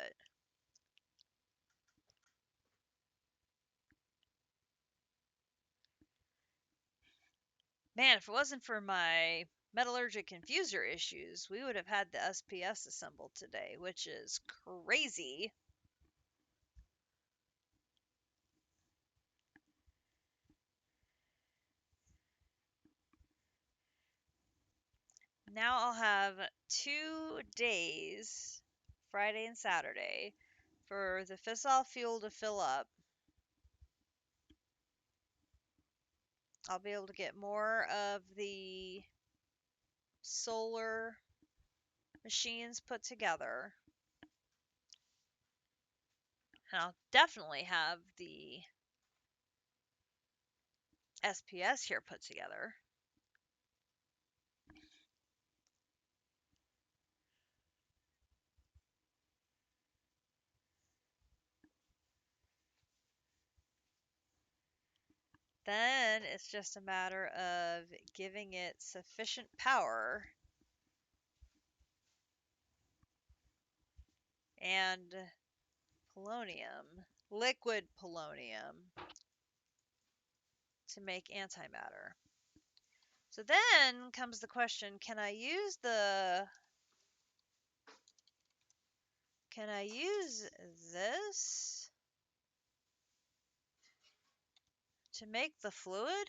man, if it wasn't for my metallurgic infuser issues, we would have had the SPS assembled today, which is crazy. Now I'll have 2 days, Friday and Saturday, for the fissile fuel to fill up. I'll be able to get more of the solar machines put together. And I'll definitely have the SPS here put together. Then it's just a matter of giving it sufficient power and polonium, liquid polonium, to make antimatter. So then comes the question, can I use this to make the fluid?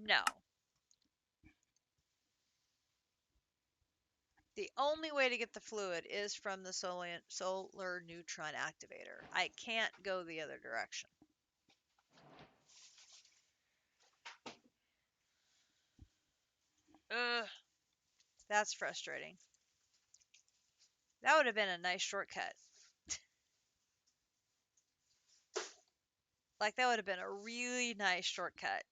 No. The only way to get the fluid is from the solar neutron activator. I can't go the other direction. Ugh, that's frustrating. That would have been a nice shortcut. Like, that would have been a really nice shortcut.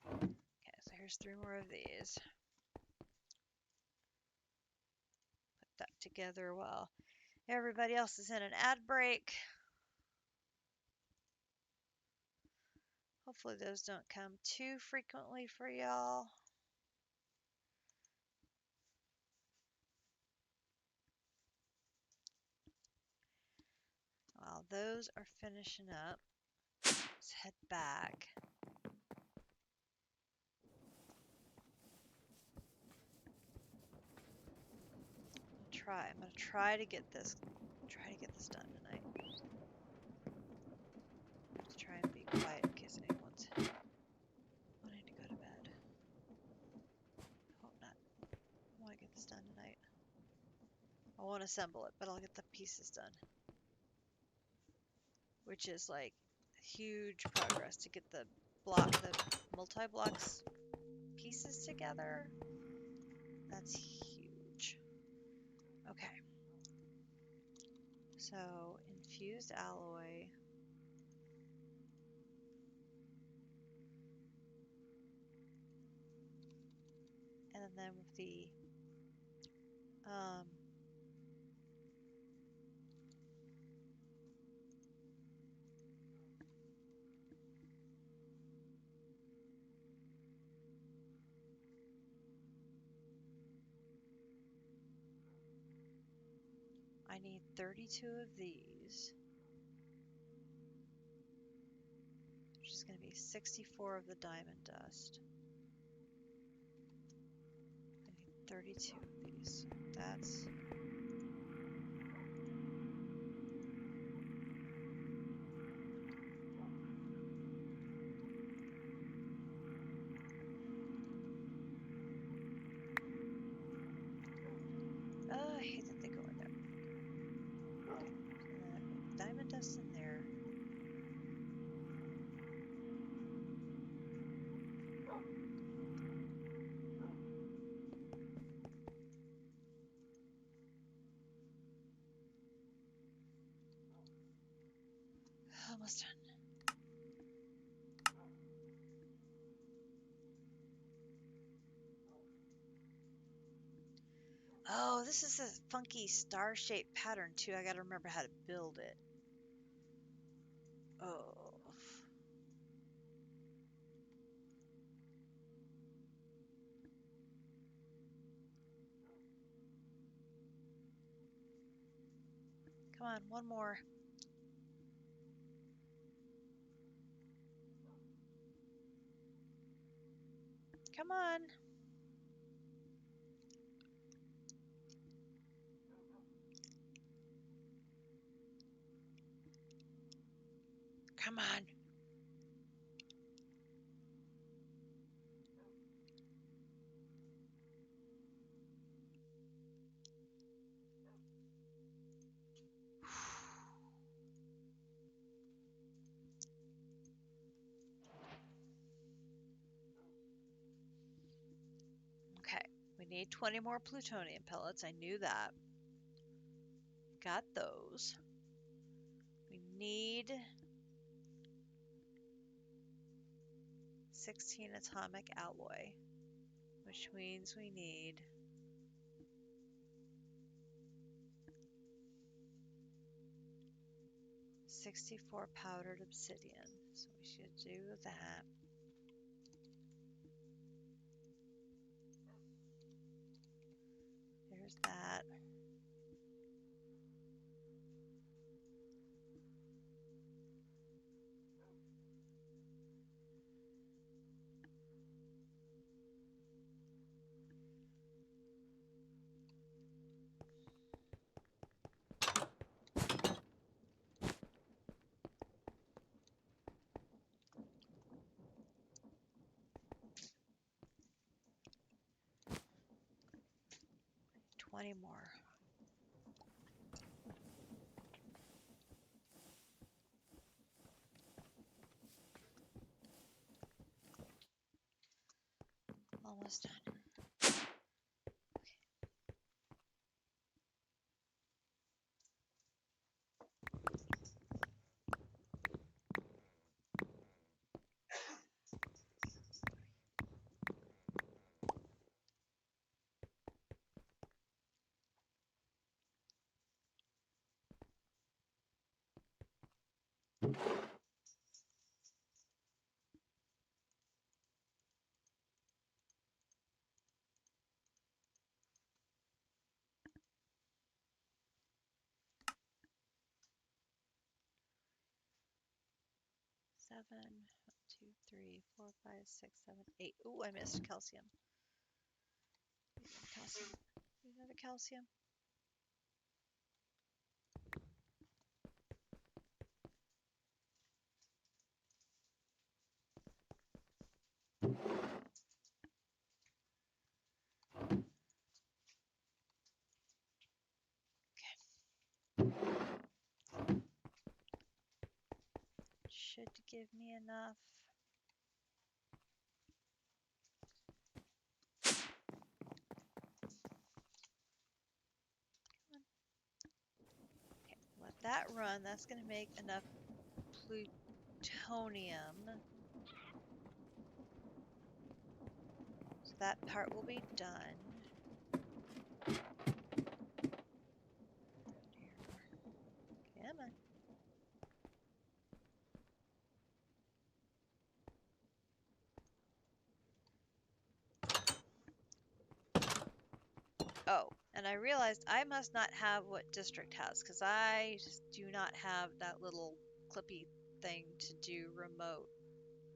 Okay, so here's 3 more of these. Put that together while everybody else is in an ad break. Hopefully those don't come too frequently for y'all. While those are finishing up, let's head back. I'm gonna try to get this done tonight. Let's try and be quiet in case anyone's wanting to go to bed. Hope not. I want to get this done tonight. I won't assemble it, but I'll get the pieces done. Which is like huge progress to get the multi-blocks pieces together. That's huge. Okay. So, infused alloy. And then with the I need 32 of these, which is going to be 64 of the diamond dust. I need 32 of these. That's... I hate that they go in there. Okay. Diamond dust in there. Almost done. Oh, this is a funky star-shaped pattern too. I gotta remember how to build it. Oh. Come on, one more. Come on. Come on. Okay, we need 20 more plutonium pellets. I knew that. Got those. We need 16 atomic alloy, which means we need 64 powdered obsidian. So we should do that. There's that. Twenty more. Almost done. 7, 1, 2, 3, 4, 5, 6, 7, 8. Ooh, I missed calcium. Calcium. Another calcium. should give me enough. Okay, let that run. That's going to make enough plutonium. So that part will be done. Come on. Oh, and I realized I must not have what district has, because I just do not have that little clippy thing to do remote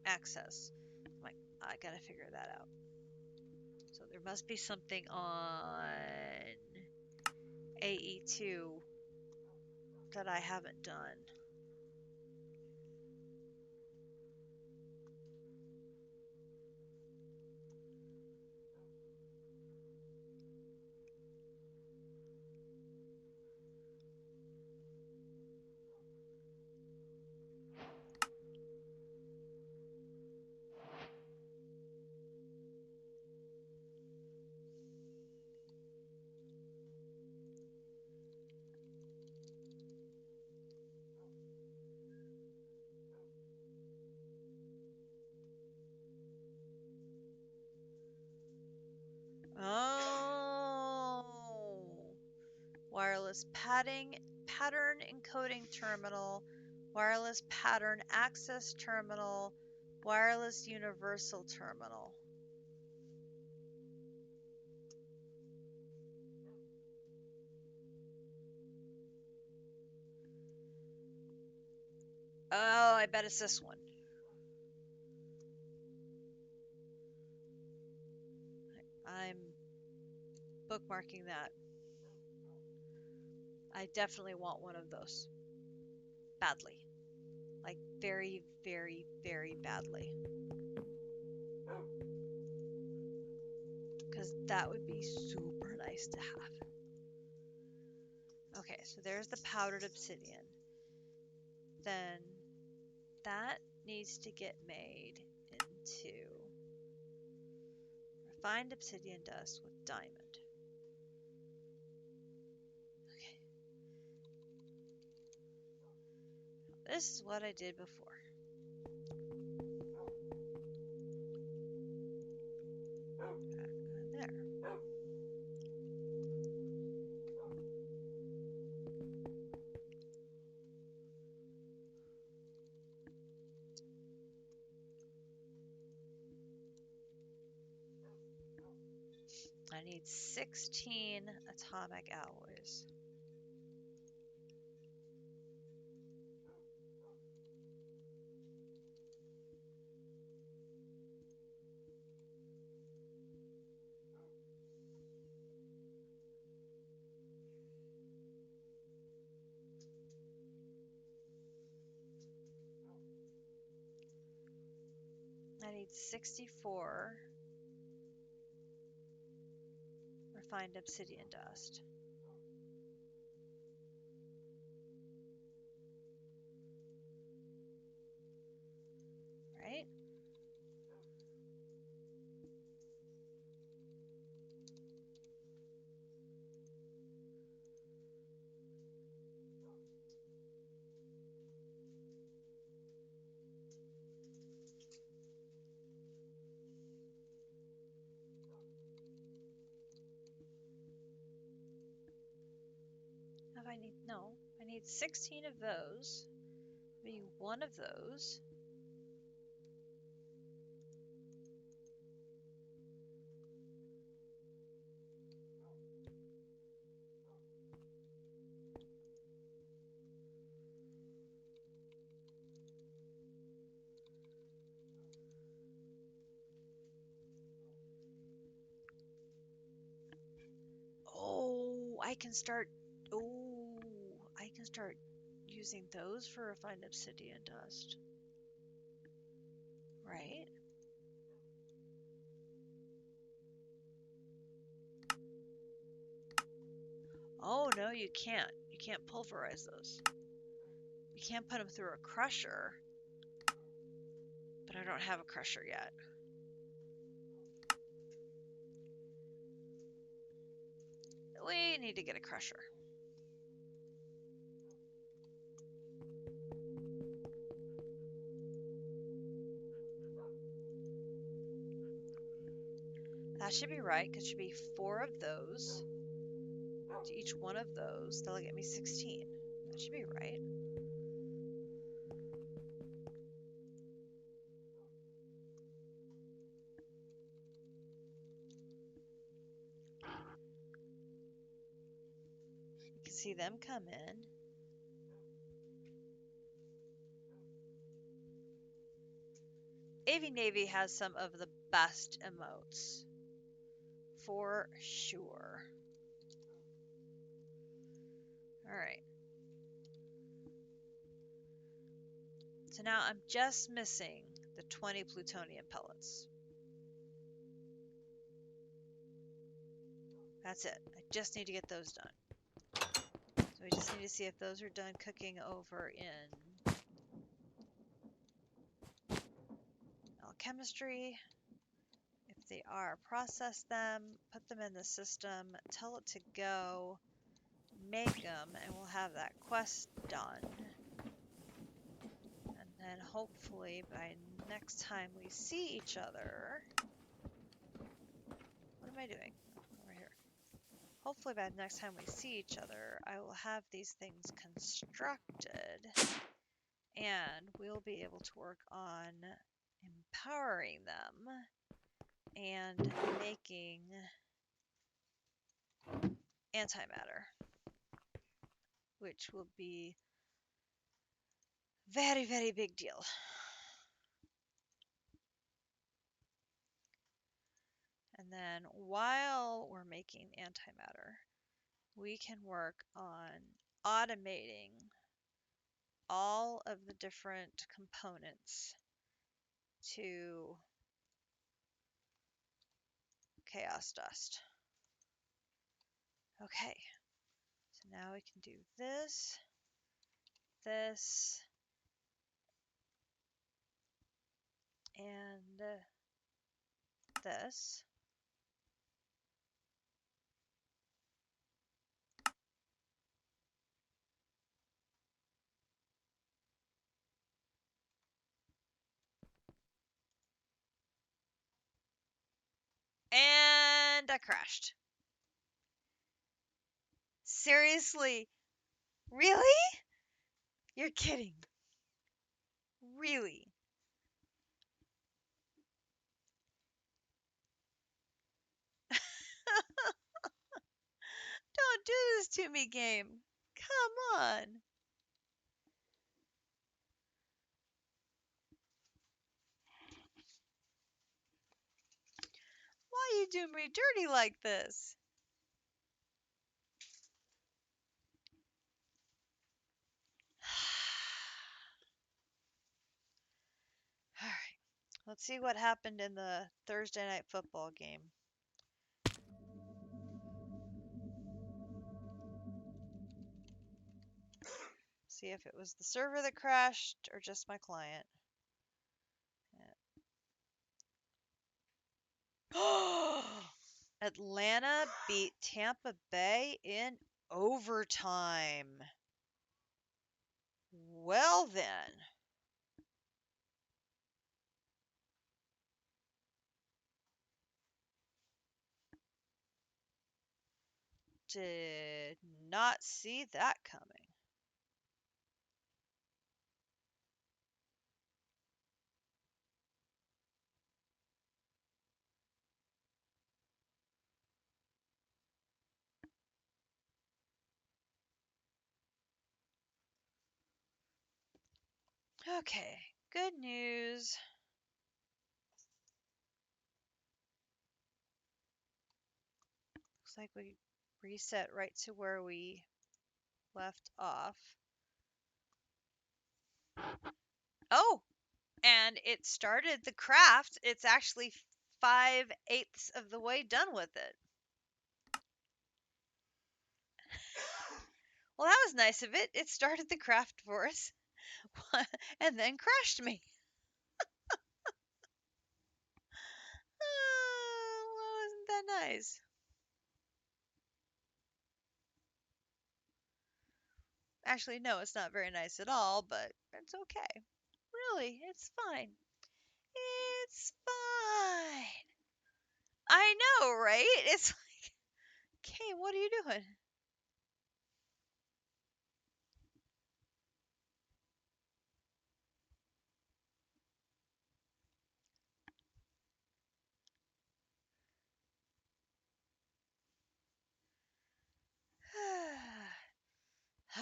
access. I'm like, I gotta figure that out. So there must be something on AE2 that I haven't done. Oh, wireless padding, pattern encoding terminal, wireless pattern access terminal, wireless universal terminal. Oh, I bet it's this one. I'm bookmarking that. I definitely want one of those. Badly. Like, very, very, very badly. Because that would be super nice to have. Okay, so there's the powdered obsidian. Then that needs to get made into refined obsidian dust with diamond. Okay. This is what I did before. There. I need 16 atomic alloys. I need 64 refined obsidian dust. Right? I need 16 of those. Maybe one of those. Oh, I can start. Oh, I can start using those for refined obsidian dust. Right? Oh, no, you can't. You can't pulverize those. You can't put them through a crusher. But I don't have a crusher yet. We need to get a crusher. That should be right, because it should be 4 of those. To each one of those, that'll get me 16. That should be right. You can see them come in. AV Navy has some of the best emotes. For sure. Alright. So now I'm just missing the 20 plutonium pellets. That's it. I just need to get those done. So we just need to see if those are done cooking over in alchemistry. If they are, process them, put them in the system, tell it to go, make them, and we'll have that quest done. And then hopefully by next time we see each other... What am I doing? Over here. Hopefully by the next time we see each other, I will have these things constructed, and we'll be able to work on empowering them and making antimatter, which will be very, very big deal. And then while we're making antimatter, we can work on automating all of the different components to chaos dust. Okay, so now we can do this, this, and this. And I crashed. Seriously? Really? You're kidding. Really? Don't do this to me, game. Come on. Why you do me dirty like this? Alright. Let's see what happened in the Thursday night football game. See if it was the server that crashed or just my client. Atlanta beat Tampa Bay in overtime. Well then. Did not see that coming. Okay, good news. Looks like we reset right to where we left off. Oh, and it started the craft. It's actually 5/8 of the way done with it. Well, that was nice of it. It started the craft for us and then crashed me. nice. Actually, no, it's not very nice at all, but it's okay. Really, it's fine. It's fine. I know, right? It's like, okay, what are you doing?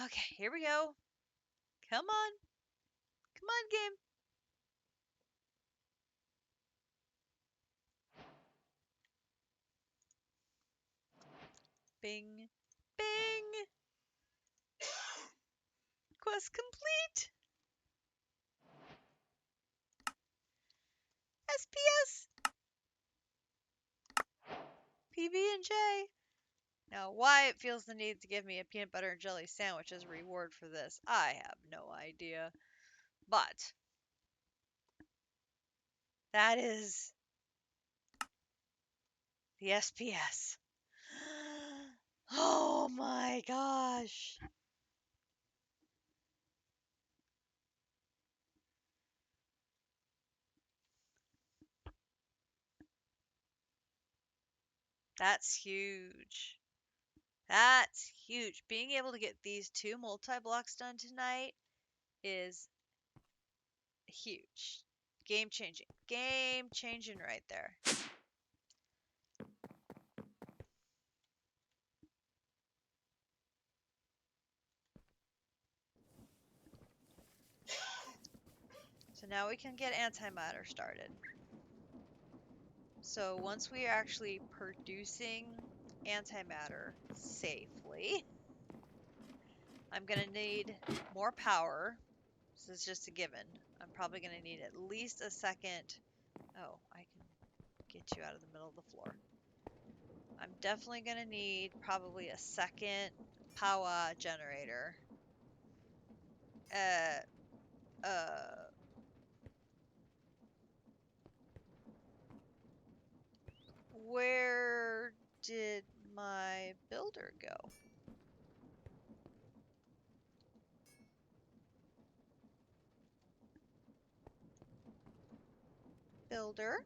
Okay, here we go. Come on. Come on, game. Bing. Bing. Quest complete. SPS. PB&J. Now, why it feels the need to give me a peanut butter and jelly sandwich as a reward for this, I have no idea. But that is the SPS. Oh my gosh. That's huge. That's huge. Being able to get these 2 multi-blocks done tonight is huge. Game changing. Game changing right there. So now we can get antimatter started. So once we are actually producing antimatter safely, I'm going to need more power. This is just a given. I'm probably going to need at least a second. Oh, I can get you out of the middle of the floor. I'm definitely going to need probably a second power generator. Where did my builder go? Builder?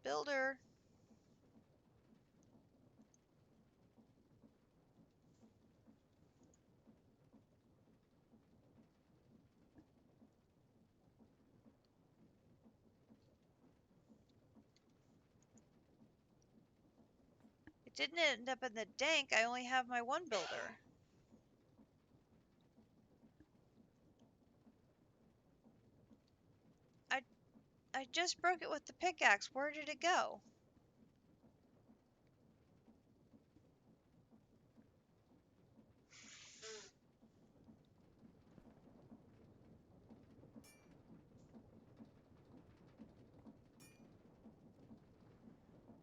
Builder? It didn't end up in the dank. I only have my one builder. I just broke it with the pickaxe. Where did it go?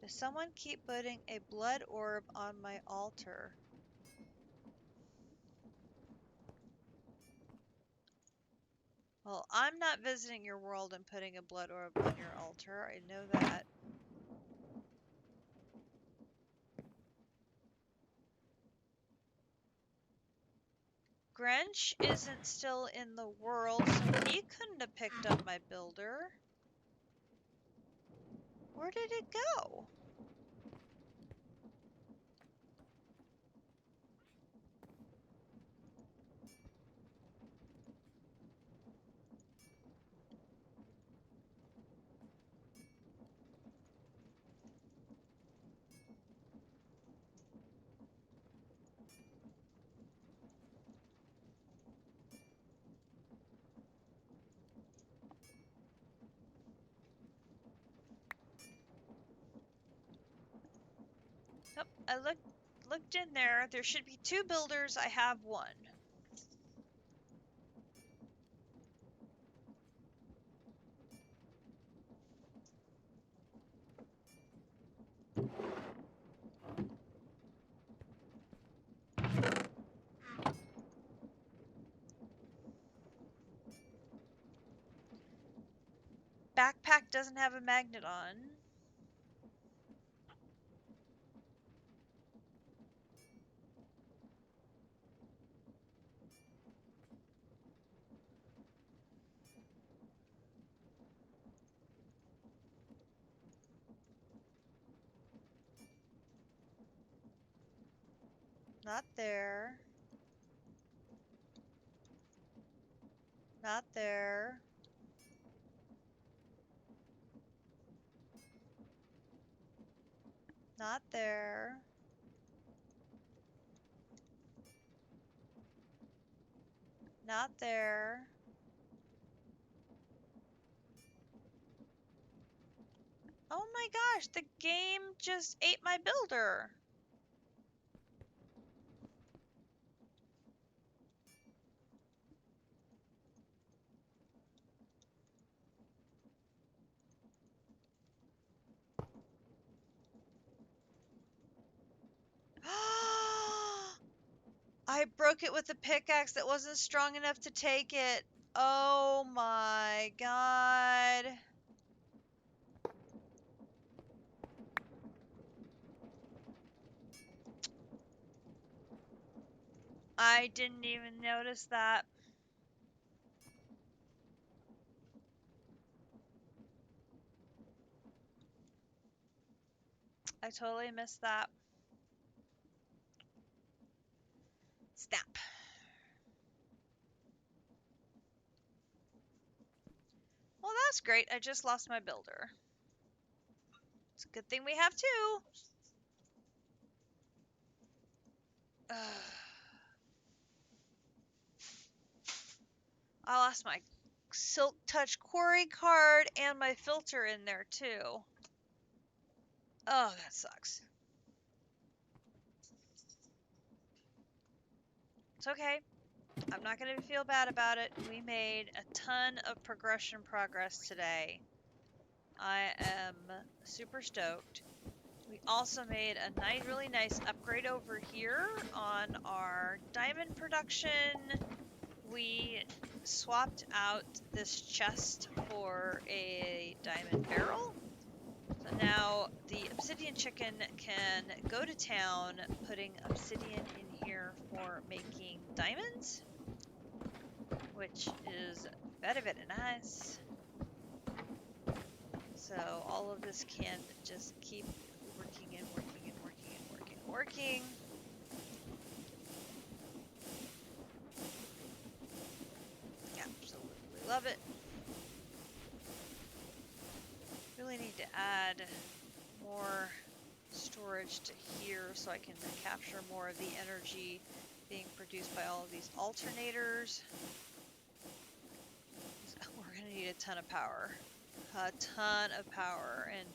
Does someone keep putting a blood orb on my altar? Well, I'm not visiting your world and putting a blood orb on your altar. I know that. Grench isn't still in the world, so he couldn't have picked up my builder. Where did it go? Nope, I looked in there. There should be 2 builders. I have 1. backpack doesn't have a magnet on. Not there. Not there. Not there. Not there. Oh my gosh, the game just ate my builder. I broke it with a pickaxe that wasn't strong enough to take it. Oh my god. I didn't even notice that. I totally missed that. Snap. Well, that's great. I just lost my builder. It's a good thing we have two. I lost my Silk Touch Quarry card and my filter in there too. Oh, that sucks. It's okay. I'm not going to feel bad about it. We made a ton of progression progress today. I am super stoked. We also made a really nice upgrade over here on our diamond production. We swapped out this chest for a diamond barrel. So now the obsidian chicken can go to town, putting obsidian in here for making diamonds, which is very, very nice. So all of this can just keep working and working and working and working and working. Absolutely love it. Really need to add more storage to here so I can capture more of the energy being produced by all of these alternators. We're going to need a ton of power. A ton of power, and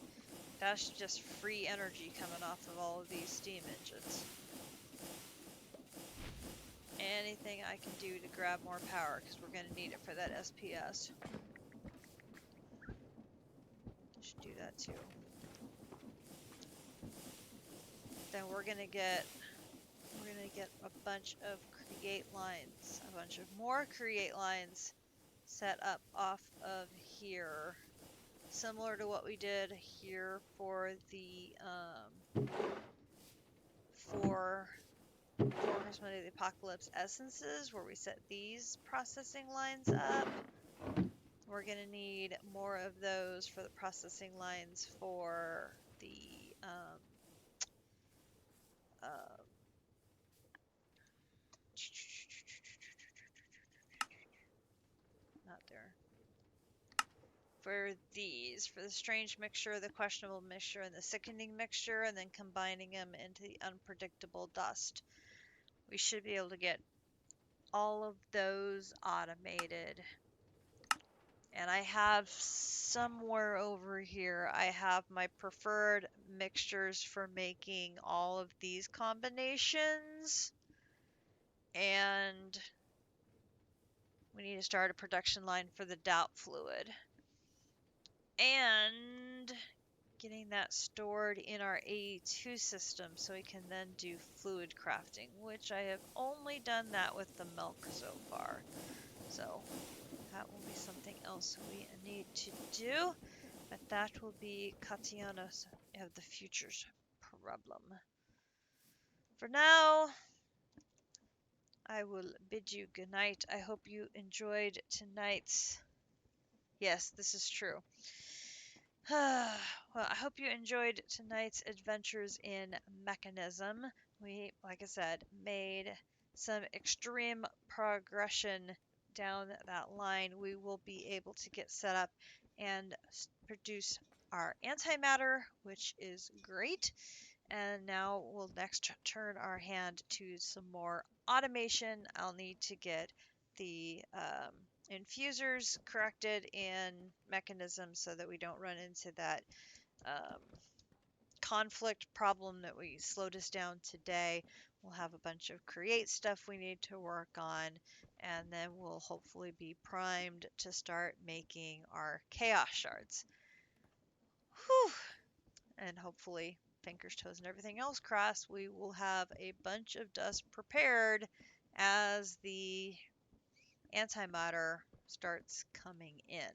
that's just free energy coming off of all of these steam engines. Anything I can do to grab more power, because we're going to need it for that SPS. Should do that too. Then we're gonna get a bunch of create lines, a bunch of more create lines set up off of here, similar to what we did here for the for Horsemen of the Apocalypse essences, where we set these processing lines up. We're gonna need more of those for the processing lines for the not there. For these, for the strange mixture, the questionable mixture, and the sickening mixture, and then combining them into the unpredictable dust. We should be able to get all of those automated. And I have somewhere over here, I have my preferred mixtures for making all of these combinations. And we need to start a production line for the doubt fluid. And getting that stored in our AE2 system so we can then do fluid crafting, which I have only done that with the milk so far. So that will be something else we need to do. But that will be Katiana's of the future's problem. For now, I will bid you good night. I hope you enjoyed tonight's. Yes, this is true. Well, I hope you enjoyed tonight's adventures in Mechanism. We, like I said, made some extreme progression down that line. We will be able to get set up and produce our antimatter, which is great. And now we'll next turn our hand to some more automation. I'll need to get the infusers corrected in Mechanism so that we don't run into that um, conflict problem that we slowed us down today. We'll have a bunch of create stuff we need to work on, and then we'll hopefully be primed to start making our chaos shards. Whew. And hopefully, fingers, toes, and everything else crossed, we will have a bunch of dust prepared as the antimatter starts coming in.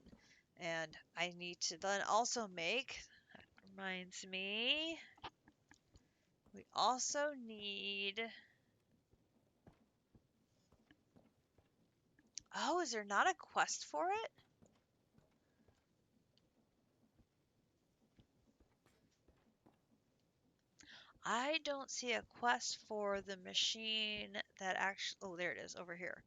And I need to then also make, that reminds me, we also need, oh, is there not a quest for it? I don't see a quest for the machine that actually, oh, there it is over here.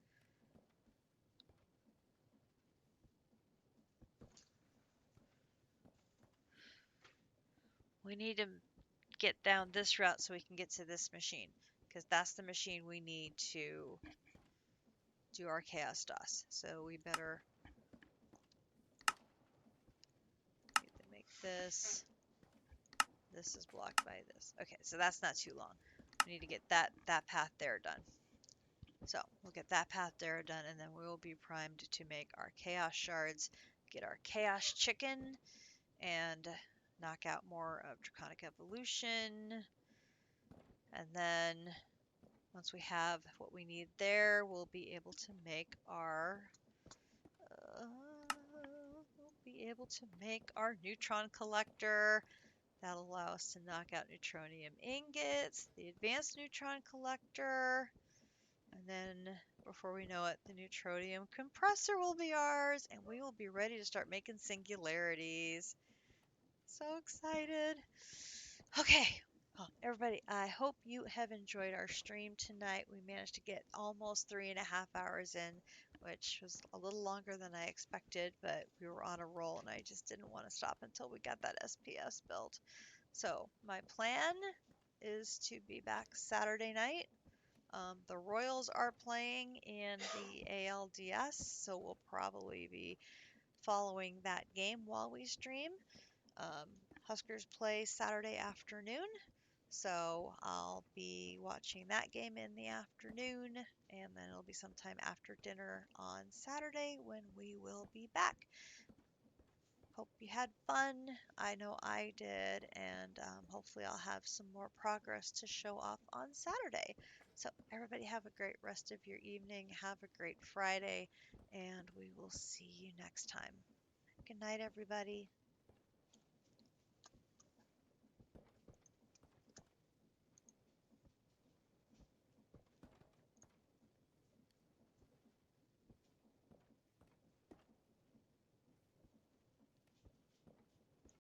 We need to get down this route so we can get to this machine, because that's the machine we need to do our chaos dust. So we better make this. This is blocked by this. Okay, so that's not too long. We need to get that path there done. So we'll get that path there done, and then we will be primed to make our chaos shards, get our chaos chicken, and knock out more of draconic evolution. And then once we have what we need there, we'll be able to make our neutron collector. That'll allow us to knock out neutronium ingots, the advanced neutron collector, and then before we know it, the neutronium compressor will be ours, and we will be ready to start making singularities. So excited. Okay. Well, everybody, I hope you have enjoyed our stream tonight. We managed to get almost 3.5 hours in, which was a little longer than I expected, but we were on a roll and I just didn't want to stop until we got that SPS built. So my plan is to be back Saturday night. The Royals are playing in the ALDS, so we'll probably be following that game while we stream. Um, Huskers play Saturday afternoon, so I'll be watching that game in the afternoon, and then it'll be sometime after dinner on Saturday when we will be back. Hope you had fun. I know I did, and hopefully I'll have some more progress to show off on Saturday. So everybody have a great rest of your evening. Have a great Friday, and we will see you next time. Good night, everybody.